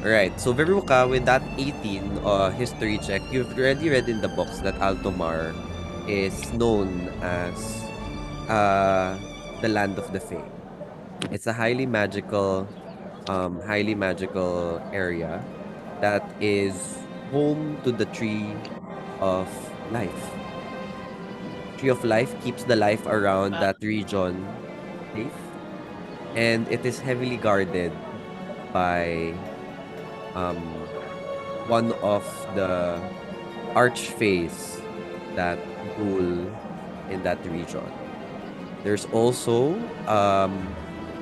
Alright, so Veruca, with that 18 history check, you've already read in the books that Altomar is known as the land of the Fae. It's a highly magical area that is home to the tree of life. Tree of life keeps the life around Ah, that region safe, and it is heavily guarded by um, one of the archfays that rule in that region. There's also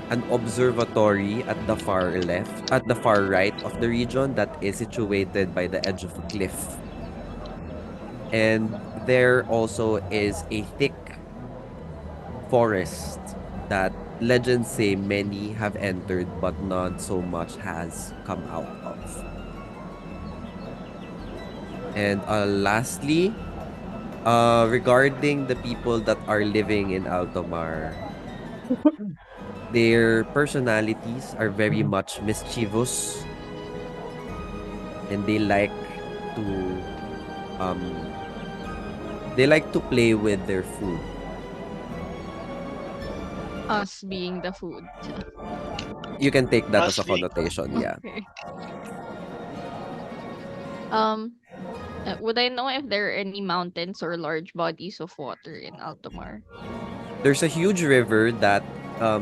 an observatory at the far left, at the far right of the region that is situated by the edge of a cliff. And there also is a thick forest that legends say many have entered, but not so much has come out of. And lastly, regarding the people that are living in Altomar, their personalities are very much mischievous, and to um they like to play with their food. Us being the food. You can take that as us a being connotation, yeah. Okay. Um, would I know if there are any mountains or large bodies of water in Altomar? There's a huge river that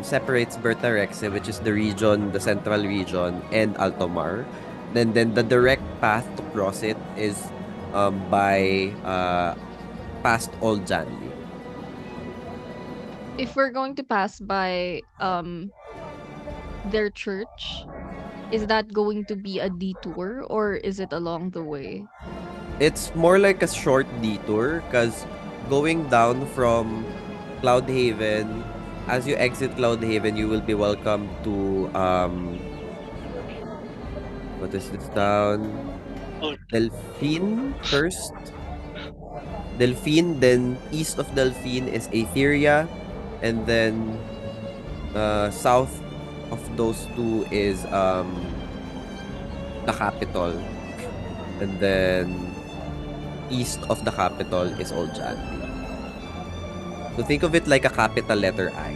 separates Bertarexe, which is the region, the central region, and Altomar. Then the direct path to cross it is by past Old Janley. If we're going to pass by their church, is that going to be a detour or is it along the way? It's more like a short detour because going down from Cloudhaven, as you exit Cloudhaven, you will be welcome to what is this town? oh, Delphine first. Delphine, then east of Delphine is Aetheria, and then south of those two is the capital, and then east of the capital is Old Janley. So think of it like a capital letter I.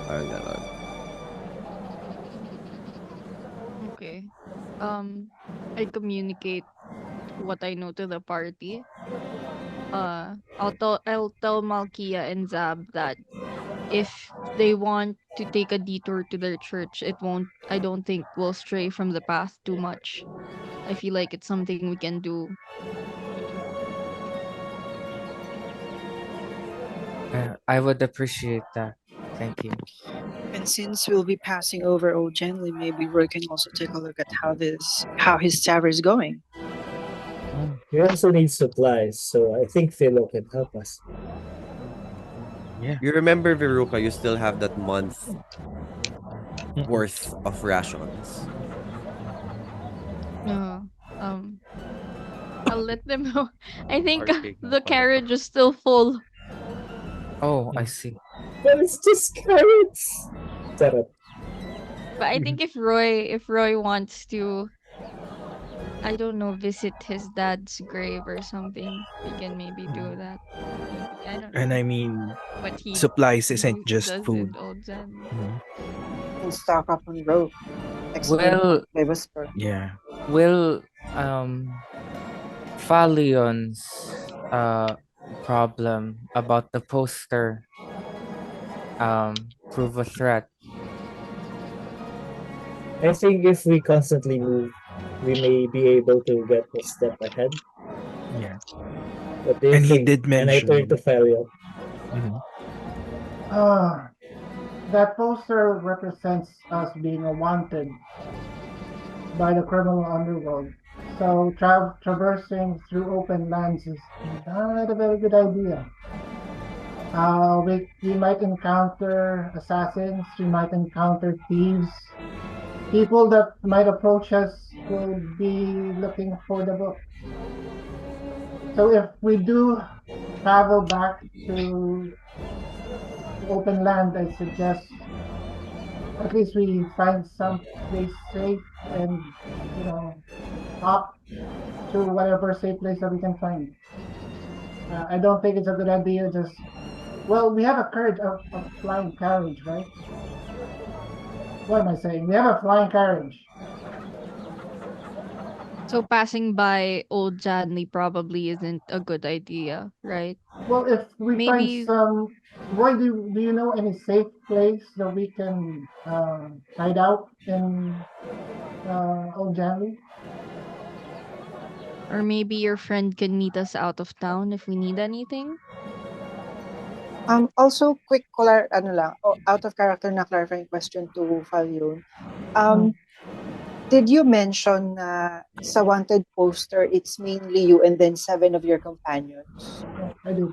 Parang ganon. Okay. I communicate what I know to the party. I'll tell Malkia and Zab that if they want to take a detour to their church, I don't think we'll stray from the path too much. I feel like it's something we can do. I would appreciate that. Thank you. And since we'll be passing over Old Gently, maybe Roy can also take a look at how his tower is going. We also need supplies, so I think Philo can help us. Yeah. You remember, Veruca, you still have that month Mm-mm. worth of rations. No. I'll let them know. I think Partake ng the pala. carriage is still full. Oh, I see. But it's just carrots. Sarap. But I think if Roy wants to, I don't know, visit his dad's grave or something, we can maybe do that. Maybe I don't And know I mean, what he supplies isn't just does food. in Old Zen. And stock up on rope. Explain Well, by whisper. Yeah. will Falion's problem about the poster prove a threat? I think if we constantly move, we may be able to get a step ahead. Yeah. What do you And he think? did And I turn to mention. Falione. Mhm. That poster represents us being wanted by the criminal underworld. So traversing through open lands is not a very good idea. We might encounter assassins, we might encounter thieves. People that might approach us will be looking for the book. So if we do travel back to open land, I suggest at least we find some place safe and, hop to whatever safe place that we can find. I don't think it's a good idea well, we have a flying carriage, right? What am I saying? We have a flying carriage. So passing by Old Janley probably isn't a good idea, right? Well, if we find Maybe some, Roy, do you know any safe place that we can hide out in Old Janley? or maybe your friend can meet us out of town if we need anything. Also, out of character na clarifying question to Falion. Did you mention na sa wanted poster, it's mainly you and then 7 of your companions? Yeah, I do.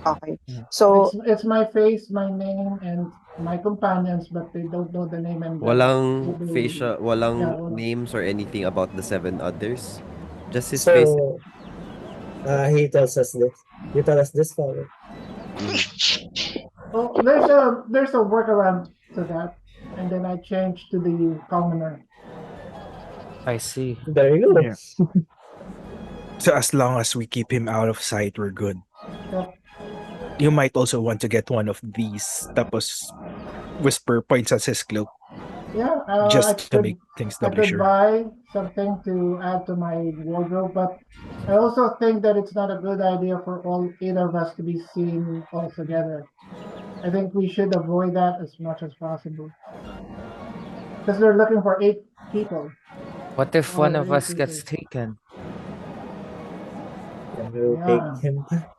Okay. So, It's my face, my name, and my companions, but they don't know the name and Walang they- facial, walang yeah, well, names or anything about the 7 others. Just his face. So, he tells us this. You tell us this, Falione. well, there's a workaround to that, and then I changed to the commoner. I see. There you go. Yeah. So as long as we keep him out of sight, we're good. Yep. You might also want to get one of these. Tapos Whisper points at his cloak Yeah, just to make things I doubly could sure. buy something to add to my wardrobe, but I also think that it's not a good idea for all 8 of us to be seen all together. I think we should avoid that as much as possible. Because they're looking for 8 people. What if one of Or us gets people. taken? Then we'll Yeah. take him back.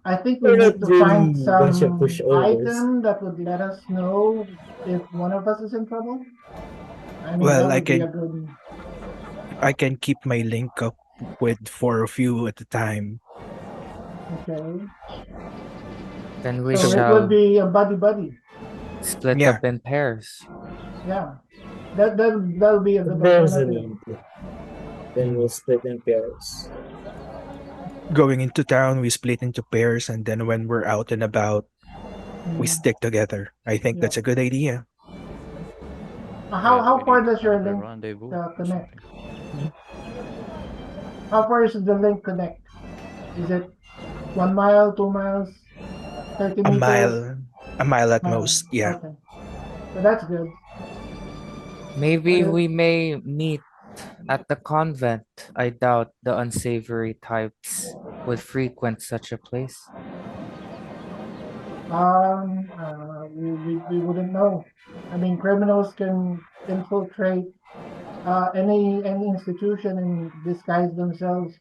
I think we We're need not to find really bunch of some pushovers. item that would let us know if one of us is in trouble. I mean, Well, that I would be a can good. keep my link up with 4 of you at a time. Okay. Then we So it shall would be a buddy. split Yeah. up in pairs. Yeah. That'll be a good There's a alternative. need. Then we'll split in pairs. Going into town, we split into pairs, and then when we're out and about, we stick together. I think Yeah. that's a good idea. How we far need does your another link rendezvous or connect? something. How far is the link connect? Is it 1 mile, 2 miles, 30 A meters? mile at most. Yeah. Okay. So that's good. Maybe Okay. we may meet at the convent. I doubt the unsavory types would frequent such a place. We wouldn't know. I mean, criminals can infiltrate any institution and disguise themselves,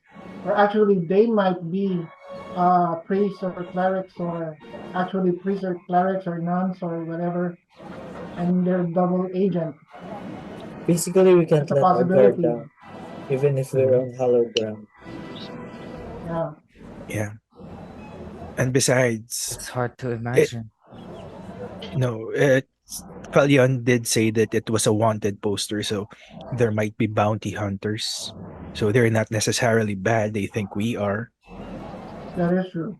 or actually, they might be priests or clerics, or actually priests or clerics or nuns or whatever, and they're double agent. Basically, we can't It's a let our guard possibility. down, even if we're on hallowed ground. Yeah. Yeah. And besides, It's hard to imagine. no, Falione did say that it was a wanted poster, so there might be bounty hunters. So they're not necessarily bad. They think we are. That is true.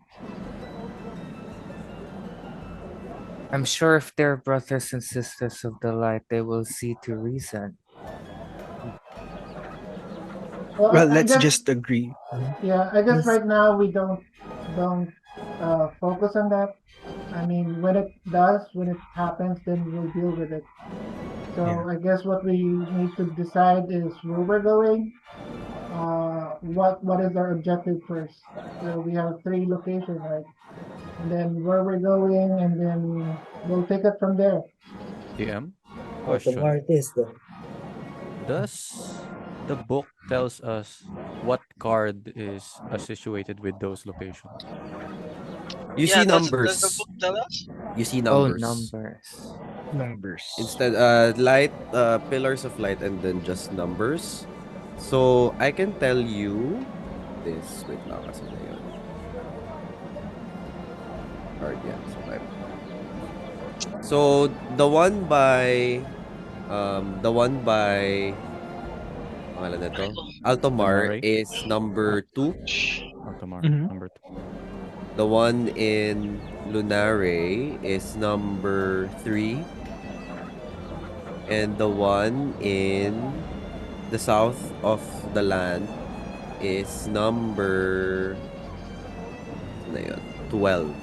I'm sure if they're brothers and sisters of the light, they will see to reason. Well, Well, I let's guess just agree. yeah, I guess Yes. right now we don't focus on that. I mean, when it happens, then we'll deal with it. So Yeah. I guess what we need to decide is where we're going. What is our objective first? So we have 3 locations, right? And then where we're going, and then we'll take it from there. DM, What the question. mart is, then. Does the book tells us what card is associated with those locations? You Yeah, see does the numbers. book tell us? You see Oh, numbers. numbers. Numbers. Instead, light, pillars of light, and then just numbers. So I can tell you this. Wait lang kasi na yun. Card yan. So the one by pangalan na to? Altomar Lunare? is number 2. Altamar, Mhm. number 2. The one in Lunare is number 3. And the one in the south of the land is number 12.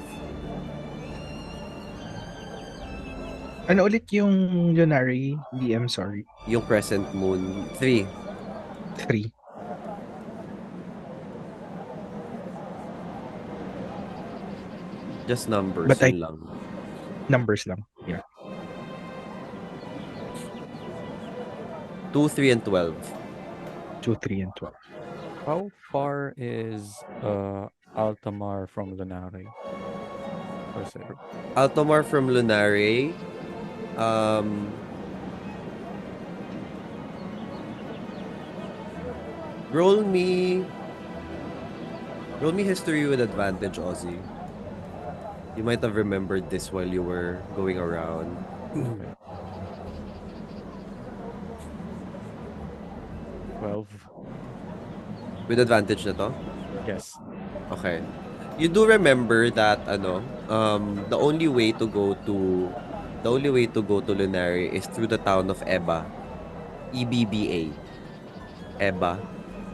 Ano ulit yung Lunari? DM, sorry. Yung crescent moon 3. 3. Just numbers But yun lang. Numbers lang. Yeah. 2, 3, and 12. 2, 3, and 12. How far is Altamar from Lunare? Or Zephyr? Altomar from Lunare. Roll me history with advantage, Ozzy. You might have remembered this while you were going around. Okay. 12. With advantage na to? Yes. Okay. You do remember that the only way to go to Lunare is through the town of Eba. EBBA. Eba.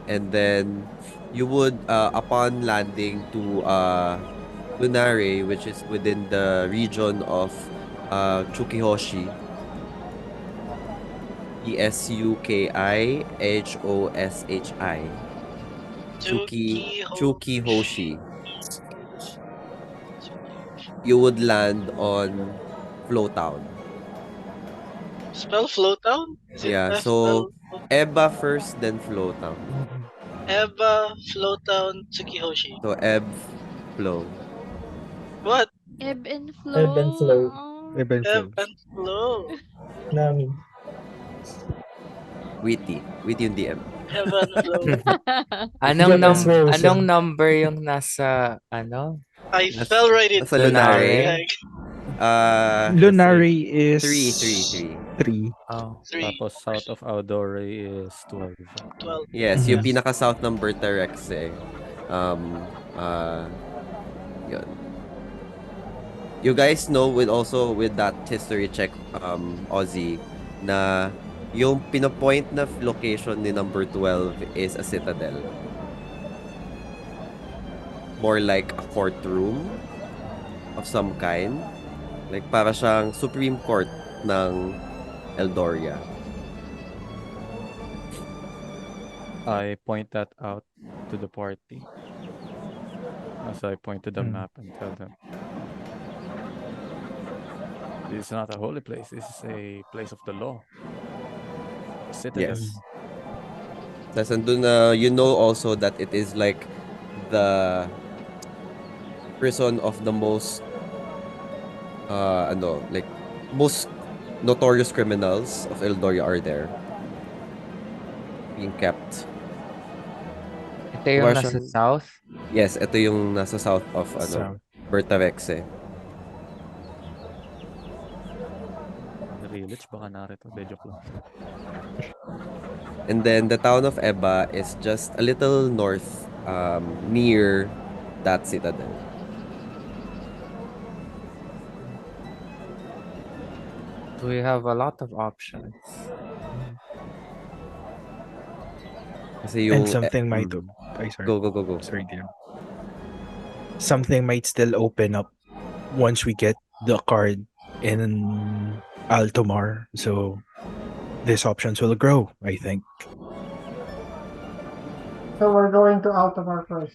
And then you would upon landing to Lunare, which is within the region of Chukihoshi. Esukihoshi. Chukihoshi. You would land on Flowtown. Spell Flowtown? Is it Yeah, F so L Eba first, then Flowtown. Eba, Flowtown, Tsukihoshi? So Eb, Flow. What? Ebb and flow. Ebb and flow. Oh. Ebb and Ebb flow. and Flow. Nami. Witty yung DM. Ebb and Flow. Japanese version. Anong number yung nasa I fell right Nasa into Lunare. Like, Lunari is 3. 3. Oh. 3, Tapos south of Eldoria is 12. 12. Yes, Mhm. yung pinaka-south ng Bertarex yun. You guys know with that history check, Ozzy, na yung pinopoint na location ni number 12 is a citadel. More like a courtroom of some kind. Like para siyang Supreme Court ng Eldoria. I point that out to the party. As I point to the map and tell them, this is not a holy place. This is a place of the law. Citadel. Yes. Tapos andun you know also that it is like the prison of the most like most notorious criminals of Eldoria are there being kept. Ito yung nasa Question? south. Yes, ito yung nasa south of South. Bertavexe. Reunites, baka narito. De joke lang. And then the town of Eba is just a little north near that citadel. We have a lot of options. Kasi And yung something might sorry. go. Sorry, dear. Something might still open up once we get the card in Altomar. So these options will grow, I think. So we're going to Altamar first.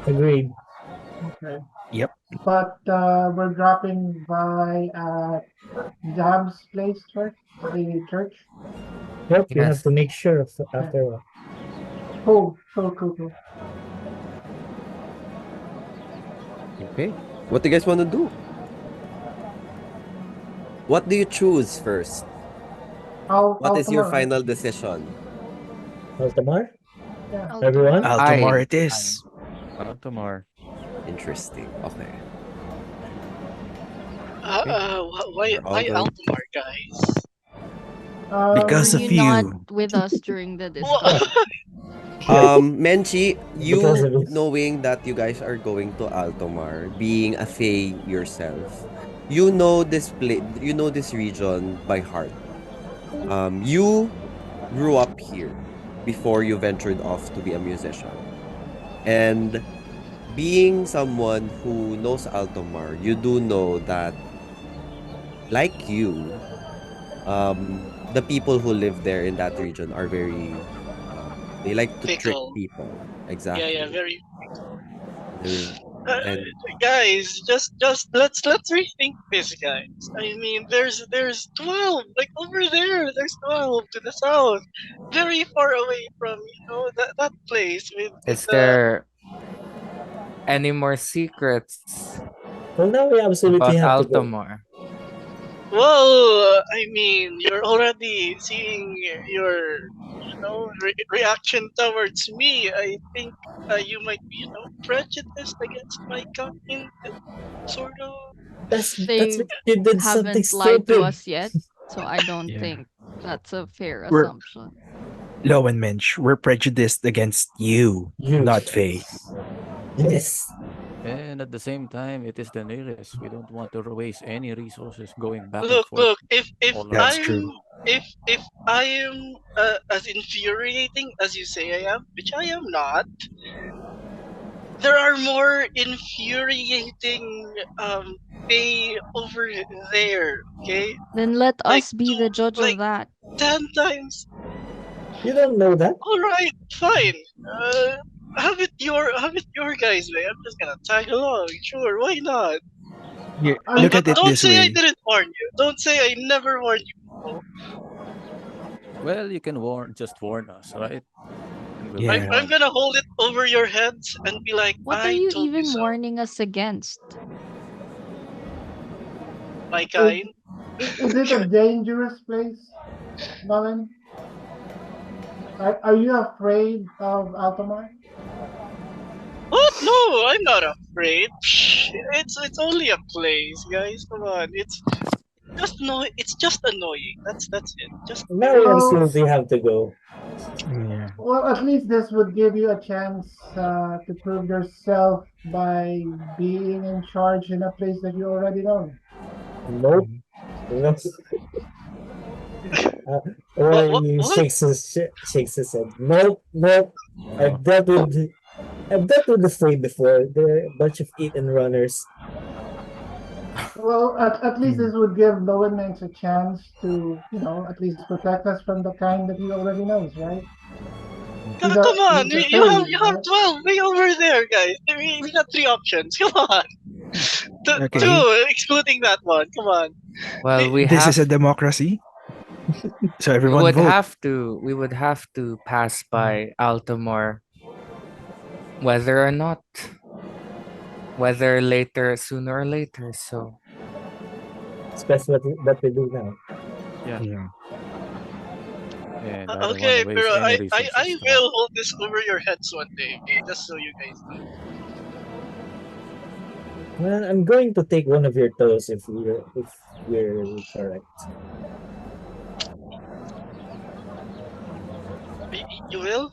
Agreed. Okay. Yep. But we're dropping by at Zab's place first, the church. Yep, you have Yes. to make sure after all. Cool. Okay. What do you guys want to do? What do you choose first? What is your Altamar. final decision? Altamar? Yeah. Everyone? Altomar it is. Altamar. Interesting. Okay. Why We're all going- Altamar, guys? Because Were of you not you. with us during the What? discussion? Menchi, Because you of it. knowing that you guys are going to Altomar, being a Fae yourself, you know this you know this region by heart. You grew up here before you ventured off to be a musician. And being someone who knows Altomar, you do know that like you, the people who live there in that region are very they like to trick Fickle. people. Exactly. Yeah, very. And Guys, just let's rethink this, guys. I mean, there's 12 like over there. There's 12 to the south, very far away from that place with Is the. there any more secrets Well, now we absolutely about have to go. Altamar? Well, I mean, you're already seeing your reaction towards me. I think you might be prejudiced against my kind, sort of. That's They what you did something haven't lied to stupid. us yet, so I don't Yeah. think that's a fair We're- assumption. Lowenmench, we're prejudiced against you, You. not Faye. Yes. And at the same time, it is the nearest. We don't want to waste any resources going back and Look, forth. if all That's I'm true. if I am as infuriating as you say I am, which I am not, there are more infuriating they over there. Okay, Then let Like, us be the judge like- of that. 10 times. You don't know that. All right, fine. Have it your guys' way. I'm just gonna tag along. Sure, why not? Here, I- look at it Don't this say I way. didn't warn you. Don't say I never warned you. Well, you can just warn us, right? And we'll Yeah. move I'm on. gonna hold it over your heads and be like, What I are you told even so. warning us against? My kind. Is it a dangerous place, Malin? Are you afraid of Altamar? What? No, I'm not afraid. Psh, it's only a place, guys. Come on. It's just annoying. That's it. Just Now we Oh. absolutely have to go. Yeah. Well, at least this would give you a chance to prove yourself by being in charge in a place that you already know. Nope. No. What? Shakes his head. Nope. No. I've dealt with the Fae before. They're a bunch of eat and runners. Well, at least this would give Lowenmench a chance to, at least protect us from the kind that he already knows, right? Come He's a- on, he's a you have Fae, you have right? 12 way over there, guys. We got 3 options. Come on. Okay. 2, excluding that one. Come on. Well, we This have is a democracy. So we everyone would vote. have to pass by Altamar whether or not whether later, sooner or later. So It's best what we do now. Yeah. Yeah. And I don't want to Okay, pero waste any I resources. Come on. will hold this over your heads one day, just so you guys know. Well, I'm going to take one of your toes if we're correct. You will?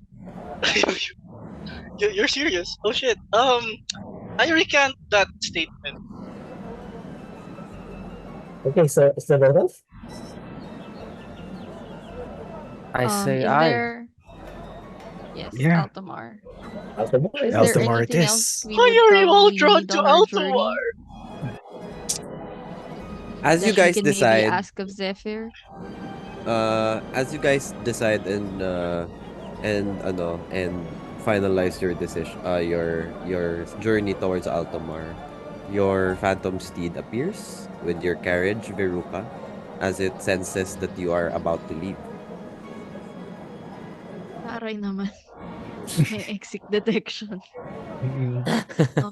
You're serious? Oh shit. I recant that statement. Okay, so is that all? I say Is aye. there yes, Yeah. Altamar. Altamar, Is yeah. there Altamar it anything else is. we Why would are you all probably drawn need to on our journey Altamar? As you that we guys can maybe decide, ask of Zephyr? as you guys decide and finalize your decision, your journey towards Altamar, your phantom steed appears with your carriage, Veruca, as it senses that you are about to leave. Aray naman. May exit detection. Mm-mm.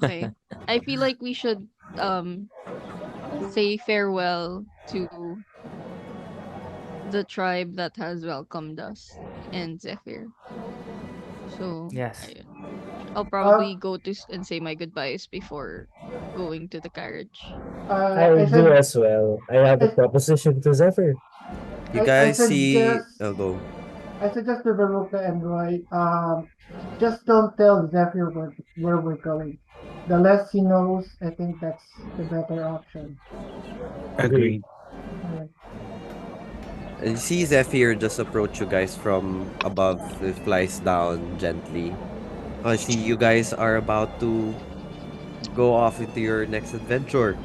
Okay. I feel like we should um say farewell to the tribe that has welcomed us and Zephyr. So Yes. I'll Uh, probably go to and say my goodbyes before going to the carriage. I I do said as well. I have a I, proposition to Zephyr. You I guys see, suggest I'll go. I suggest to Veruca and Roy, just don't tell Zephyr where we're going. The less he knows, I think that's the better option. Agreed. Agreed. Alright. And you see Zephyr just approach you guys from above. It flies down gently. I see you guys are about to go off into your next adventure.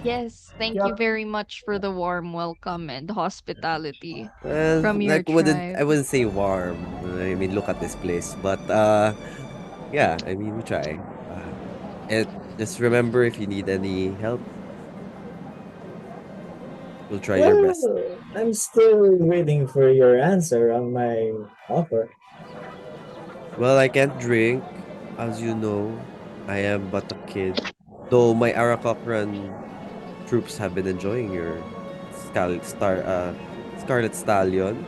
Yes, thank you Yep. very much for the warm welcome and hospitality Well, from your like I tribe. wouldn't say warm. I mean, look at this place. But yeah, I mean, we try. And just remember, if you need any help, we'll try your best. Well, I'm still waiting for your answer on my offer. Well, I can't drink, as you know. I am but a kid. Though my Arakocran troops have been enjoying your Scarlet Stallion.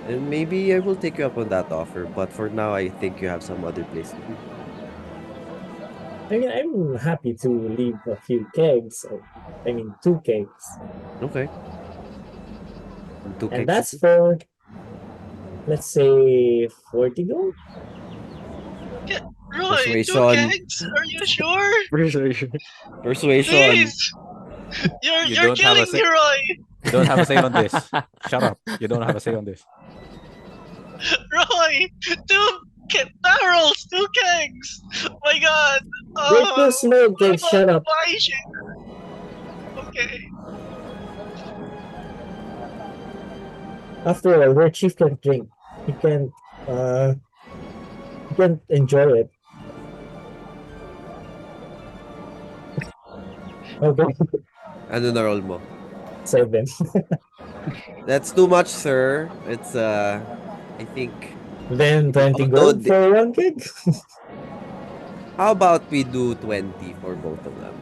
And maybe I will take you up on that offer, but for now, I think you have some other place to be. I mean, I'm happy to leave a few kegs. I mean, 2 kegs. Okay. And two And kegs that's city. for, let's say, 40 gold? Roy, two Persuasion. kegs? Are you sure? Persuasion. Please! You You're don't have a killing say. me, Roy! You don't have a say on this. Shut up. You don't have a say on this. Roy! Barrels! Two kegs! My god! You're too slow, keg. Shut up. Why shit? Okay. After all, your chief can drink. He can't, he can't enjoy it. Okay, Ano na roll mo? 7. That's too much, sir. It's I think. Then 20 Although gold for 1 keg? how about we do 20 for both of them?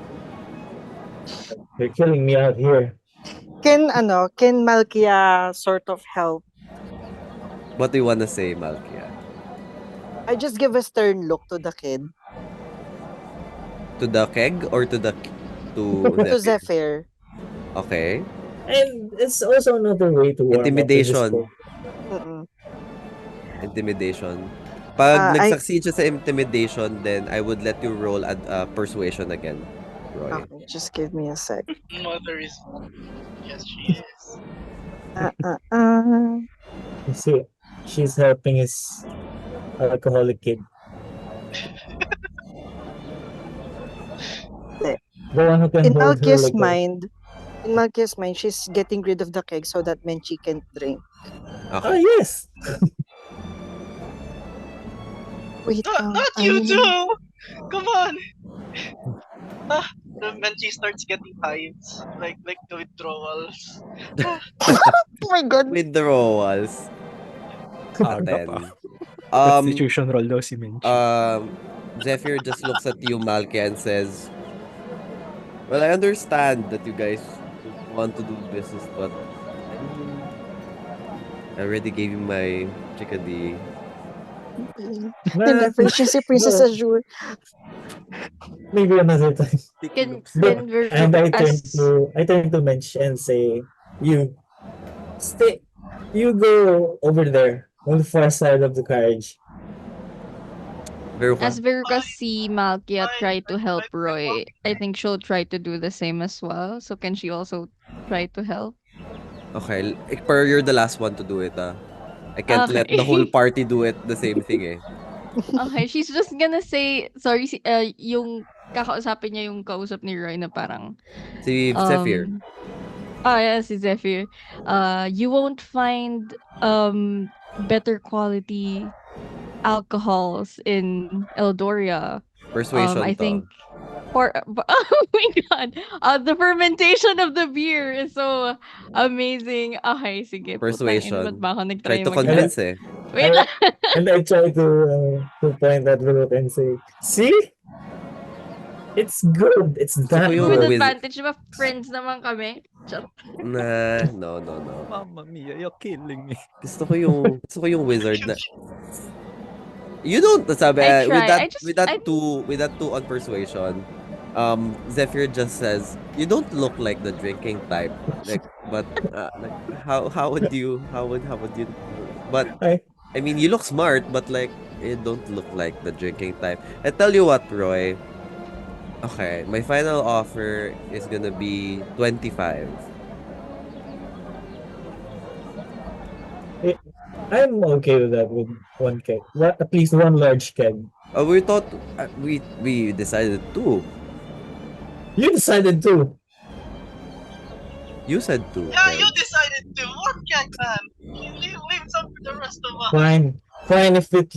You're killing me out here. Can Malkia sort of help? What do you wanna say, Malkia? I just give a stern look to the kid. To the keg or to To Zephyr? Zephyr. Okay. And it's also another way to warm up his Intimidation. Mm-mm. Intimidation. Pag I nag-succeed siya sa intimidation, then I would let you roll at persuasion again, Roy. okay, just give me a sec. Mother is. Yes, she is. You see, she's helping his alcoholic kid. The one who can In hold her Malkia's liquor. mind, she's getting rid of the keg so that Menchi can drink. Oh, Okay. yes! Wait, Not you too! Come on! When she starts getting hives, like the withdrawals. Oh my god. Withdrawals. Hard up. Then, Constitution roll daw si Menchi. Zephyr just looks at you, Malkia, and says, "Well, I understand that you guys want to do business, but I mean, I already gave you my chickadee." Never, she's a princess No, Azure. maybe another time. Can But and Veruca as I turn to Mensch and say, "You stay. You go over there on the far side of the carriage." Veruca? as Veruca see Malkia Fine, try to help I'm Roy, walking. I think she'll try to do the same as well. So can she also try to help? Okay, per you're the last one to do it, ah. I can't let the whole Okay. party do it the same thing, eh. Okay, she's just gonna say sorry yung kakausapin niya yung kausap ni Roy na parang Si Zephyr. yeah, si Zephyr. You won't find better quality alcohols in Eldoria. I Persuasion to. think oh my god. The fermentation of the beer is so amazing. Okay, sige. Putang ina, ba't Persuasion. ba ako Try nag-try to And convince, mag-help? eh. Wait I, lang. and I try to point at Veruca and say, "See, it's good. It's Gusto ko that yung With good." advantage, ba friends naman kami? Charot. Nah, no. Mamma mia, you're killing me. Gusto ko yung wizard na you don't sabi I with try. that I just I with that two on persuasion. Zephyr just says, "You don't look like the drinking type." Like, but like how would you how would you? But I I mean, you look smart, but like you don't look like the drinking type. I tell you what, Roy. Okay, my final offer is gonna be 25. I'm okay with that with one keg. At least one large keg. We thought we decided two. You decided to. You said two. Yeah, you Kegs. decided to. What can man? Leave some for the rest of us. Fine if it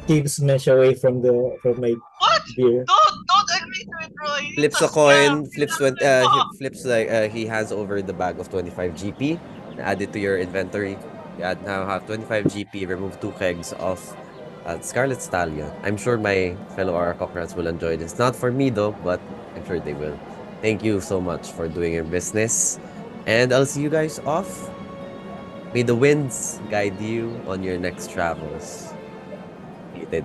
keeps Mesh away from my What? beer. Don't agree to it, Roy. Flips It's a scam. coin, flips he flips like he hands over the bag of 25 GP, add it to your inventory. You now have 25 GP, remove 2 kegs of Scarlet Stallion. I'm sure my fellow Aracocrats will enjoy this. Not for me though, but I'm sure they will. Thank you so much for doing your business. And I'll see you guys off. May the winds guide you on your next travels. Hated.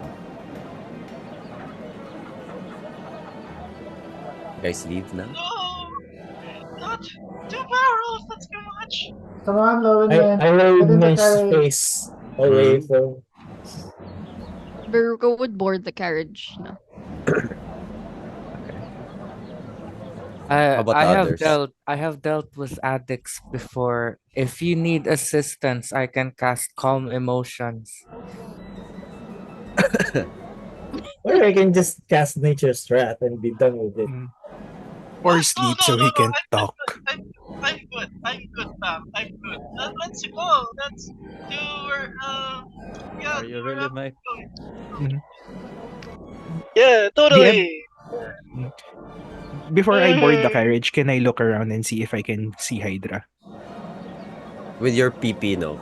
You guys leave now? No, not 2 barrels. That's too much. Come on, Lowenmench. I rolled Get in the Mesh's carriage. face away Mhm. from. Veruca would board the carriage, no? about the others? I have dealt with addicts before. If you need assistance, I can cast Calm Emotions. Or I can just cast Nature's Wrath and be done with it. Or sleep so he can talk. I'm good. I'm good, Pam. I'm good. Let's go. Let's do yeah. Are you really, mate? Yeah, totally. Before I board the carriage, can I look around and see if I can see Hydra? With your PP, no?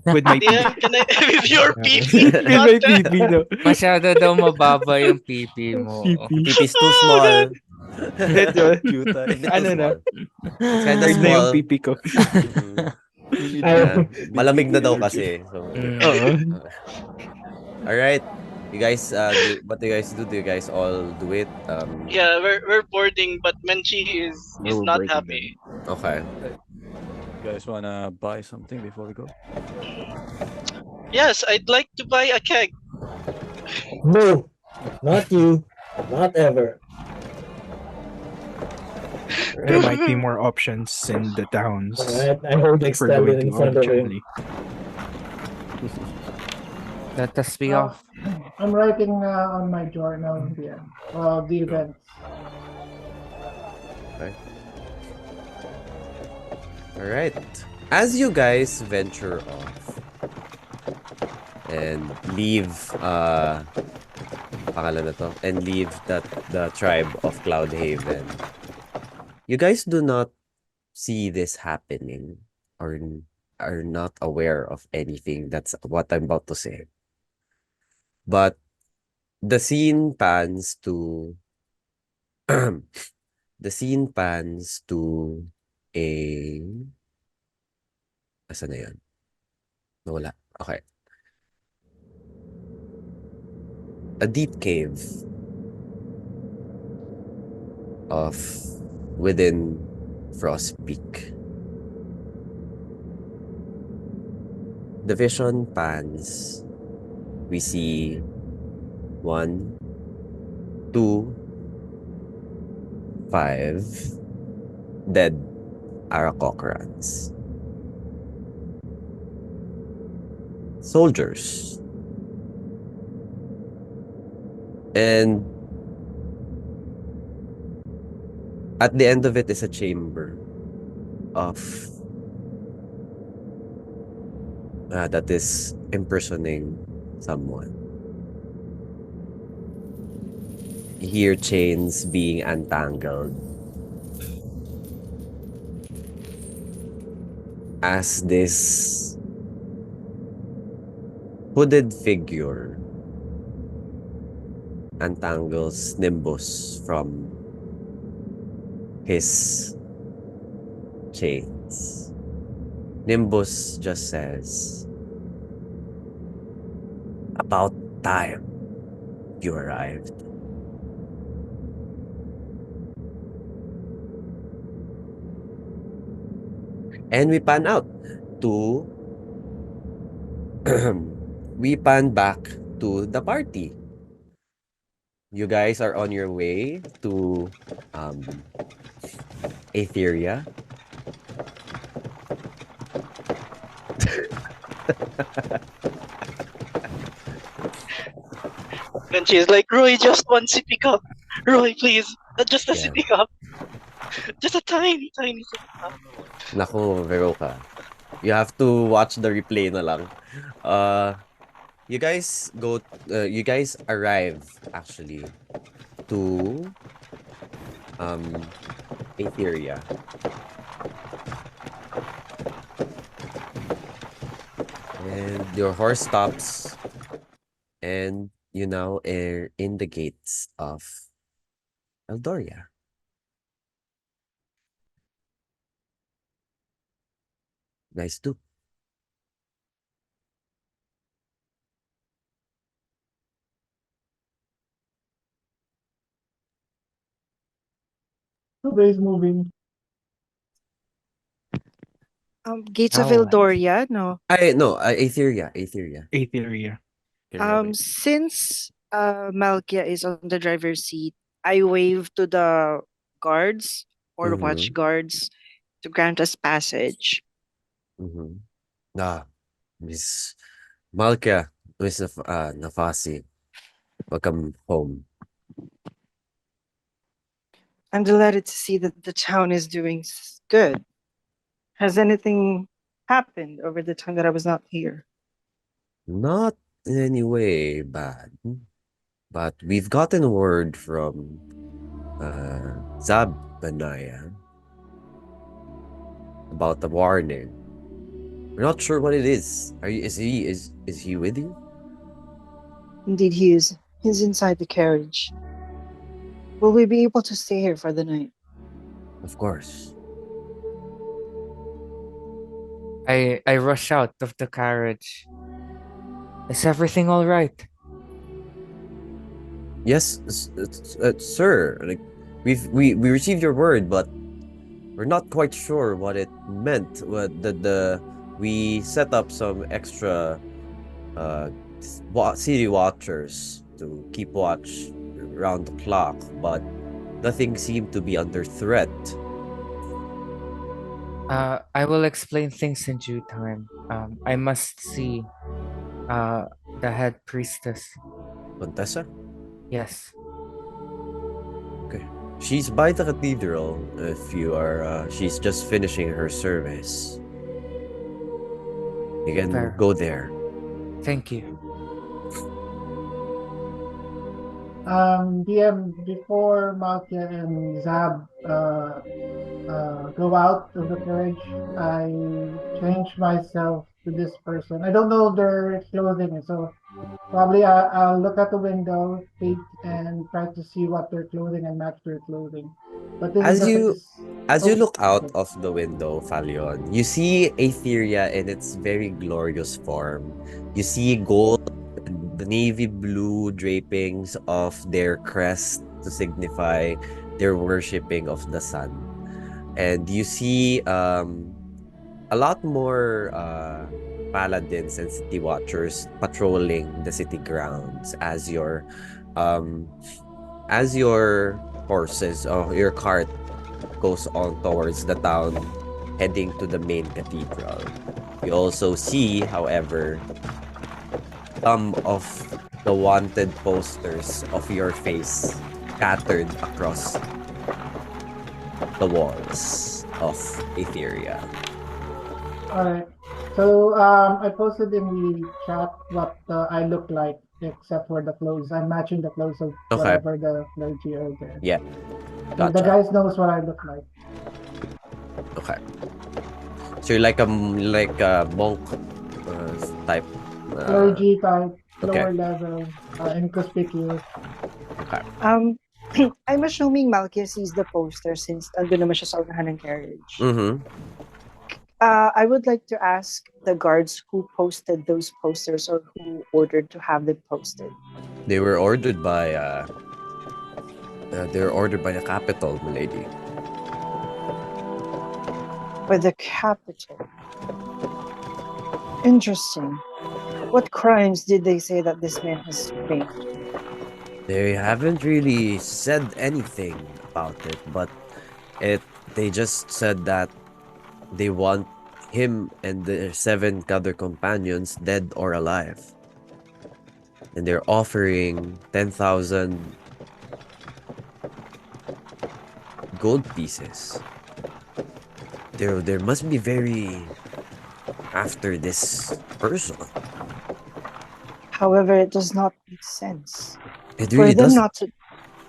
With my DM, can I with your PP? With my PP, no? Masyado daw mababa yung PP mo. PP is too small. Ito, Cute. ano na? It's kinda Hard na yung small. PP ko. Yeah. Malamig na daw kasi. So, Oo. alright. You guys, what do you guys do? Do you guys all do it? Yeah, we're boarding, but Menchi is We're not breaking happy. Okay. You guys wanna buy something before we go? Yes, I'd like to buy a keg. No, not you. Not ever. There might be more options in the towns. Alright, I hold If we're going extended to in front of him. arbitrarily. Let us be off. I'm writing on my journal here the events. Okay. Alright. As you guys venture off and leave pangalan na to, and leave the tribe of Cloudhaven, you guys do not see this happening, or are not aware of anything. That's what I'm about to say. But the scene pans to the scene pans to a asan na yun? Nawala. Okay. A deep cave of within Frost Peak. The vision pans. We see 1, 2, 5 dead Arakocrans. Soldiers. And at the end of it is a chamber of that is impersonating someone. You hear chains being untangled as this hooded figure untangles Nimbus from his chains. Nimbus just says, "About time you arrived." And we pan out to we pan back to the party. You guys are on your way to Aetheria. And she's like, Roy, just one sippy cup. Roy, please. Just a Yeah. sippy cup. Just a tiny, tiny sippy cup. Naku, Veruca. You have to watch the replay na lang. You guys you guys arrive actually to Aetheria. And your horse stops and you now are in the gates of Eldoria. Nice too. Nobody's moving. Gates of Now what? Eldoria, no. Aetheria. Aetheria. Since Malkia is on the driver's seat, I wave to the guards or watch guards to grant us passage. Miss Malkia, Miss Nafasi, welcome home. I'm delighted to see that the town is doing good. Has anything happened over the time that I was not here? Not in any way bad, but we've gotten word from Zabaniah about the warning. We're not sure what it is. Is he with you? Indeed, he is. He's inside the carriage. Will we be able to stay here for the night? Of course. I rush out of the carriage. Is everything all right? Yes, sir. Like we received your word, but we're not quite sure what it meant. What we set up some extra city watchers to keep watch around the clock, but nothing seemed to be under threat. I will explain things in due time. I must see the head priestess. Contessa? Yes. Okay. She's by the cathedral if you are she's just finishing her service. You can Fair. go there. Thank you. DM, before Malkia and Zab go out of the carriage, I change myself to this person. I don't know their clothing, so probably I'll look at the window, peek, and try to see what their clothing and match their clothing. But this is As the you face. as you Oh, look out okay. of the window, Falion, you see Aetheria in its very glorious form. You see gold, the navy blue drapings of their crest to signify their worshipping of the sun. And you see a lot more paladins and city watchers patrolling the city grounds um as your horses or your cart goes on towards the town, heading to the main cathedral. You also see, however, some of the wanted posters of your face scattered across the walls of Aetheria. Alright. So I posted in the chat what I look like, except for the clothes. I'm matching the clothes of Okay. whatever the clergy are there. Yeah. The Gotcha. guys knows what I look like. Okay. So you're like a monk type. Clergy type, okay. lower level, inconspicuous. Okay. I'm assuming Malkia sees the poster since andun naman siya sa unahan ng carriage. Mm-hmm. I would like to ask the guards who posted those posters or who ordered to have them posted. They were ordered by the capital, milady. By the capital. Interesting. What crimes did they say that this man has committed? They haven't really said anything about it, but they just said that they want him and the 7 other companions dead or alive. And they're offering 10,000 gold pieces. There must be very after this person. However, it does not make sense. It really does.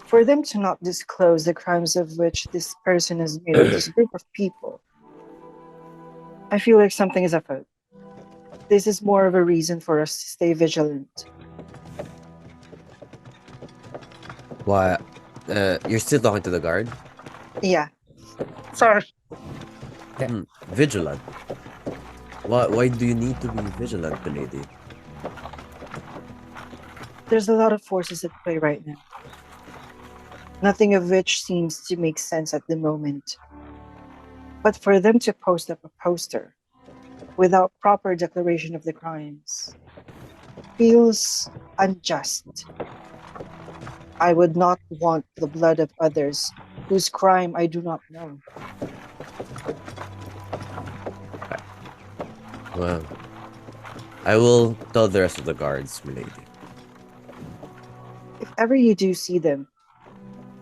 For them to not disclose the crimes of which this person has made, or this group of people, I feel like something is afoot. This is more of a reason for us to stay vigilant. Why? You're still talking to the guard? Yeah. Sorry. Vigilant. Why do you need to be vigilant, lady? There's a lot of forces at play right now. Nothing of which seems to make sense at the moment. But for them to post up a poster without proper declaration of the crimes feels unjust. I would not want the blood of others whose crime I do not know. Well, I will tell the rest of the guards, milady. If ever you do see them,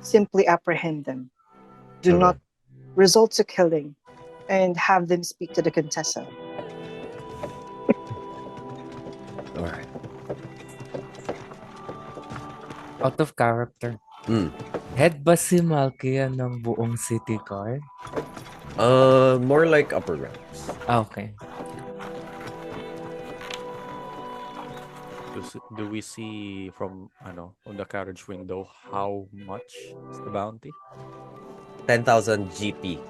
simply apprehend them. Do not resort to killing, and have them speak to the Contessa. Alright. Out of character. Head ba si Malkia ng buong city guard? More like upper ranks. Okay. Do we see from on the carriage window how much is the bounty? 10,000 GP.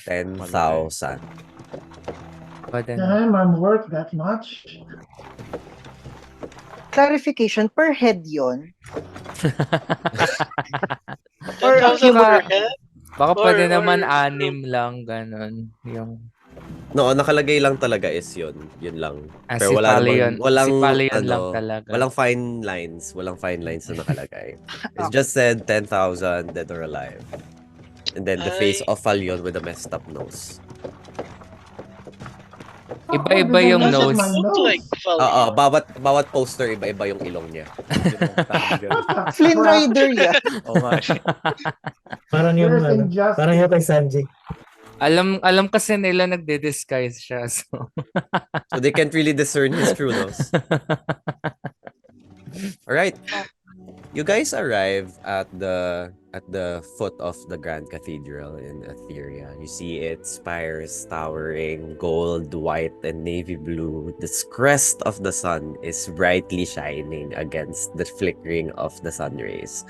10,000. Damn, I'm worth that much. Clarification, per head yun? Or per head? Baka pwede naman 6 lang, ganun. Yung... No, nakalagay lang talaga is yun. Yun lang. Pero si wala Falione, walang, si Falione lang talaga. Walang fine lines. Walang fine lines na nakalagay. It's just said 10,000 dead or alive. And then the face of Falione with a messed up nose. Iba-iba yung nose. Oo, bawat poster iba-iba yung ilong niya. Flynn Rider yan. Oh my. Parang yung parang yung kay Sanji. Alam kasi nila nagde-disguise siya. So they can't really discern his true nose. All right. Oh. You guys arrive at the foot of the Grand Cathedral in Aetheria. You see its spires towering, gold, white, and navy blue. The crest of the sun is brightly shining against the flickering of the sun rays.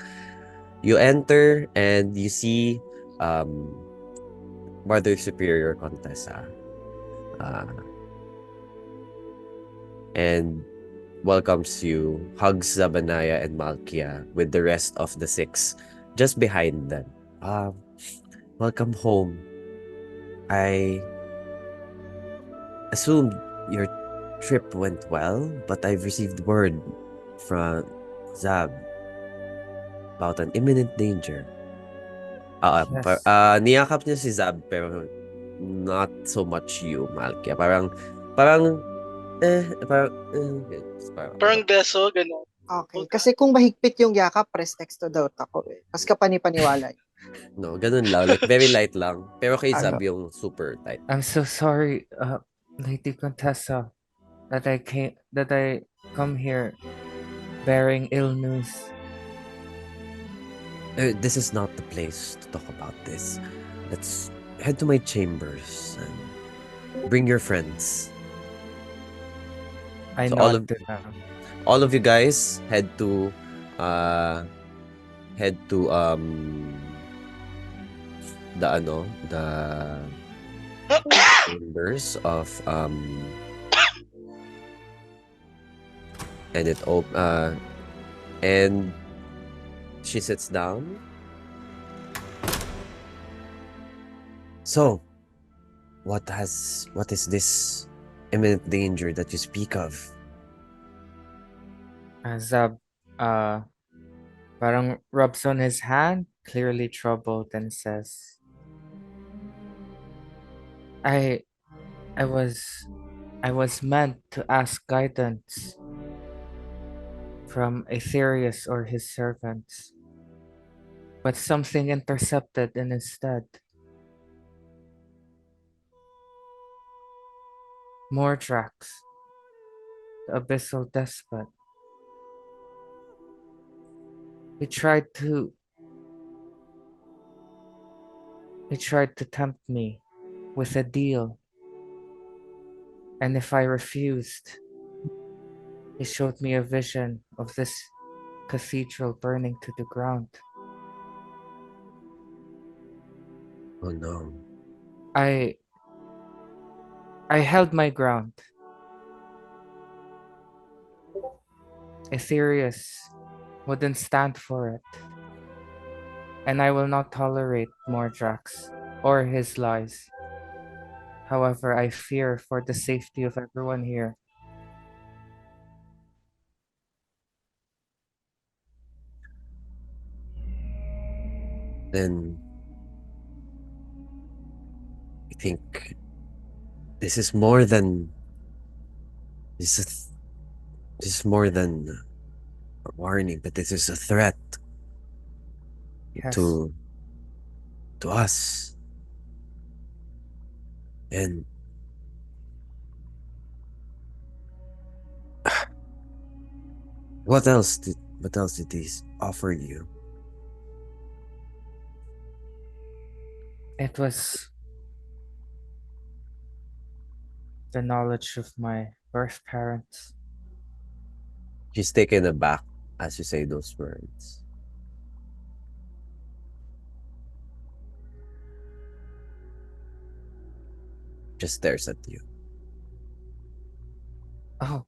You enter and you see um, Mother Superior Contessa. Uh, and welcomes you, hugs Zabaniah and Malkia with the rest of the six just behind them. Welcome home. I assumed your trip went well, but I've received word from Zab about an imminent danger. Yes. Niyakap niya si Zab pero not so much you, Malkia. Parang, Parang beso, gano'n. Okay. Kasi kung mahigpit yung yakap, press X to doubt ako eh. Mas kapanipaniwala yun. no, ganun lang. Like, very light lang. Pero kay Zab Ano? yung super tight. I'm so sorry, Lady Contessa, that I come here bearing ill news. This is not the place to talk about this. Let's head to my chambers and bring your friends. I So nod to them. all of you guys head to the chambers of and she sits down. So, what is this imminent danger that you speak of? Zab, parang rubs on his hand, clearly troubled, and says, I was meant to ask guidance from Aetherius or his servants, but something intercepted in his stead. Mordrax, the abyssal despot. He tried to tempt me with a deal, and if I refused, he showed me a vision of this cathedral burning to the ground. Oh no. I held my ground. Aetherius wouldn't stand for it, and I will not tolerate Mordrax or his lies. However, I fear for the safety of everyone here. Then I think this is more than this is more than a warning, but this is a threat Yes. to us. And what else did these offer you? It was the knowledge of my birth parents. She's taken aback as you say those words. Just stares at you. Oh,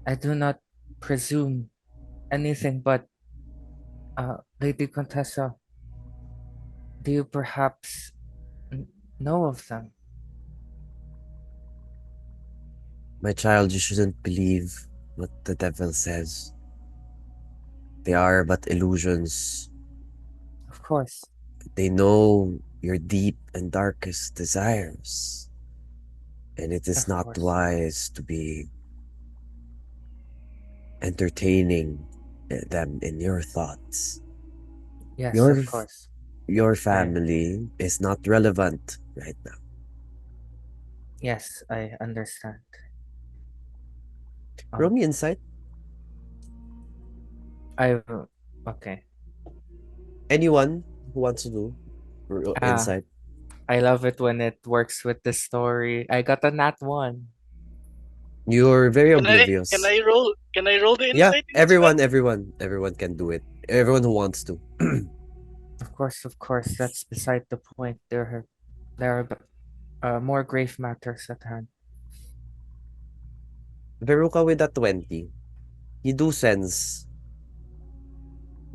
I do not presume anything, but Lady Contessa, do you perhaps know of them? My child, you shouldn't believe what the devil says. They are but illusions. Of course. They know your deep and darkest desires. And it is Of not course. wise to be entertaining them in your thoughts. Yes, Your of course. your family is not relevant right now. Yes, I understand. Roll me insight. I okay. Anyone who wants to do Ah, insight? I love it when it works with the story. I got a nat one. You're very Can I can oblivious. I roll can I roll the Yeah, insight in this one? everyone can do it. Everyone who wants to. Of course. That's beside the point. There are more grave matters at hand. Veruca with that 20, you do sense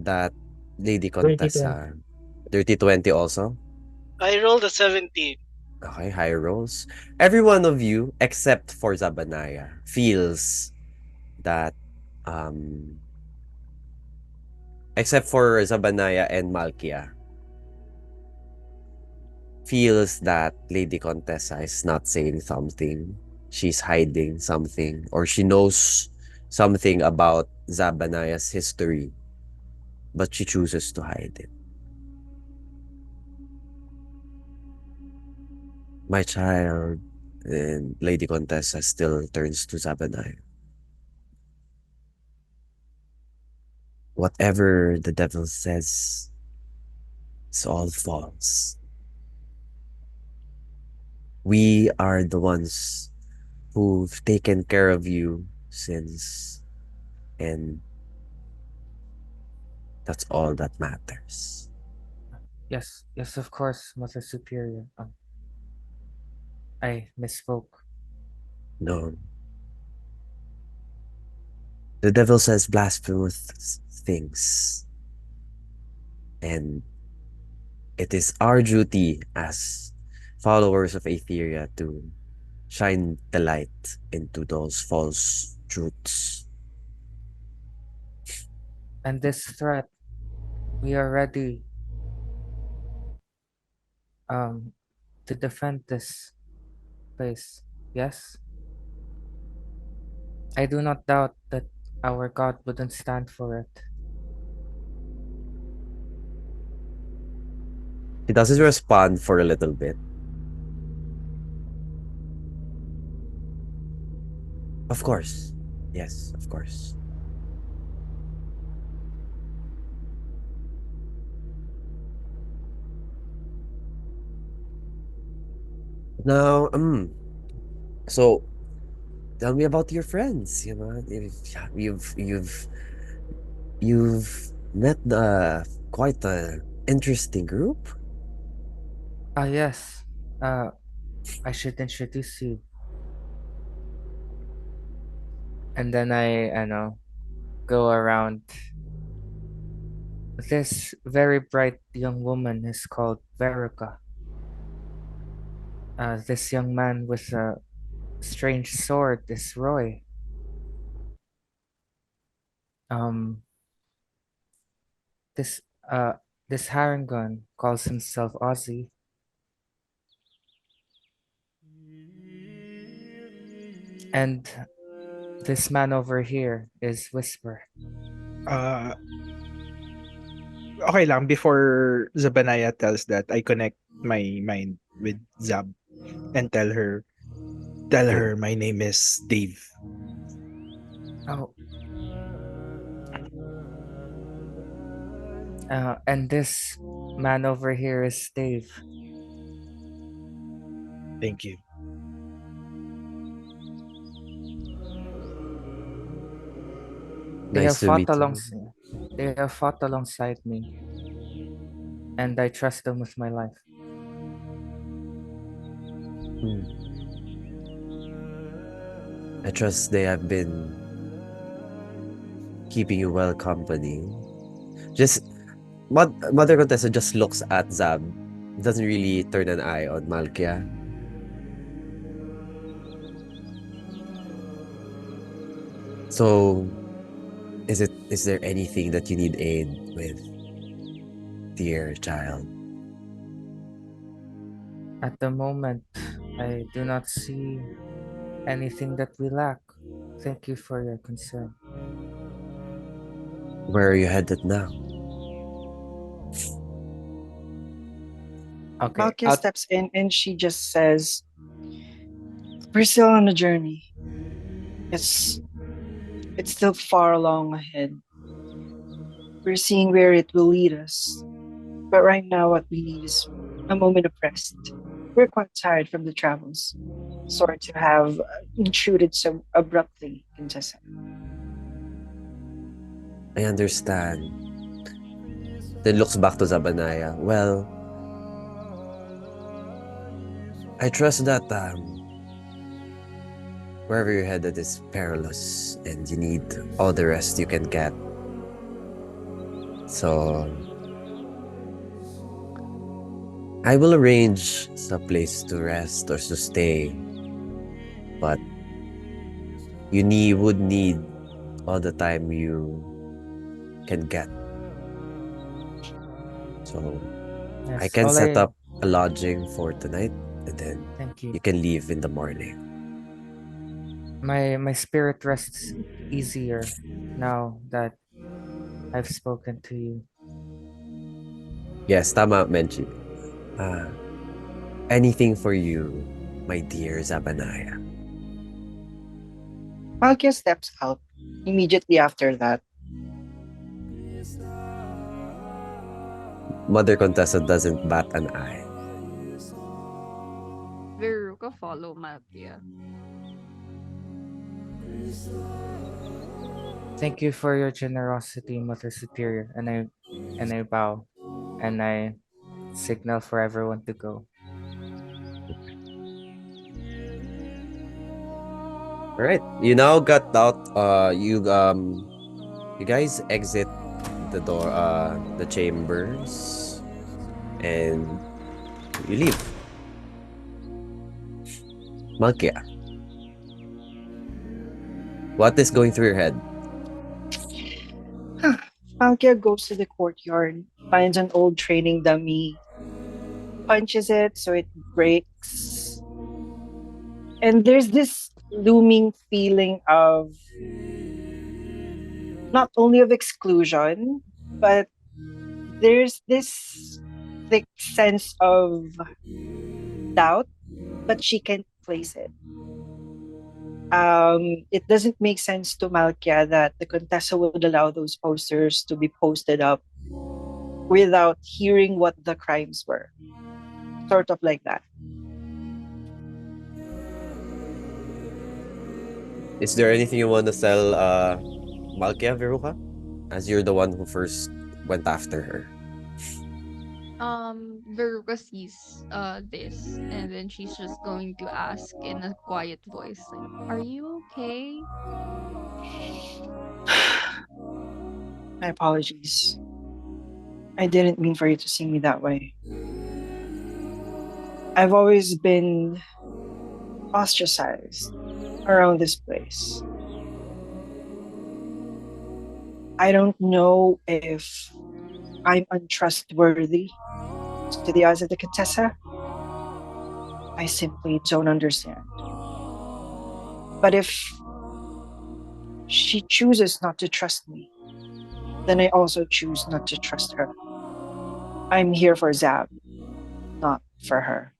that Lady Dirty 20. Contessa, dirty 20 also. I rolled a 17. Okay, high rolls. Every one of you, except for Zabaniah, feels that, um, except for Zabaniah and Malkia, feels that Lady Contessa is not saying something. She's hiding something, or she knows something about Zabaniah's history, but she chooses to hide it. My child, and Lady Contessa still turns to Zabaniah. Whatever the devil says, it's all false. We are the ones who've taken care of you since, and that's all that matters. Yes, of course, Mother Superior. I misspoke. No, the devil says blasphemous things, and it is our duty as followers of Aetheria to shine the light into those false truths. And this threat, we are ready um to defend this place. Yes? I do not doubt that our God wouldn't stand for it. He doesn't respond for a little bit. Of course. Yes, of course. Now, so tell me about your friends. You've met quite a interesting group. Ah, yes. Uh, I should introduce you. And then I know, go around. This very bright young woman is called Veruca. This young man with a strange sword is Roy. Um, this uh, this Harangon calls himself Ozzy, and this man over here is Whisper. Uh, okay lang, before Zabaniah tells that, I connect my mind with Zab and tell Good. her my name is Dave. Oh, and this man over here is Dave. Thank you. They have Nice to fought meet you. They have fought alongside me, and I trust them with my life. Hmm. I trust they have been keeping you well company. Just Mother Contessa just looks at Zab, doesn't really turn an eye on Malkia. So, is there anything that you need aid with, dear child? At the moment, I do not see anything that we lack. Thank you for your concern. Where are you headed now? Okay, Malkia steps in and she just says, "We're still on a journey. It's it's still far along ahead. We're seeing where it will lead us. But right now, what we need is a moment of rest. We're quite tired from the travels. Sorry to have intruded so abruptly, Contessa. I understand. Then looks back to Zabaniah. Well, I trust that wherever you're headed is perilous and you need all the rest you can get. So I will arrange some place to rest or to stay. But would need all the time you can get. So I Yes, can set up a lodging for tonight and then thank you. you can leave in the morning. My spirit rests easier now that I've spoken to you. Yes, tama, Menchi. Anything for you, my dear Zabaniah. Malkia steps out. Immediately after that, Mother Contessa doesn't bat an eye. Veruca follow Malkia. Thank you for your generosity, Mother Superior, and I bow and I signal for everyone to go. All right, you now got out. You guys exit the door, the chambers, and you leave. Malkia, what is going through your head? Malkia goes to the courtyard, finds an old training dummy, punches it so it breaks. And there's this looming feeling of not only of exclusion, but there's this thick sense of doubt, but she can't place it. It doesn't make sense to Malkia that the Contessa would allow those posters to be posted up without hearing what the crimes were. Sort of like that. Is there anything you want to tell Malkia, Veruca? As you're the one who first went after her. Veruca sees this, and then she's just going to ask in a quiet voice, like, "Are you okay?" My apologies. I didn't mean for you to see me that way. I've always been ostracized around this place. I don't know if I'm untrustworthy to the eyes of the Contessa. I simply don't understand. But if she chooses not to trust me, then I also choose not to trust her. I'm here for Zab, not for her.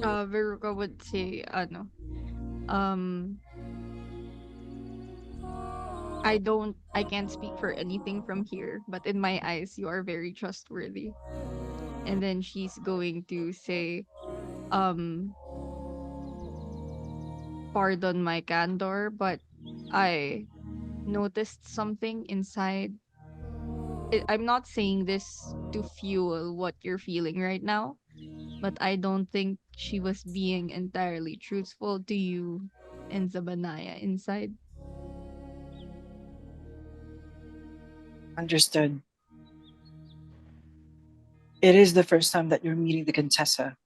Veruca would say, um, I can't speak for anything from here, but in my eyes, you are very trustworthy. And then she's going to say, um, pardon my candor, but I noticed something inside. I'm not saying this to fuel what you're feeling right now, but I don't think she was being entirely truthful to you and Zabaniah inside. Understood. It is the first time that you're meeting the Contessa.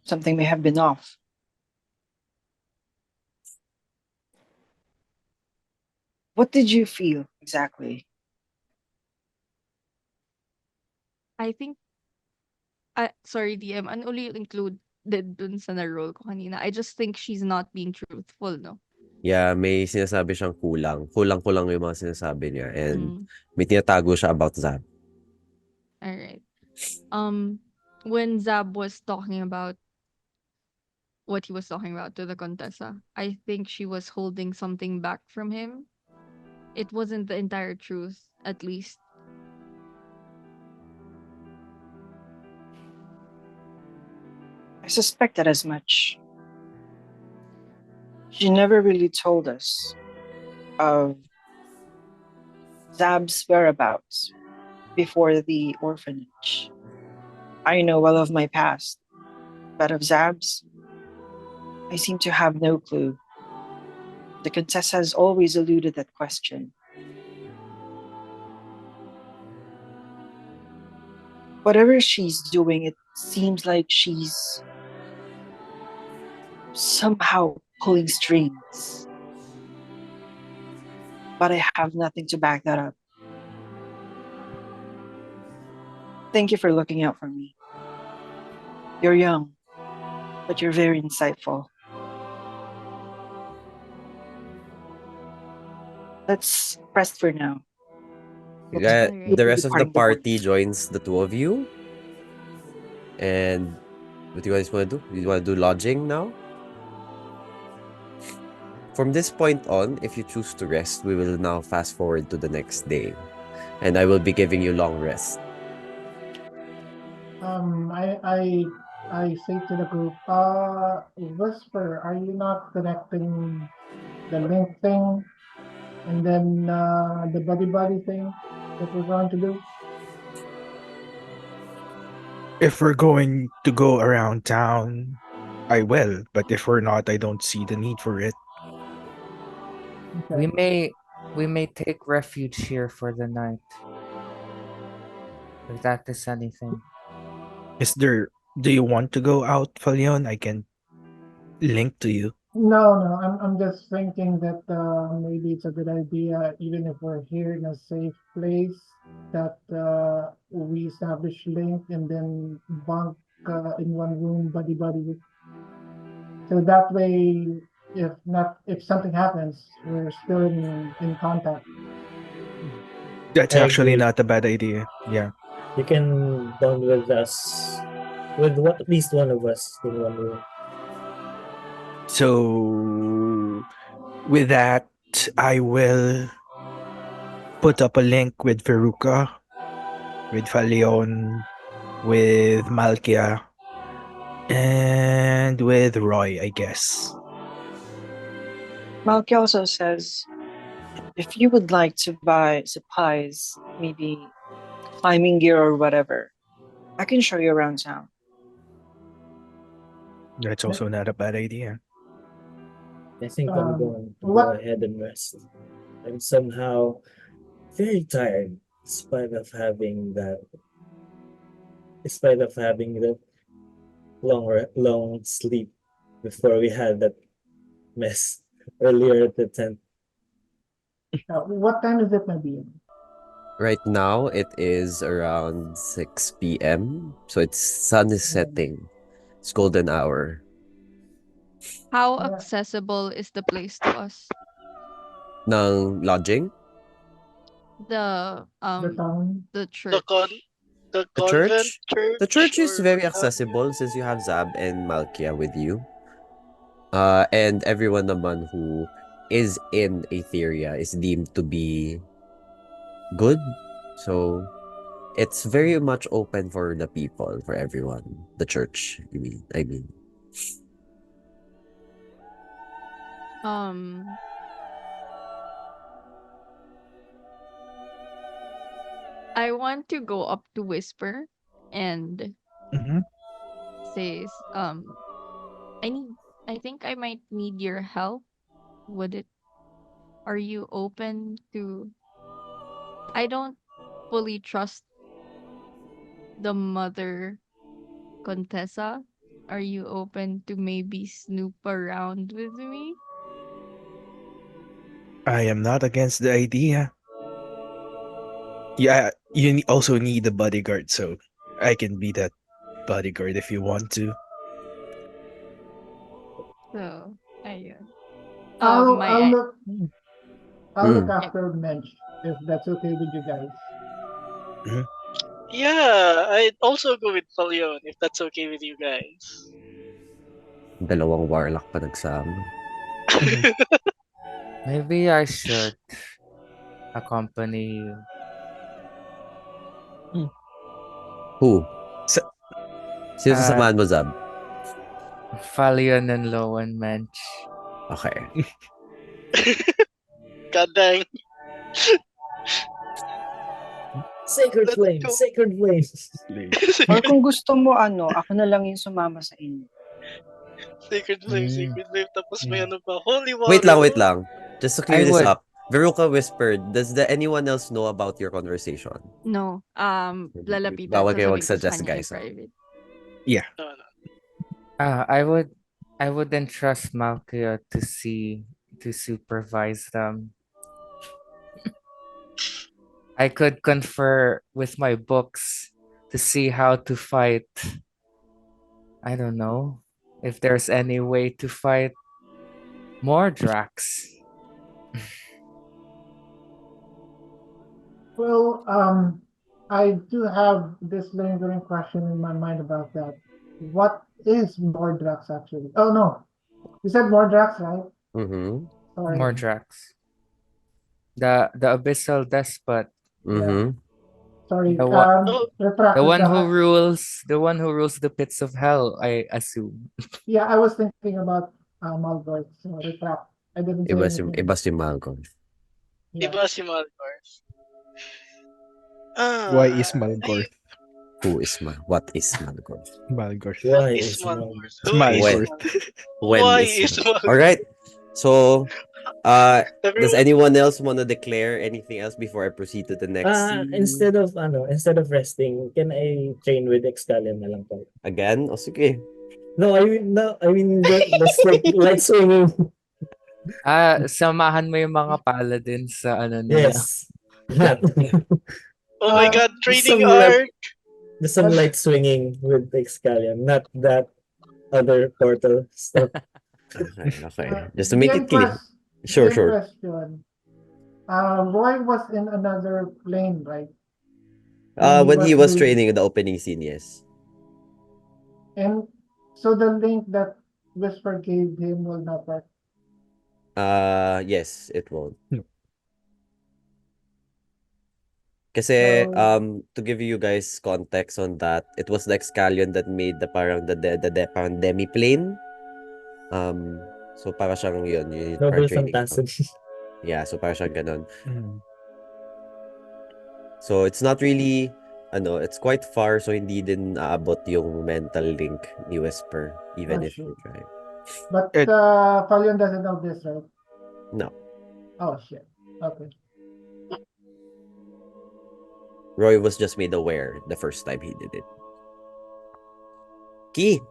Something may have been off. What did you feel exactly? I think, sorry DM, ano uli yung included dun sa na-roll ko kanina? I just think she's not being truthful, no? Yeah, may sinasabi siyang kulang. Kulang-kulang yung mga sinasabi niya. And Mm, may tinatago siya about Zab. alright. When Zab was talking about what he was talking about to the Contessa. I think she was holding something back from him. It wasn't the entire truth, at least. I suspected as much. She never really told us of Zab's whereabouts before the orphanage. I know well of my past, but of Zab's, I seem to have no clue. The Contessa has always eluded that question. Whatever she's doing, it seems like she's somehow pulling strings. But I have nothing to back that up. Thank you for looking out for me. You're young, but you're very insightful. Let's rest for now. We'll Yeah, Alright. the be rest of the departing the ward. party joins the two of you. And what do you guys want to do? You want to do lodging now? From this point on, if you choose to rest, we will now fast forward to the next day. And I will be giving you long rest. I say to the group, Whisper, are you not connecting the link thing and then the buddy thing that we're going to do? If we're going to go around town, I will. But if we're not, I don't see the need for it. Okay. We may take refuge here for the night. If that is anything. Do you want to go out, Falione? I can link to you. No, I'm just thinking that maybe it's a good idea, even if we're here in a safe place, that we establish link and then bunk in one room, buddy. So that way, if something happens, we're still in contact. That's I actually agree. not a bad idea. Yeah. You can bond with us, with at least one of us in one room. So with that, I will put up a link with Veruca, with Falione, with Malkia, and with Roy, I guess. Malky also says, if you would like to buy supplies, maybe climbing gear or whatever, I can show you around town. That's also not a bad idea. I think I'm going to go What ahead and rest. I'm somehow very tired, despite of having that long sleep before we had that mess earlier at the tent. what time is it, maybe? Right now, it is around 6 p.m. So it's sun is setting. It's golden hour. How Yeah. accessible is the place to us? Ng lodging? The The town. the The church. the The convent church? church The church is or very what have you. accessible since you have Zab and Malkia with you. And everyone naman who is in Aetheria is deemed to be good. So it's very much open for the people, for everyone. The church, I mean. Um I want to go up to Whisper and Mhm. says, I think I might need your help. Would it Are you open to I don't fully trust the mother Contessa. Are you open to maybe snoop around with me? I am not against the idea. Yeah, also need a bodyguard, so I can be that bodyguard if you want to. So, ayun. I'll My look Mm. after Mensch if that's okay with you guys. Mhm. Yeah, I'd also go with Falione if that's okay with you guys. Dalawang warlock pa nagsama. Maybe I should accompany you. Who? Sa- Sino sasamahan mo, Zab? Falione and Lowenmench. Okay. God dang. Sacred Let's flame, go. sacred flame. Or kung gusto mo, ako na lang yung sumama sa inyo. Sacred flame, sacred flame. Tapos may ano pa, holy water. Wait lang. Just to clear I this would. up. Veruca whispered, does anyone else know about your conversation? No. Lalapitan. Bawal kayo sasabihin ko sa mag-suggest, kanya guys. in private. Yeah. No, no. I would entrust Malkia to supervise them. I could confer with my books to see how to fight. I don't know if there's any way to fight more Drax. Well, I do have this lingering question in my mind about that. What is Mordrax actually? Oh no, you said Mordrax, right? Mm-hmm. Sorry. More Drax. The abyssal despot. Mm-hmm. Sorry. The one- retract, The one retract. who rules the pits of hell, I assume. Yeah, I was thinking about Malgort. So retract. I didn't say anything. Iba si Malcolm. Yeah. Iba si Malgort. Why is Malgor? Who is What is Malcolm? Malgor. What Why is is Malgort? It's Who is Malgor. Malgort? When Why is is Malgort? Alright. So, does Everyone- anyone else want to declare anything else before I proceed to the next scene? Instead of resting, can I train with Excalion na lang po? Again? O sige. No, I mean that's like light swinging. Samahan mo yung mga paladins sa ano nila. Yes. That. Oh my god, training some arc! Just some light swinging with Excalion, not that other portal stuff. Okay. Just to make it clear. Sure. Sure. Question. Roy was in another plane, right? When he was with- training in the opening scene, yes. And so the link that Whisper gave him will not work. Yes, it won't. No. Kasi, So- to give you guys context on that, it was the Excalion that made the parang parang demi-plane. So para siyang yun yung Noble training. Phantasm. Yeah, so para siyang ganun. Mm. So it's not really, it's quite far, so hindi din aabot yung mental link ni Whisper, even That's if you true. try. But It- Falion doesn't know this, right? No. Oh shit. Okay. Roy was just made aware the first time he did it. Key.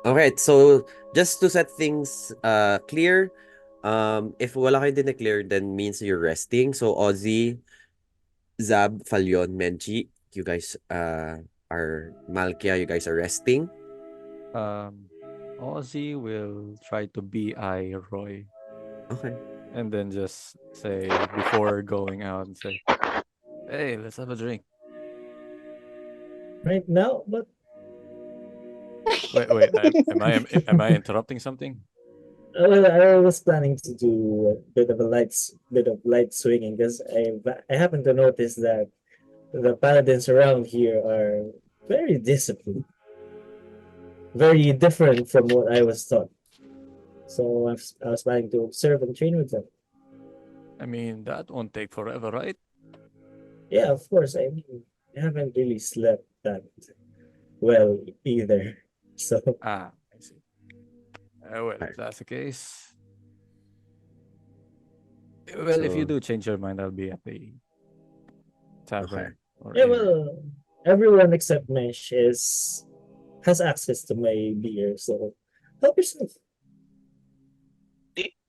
Alright, so just to set things clear, if wala kayo dineclare, then means you're resting. So Ozzy, Zab, Falione, Menchi, you guys are Malkia, you guys are resting. Ozzy will try to BI Roy Okay. and then just say before going out and say, "Hey, let's have a drink." Right now, but Wait. Am I interrupting something? I was planning to do a bit of light swinging because I happen to notice that the paladins around here are very disciplined, very different from what I was taught. So I was planning to observe and train with them. I mean, that won't take forever, right? Yeah, of course. I mean, I haven't really slept that well either. So I see. Well, if that's the case, well, if you So- do change your mind, I'll be at the tavern. Or yeah, inn. well, everyone except Mesh has access to my beer. So help yourself.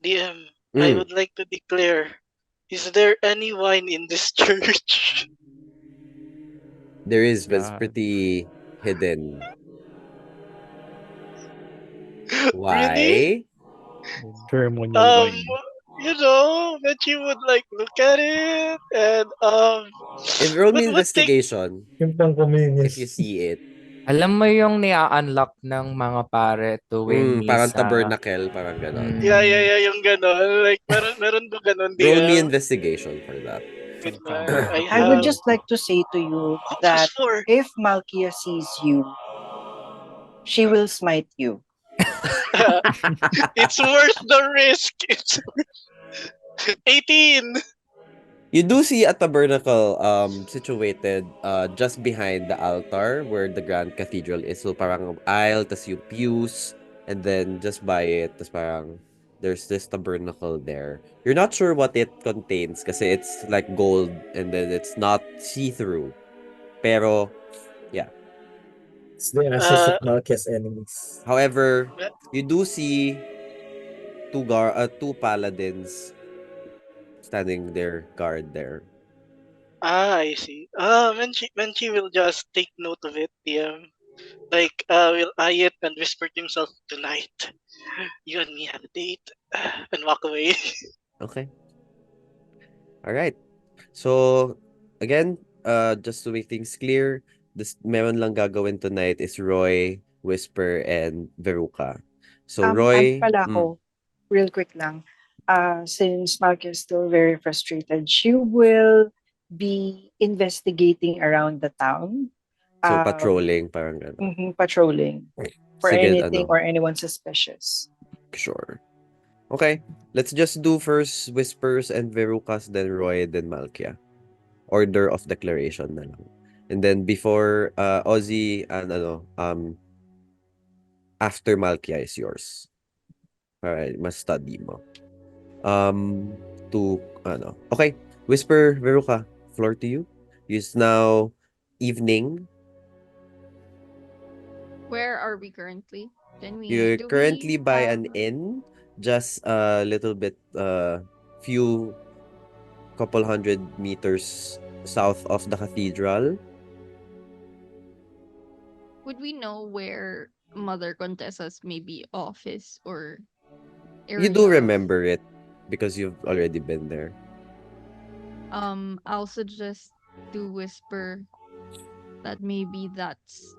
DM, I Mm. would like to declare, is there any wine in this church? There is, but it's God. pretty hidden. Really? Why? Ceremonial wine. You know, that you would like look at it and If roll me What take- investigation, Yung pang communion. if you see it. Alam mo yung nia-unlock ng mga pare tuwing Parang misa? tabernacle, parang ganon. Yeah, yung ganon. Like, meron ba ganon, Roll me DM? investigation for that. Wait lang, I I would have... just like to say to you Oh, that +4! if Malkia sees you, she will smite you. It's worth the risk! It's 18! You do see a tabernacle situated just behind the altar where the Grand Cathedral is. So parang aisle, tas yung pews, and then just by it, tas parang there's this tabernacle there. You're not sure what it contains kasi it's like gold and then it's not see-through. Pero, yeah. It's the ashes Uh, of Malkia's enemies. However, you do see two paladins standing their guard there. I see. Menchi will just take note of it, DM. Like, will eye it and whisper to himself, tonight, you and me have a date, and walk away. Okay. All right. So, again, just to make things clear, this meron lang gagawin tonight is Roy, Whisper, and Veruca. So, Ano Roy, pala ako, real quick lang. Since Malkia is still very frustrated, she will be investigating around the town. so patrolling, parang gano'n. Patrolling for Sige, anything or anyone suspicious. Sure. Okay, let's just do first Whispers and Verucas, then Roy, then Malkia. Order of declaration na lang. And then before Ozzy and after Malkia is yours. Alright, mas study mo. Okay, Whisper, Veruca, floor to you. It's now evening. Where are we currently? You're currently by an inn, just a little bit, few couple hundred meters south of the cathedral. Would we know where Mother Contessa's maybe office or area? You do remember it because you've already been there. I'll suggest to Whisper that maybe that's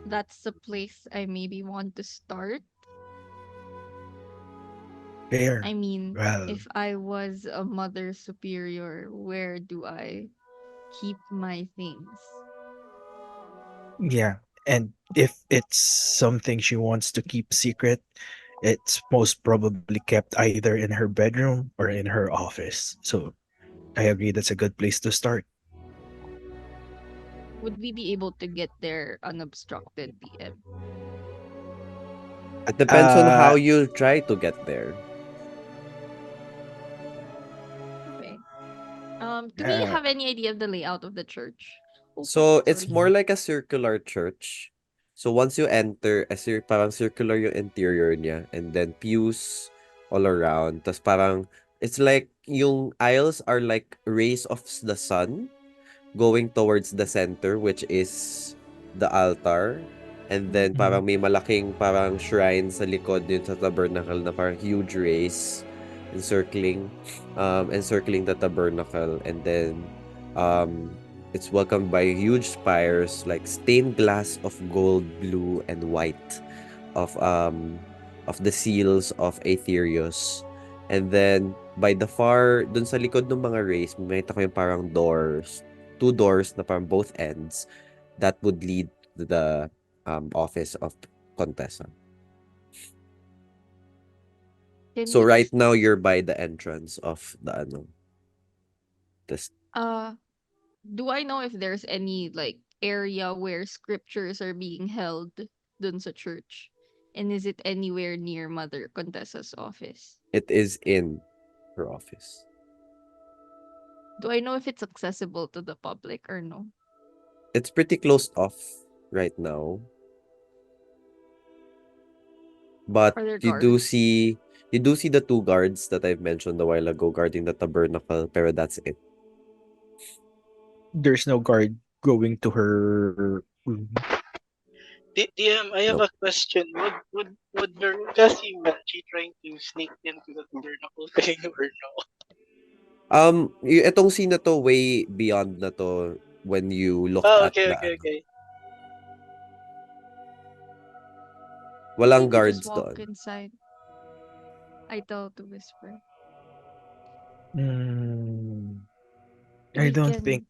the place I maybe want to start. Fair. I mean, Well, if I was a mother superior, where do I keep my things? yeah. And if it's something she wants to keep secret, it's most probably kept either in her bedroom or in her office. So I agree that's a good place to start. Would we be able to get there unobstructed, DM? It depends on how you try to get there. Okay. Do we have any idea of the layout of the church? So it's more like a circular church. So once you enter, parang circular yung interior niya, and then pews all around. Tas parang it's like yung aisles are like rays of the sun going towards the center, which is the altar. And then parang may malaking parang shrine sa likod yun sa tabernacle na parang huge rays encircling the tabernacle. And then it's welcomed by huge spires like stained glass of gold, blue, and white of the seals of Aetherius. And then by the far dun sa likod ng mga rays, makita ko yung parang doors, two doors na parang both ends that would lead to the office of Contessa. So right now you're by the entrance of the do I know if there's any like area where scriptures are being held dun sa church? And is it anywhere near Mother Contessa's office? It is in her office. Do I know if it's accessible to the public or no? It's pretty closed off right now. But you do see the two guards that I've mentioned a while ago guarding the tabernacle, pero that's it. There's no guard going to her room. DM, I have a question. Would Veruca see Menchi trying to sneak into the tabernacle thing or no? Itong scene na to way beyond na to when you looked at okay, the okay. Walang Maybe just guards walk doon. inside. I tell to whisper. Hmm. I We don't think can.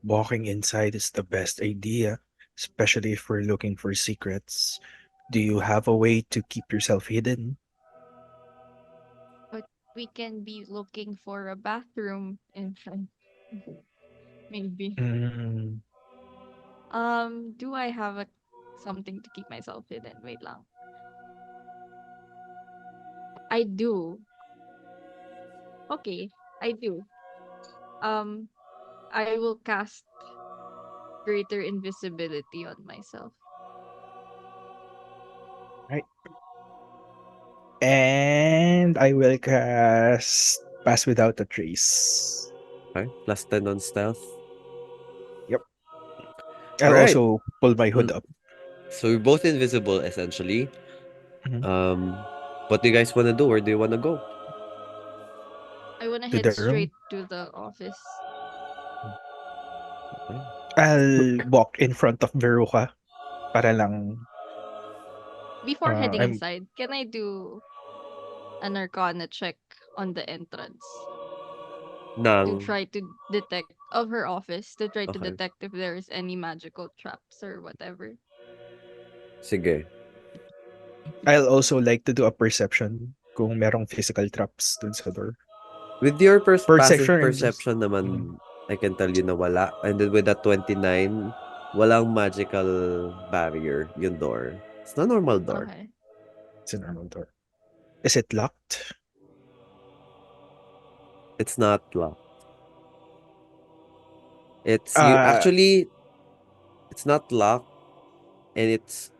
walking inside is the best idea, especially if we're looking for secrets. Do you have a way to keep yourself hidden? But we can be looking for a bathroom inside. Maybe. Mm, Do I have something to keep myself hidden? Wait lang. I do. Okay, I do. Um, I will cast greater invisibility on myself. right. And I will cast Pass Without a Trace. Okay, plus 10 on stealth. Yep. All I'll right. also pull my hood up. So we're both invisible, essentially. Mhm. What do you guys want to do? Where do you want to go? I wanna To head the room. straight to the office. Okay. I'll walk in front of Veruca para lang Before heading I'm inside, can I do an arcana check on the entrance to Nang. try to detect of her office to try to Okay. detect if there is any magical traps or whatever. Sige. I'll also like to do a perception kung merong physical traps dun sa door. With your passive Perception and just perception naman, I can tell you na wala. And then with that 29, walang magical barrier yung door. It's not normal door. Okay. it's a normal door. Is it locked? It's not locked. Actually, it's not locked and it's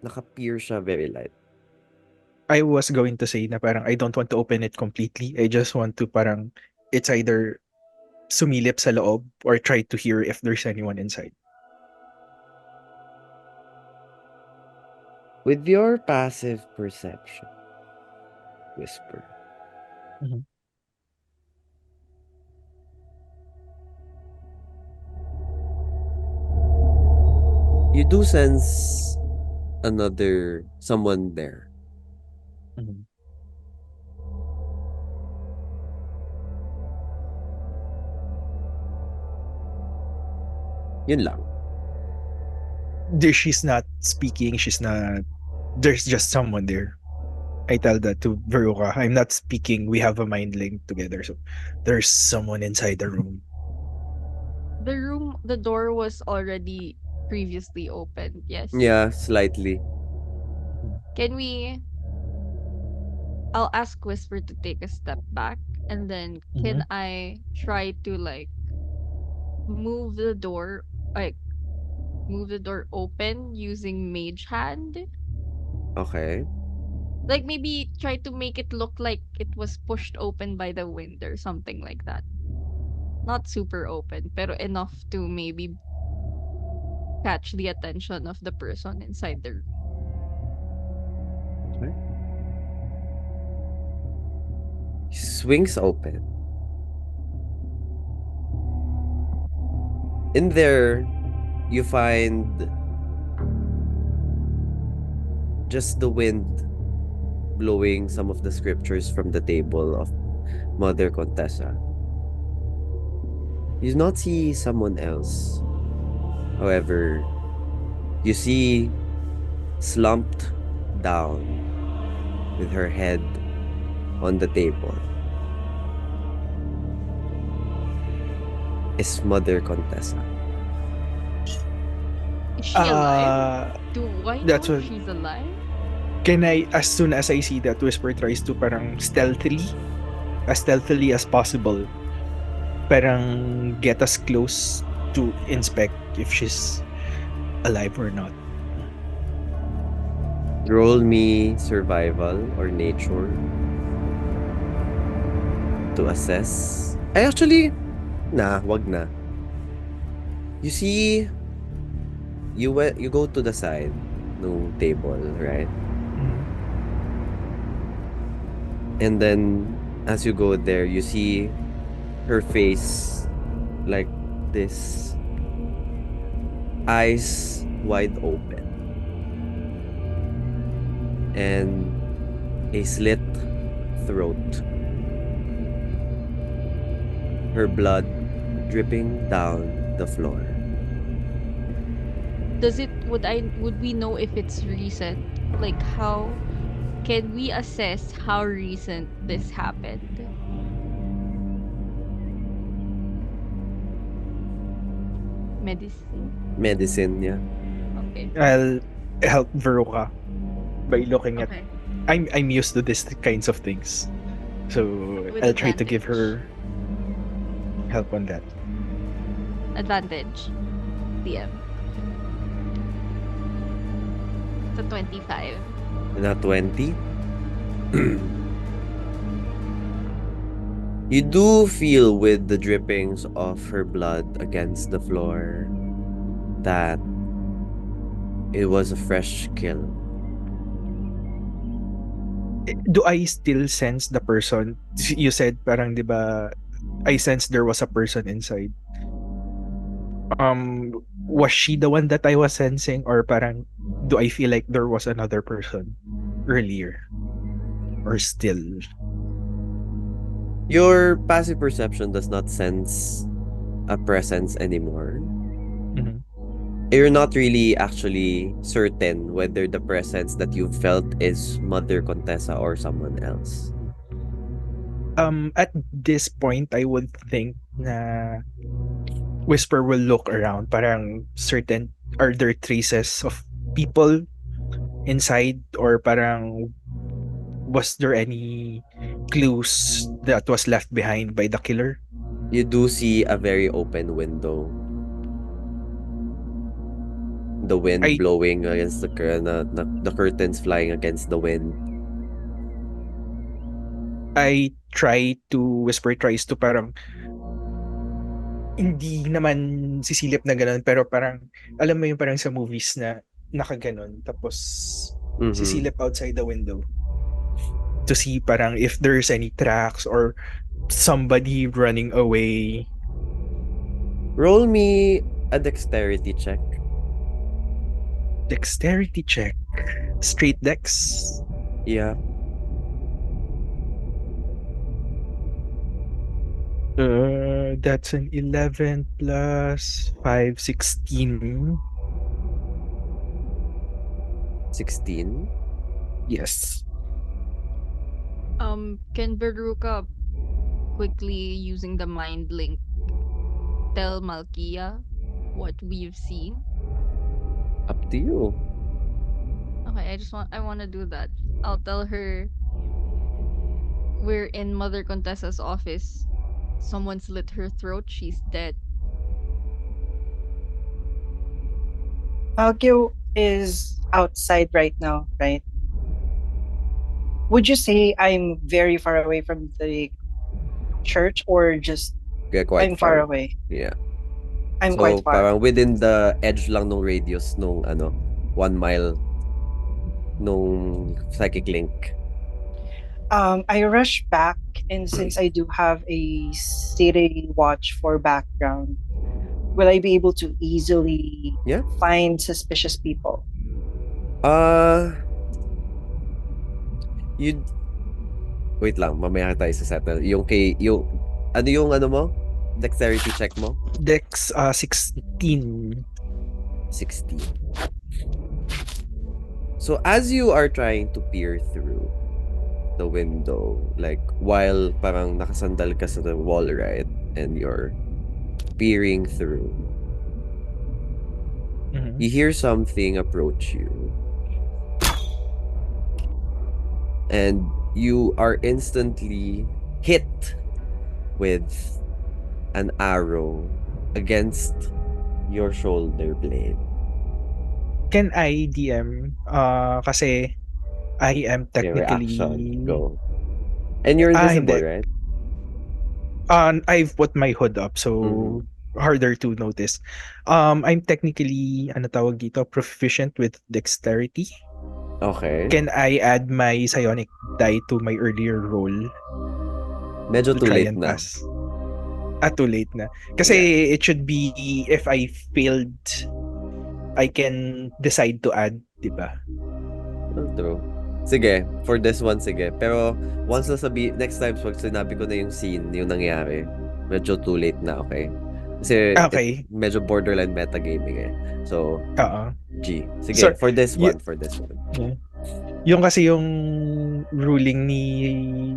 naka-pier siya very light. I was going to say na parang I don't want to open it completely. I just want to parang it's either sumilip sa loob or try to hear if there's anyone inside. With your passive perception, whisper. Mhm. You do sense someone there. Mhm. Yun lang. She's not speaking. She's not. There's just someone there. I tell that to Veruca. I'm not speaking. We have a mind link together. So there's someone inside the room. The door was already previously opened. Yes. Yeah, slightly. Mhm. Can we I'll ask Whisper to take a step back and then can Mhm. I try to move the door like move the door open using mage hand? Okay. Like maybe try to make it look like it was pushed open by the wind or something like that. Not super open, pero enough to maybe catch the attention of the person inside the room. Okay. Swings open. In there, you find just the wind blowing some of the scriptures from the table of Mother Contessa. You do not see someone else. However, you see slumped down with her head on the table is Mother Contessa. Is she alive? Uh, Do I know that's if what. she's alive? Can I, as soon as I see that, Whisper tries to parang as stealthily as possible, parang get us close to inspect if she's alive or not. Roll me survival or nature to assess. Wag na. You see, you go to the side ng table, right? Mhm. And then as you go there, you see her face like this, eyes wide open. and a slit throat. Her blood dripping down the floor. Would we know if it's recent? Like how can we assess how recent this happened? Medicine? Medicine, yeah. Okay. I'll help Veruca by looking at. Okay. I'm used to these kinds of things, so With I'll try to give advantage. her help on that. Advantage. DM. So 25. Na 20. You do feel with the drippings of her blood against the floor that it was a fresh kill. Do I still sense the person? You said parang 'di ba I sense there was a person inside. Was she the one that I was sensing, or parang do I feel like there was another person earlier? Or still? Your passive perception does not sense a presence anymore. Mhm. You're not really actually certain whether the presence that you felt is Mother Contessa or someone else. At this point, I would think na Whisper will look around. Parang certain, are there traces of people inside, or parang was there any clues that was left behind by the killer? You do see a very open window. The wind I blowing against the curtains flying against the wind. I try to Whisper tries to parang hindi naman sisilip na gano'n, pero parang alam mo yung parang sa movies na nakaganon tapos sisilip outside the window to see parang if there's any tracks or somebody running away. Roll me a dexterity check. Dexterity check. Straight dex. Yeah. That's an 11 plus 5, 16. 16. Yes. Can Veruca quickly using the mind link tell Malkia what we've seen? Up to you. Okay, I wanna do that. I'll tell her we're in Mother Contessa's office. Someone slit her throat. She's dead. Malkia is outside right now, right? Would you say I'm very far away from the church, or just Yeah, quite I'm far far. away? Yeah. I'm So, quite far. parang within the edge lang nung radius nung 1 mile nung psychic link. I rush back, and since I do have a city watch for background, will I be able to easily find suspicious people? You wait lang, mamaya tayo sa settle. Yung ano mo? Dexterity check mo? Dex 16. 16. So as you are trying to peer through the window, like while parang nakasandal ka sa the wall, right? And you're peering through. Mhm. You hear something approach you. And you are instantly hit with an arrow against your shoulder blade. Can I DM? Kasi I am Your reaction. technically... Go. And you're invisible, hindi. right? I've put my hood up, so harder to notice. I'm technically, ano tawag dito, proficient with dexterity. Okay. Can I add my psionic die to my earlier roll? Medyo to too try late and na. pass? Too late na. Kasi it should be, if I failed, I can decide to add, di ba? Well, true. Sige, for this one, sige. Pero once next time, pag sinabi ko na yung scene, yung nangyari, medyo too late na, okay? Kasi Okay. medyo borderline metagaming eh. So, Oo. G. Sige, So, for this y- one. Yeah. Yung kasi yung ruling ni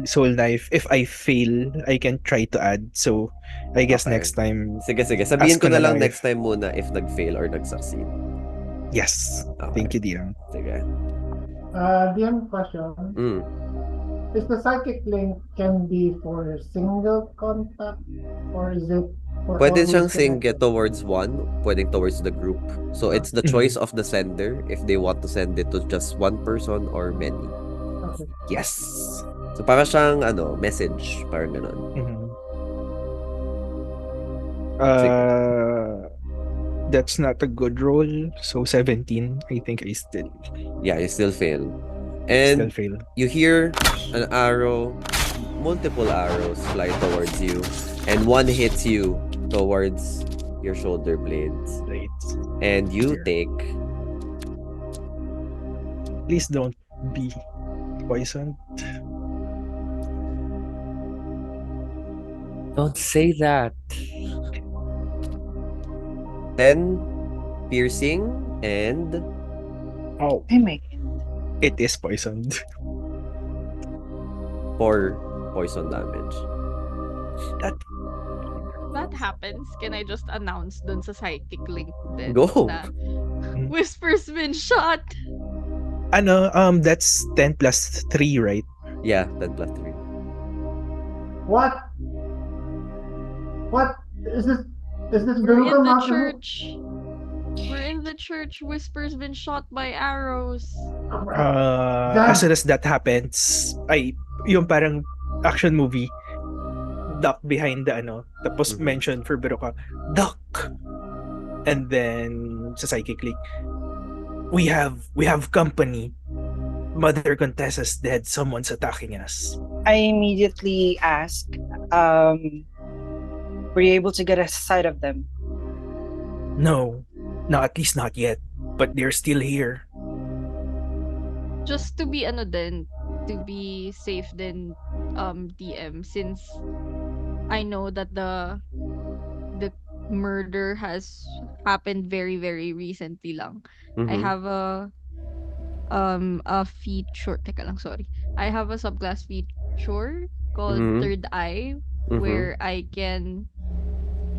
Soul Knife, if I fail, I can try to add. So, I guess Okay. next time, Sige. Sabihin ask ko ko na na lang lang next time muna if nag-fail or nag-succeed. yes. Okay. Thank you, DM. Sige. DM question. Is the psychic link can be for single contact or is it for Pwede always siyang connected? towards one, pwedeng towards the group. So it's the choice of the sender if they want to send it to just one person or many. Okay. Yes. So para siyang message, parang ganun. That's not a good roll. So 17, I think I still. Yeah, you still fail. Still And fail. you hear an arrow, multiple arrows fly towards you, and one hits you towards your shoulder blades. And you take. Please don't be poisoned. Don't say that. 10 piercing and Oh, it is poisoned. 4 poison damage. That happens, can I just announce dun sa psychic link din Go. na Whisper's been shot? That's 10 plus 3, right? Yeah, 10 plus 3. What? What is this? Is this We're Veruca in the Makamu? church. We're in the church. Whisper's been shot by arrows. As soon as that happens, yung parang action movie, duck behind the tapos mention for Veruca, duck. And then sa psychic link, we have company. Mother Contessa's dead. Someone's attacking us. I immediately ask, were you able to get a sight of them? No, at least not yet. But they're still here. Just to be to be safe then DM, since I know that the murder has happened very very recently lang. I have a feature, teka lang, sorry. I have a subclass feature called Third Eye where I can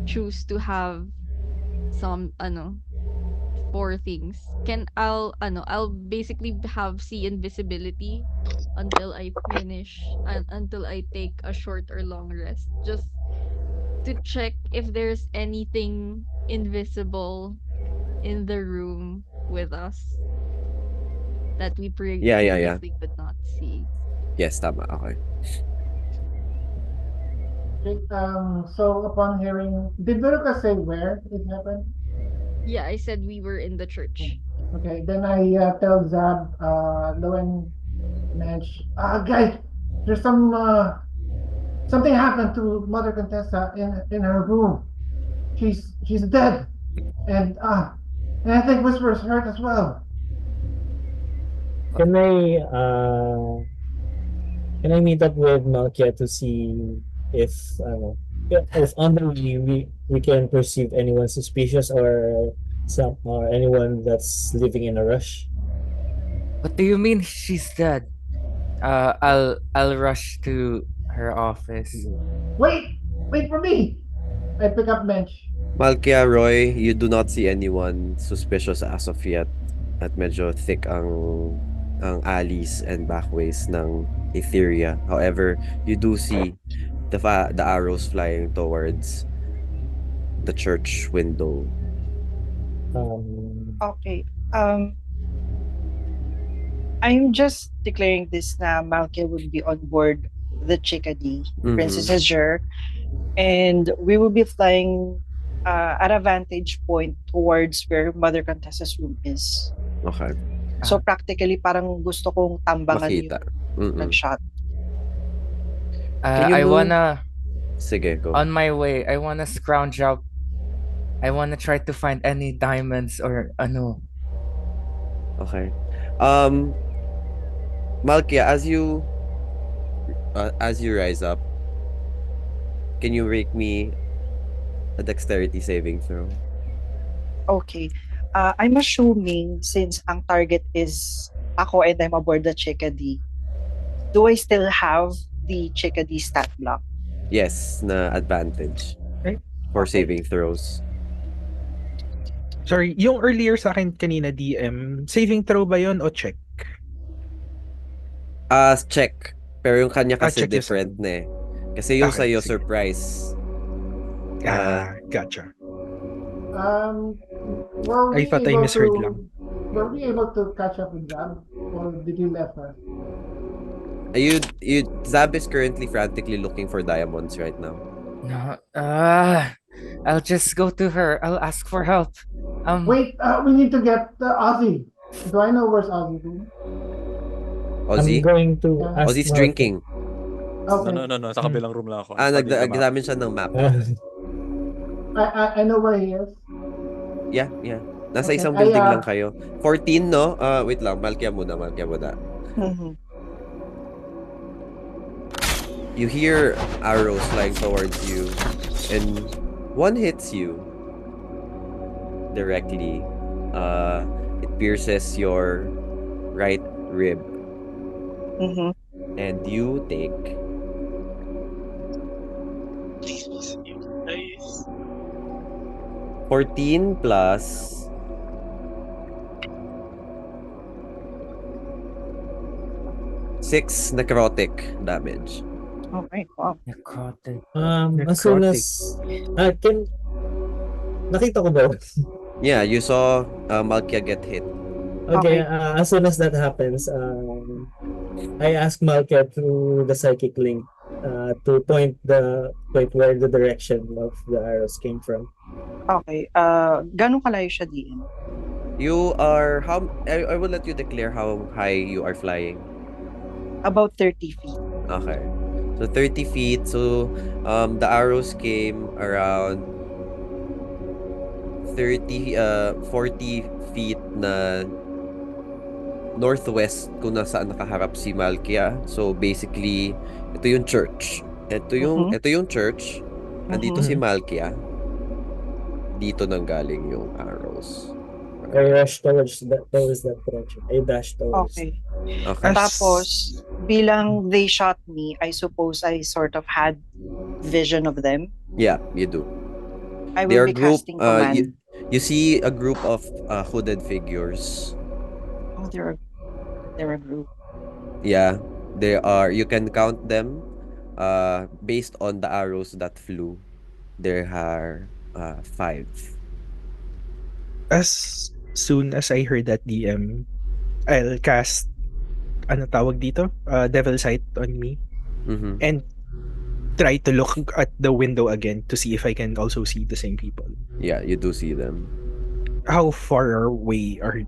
choose to have some 4 things. I'll basically have see invisibility until I finish until I take a short or long rest, just to check if there's anything invisible in the room with us that we previously could not see. Yes, tama. Okay. So upon hearing, did Veruca say where it happened? Yeah, I said we were in the church. Okay, then I tell Zab, Lowenmench, guys, there's something happened to Mother Contessa in her room. She's dead, and I think Whisper's hurt as well. Can I meet up with Malkia to see if on the way we can perceive anyone suspicious or anyone that's living in a rush? What do you mean she's dead? I'll rush to her office. Wait for me. I pick up Mensch. Malkia, Roy, you do not see anyone suspicious as of yet. At medyo thick ang alleys and backways ng Aetheria. However, you do see the arrows flying towards the church window. Okay. I'm just declaring this na Malkia would be on board the Chickadee, Princess Azure, and we will be flying at a vantage point towards where Mother Contessa's room is. Okay. So practically parang gusto kong tambangan yung nag-shot. I wanna Sige, go. On my way, I wanna scrounge up. I wanna try to find any diamonds or ano. Okay. Malkia, as you rise up, can you make me a dexterity saving throw? Okay. I'm assuming since ang target is ako and I'm aboard the Chickadee, do I still have the Chickadee stat block? Yes, na advantage Okay. for Okay. saving throws. Sorry, yung earlier sa akin kanina DM, saving throw ba yun o check? Check. Pero yung kanya kasi Check yung different second. na eh. Kasi yung Okay, sa'yo, sige. surprise. Gotcha. Were I we thought I able misheard to lang. were we able to catch up with Zab, or did he left us? Zab is currently frantically looking for diamonds right now. No. I'll just go to her. I'll ask for help. Wait, we need to get Ozzy. Do I know where's Ozzy? Ozzy? I'm going to Yeah. ask Ozzy's Malkia. drinking. Okay. No. Sa kabilang room lang ako. Studying the map. Nag-examine siya ng map. I know where he is. Yeah. Nasa Okay, isang building lang kayo. 14, no? Wait lang. Malkia muna. Mhm. You hear arrows flying towards you, and one hits you directly. It pierces your right rib, Mhm. and you take Please, you guys. 14 plus 6 necrotic damage. Okay, wow. Necrotic. As soon as nakita ko ba? Yeah, you saw Malkia get hit. Okay, Okay. as soon as that happens, I ask Malkia through the psychic link to point where the direction of the arrows came from. Okay. Gano'ng kalayo siya, DM? You are I will let you declare how high you are flying. About 30 feet. Okay. So 30 feet. So the arrows came around 40 feet na northwest kung nasaan nakaharap si Malkia. So basically, ito yung church. Ito yung church. Andito si Malkia. Dito nang galing yung arrows. I rush towards that direction. I dash towards. Okay. Okay. Tapos, bilang they shot me, I suppose I sort of had vision of them. Yeah, you do. I They will are be casting command. you see a group of hooded figures. Oh, they're a group. Yeah, they are. You can count them. Based on the arrows that flew, there are 5. As soon as I heard that DM, I'll cast ano tawag dito? Devil Sight on me Mm-hmm. and try to look at the window again to see if I can also see the same people. Yeah, you do see them. How far away are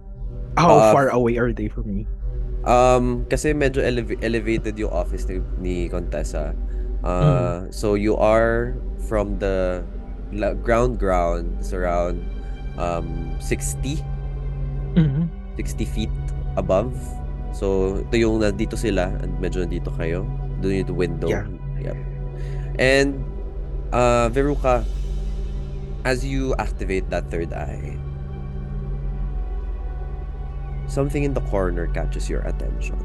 they from me? Kasi medyo elevated yung office ni Contessa. So you are from the ground is around 60 60 feet above. So ito yung nandito sila and medyo nandito kayo. Doon yung window. Yeah. Yep. And Veruca, as you activate that third eye, something in the corner catches your attention.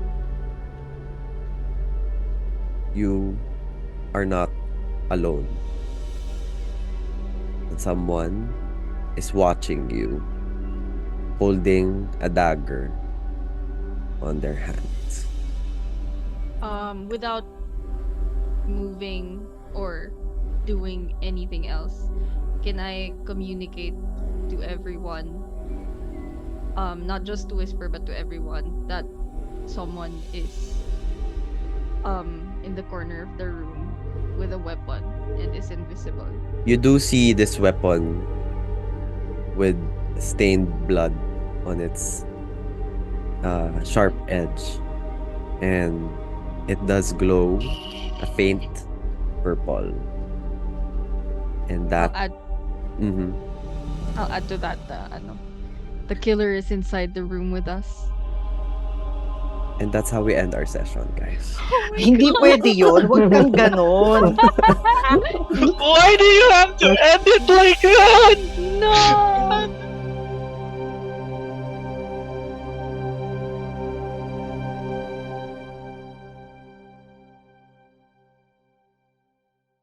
You are not alone. Someone is watching you, holding a dagger on their hands. Without moving or doing anything else, can I communicate to everyone, not just to Whisper but to everyone, that someone is in the corner of the room with a weapon and is invisible? You do see this weapon with stained blood on its sharp edge, and it does glow a faint purple. And that I'll add to that the killer is inside the room with us. And that's how we end our session, guys. Oh my Hindi God. pwede yun. Huwag kang ganon. Why do you have to end it like that? No.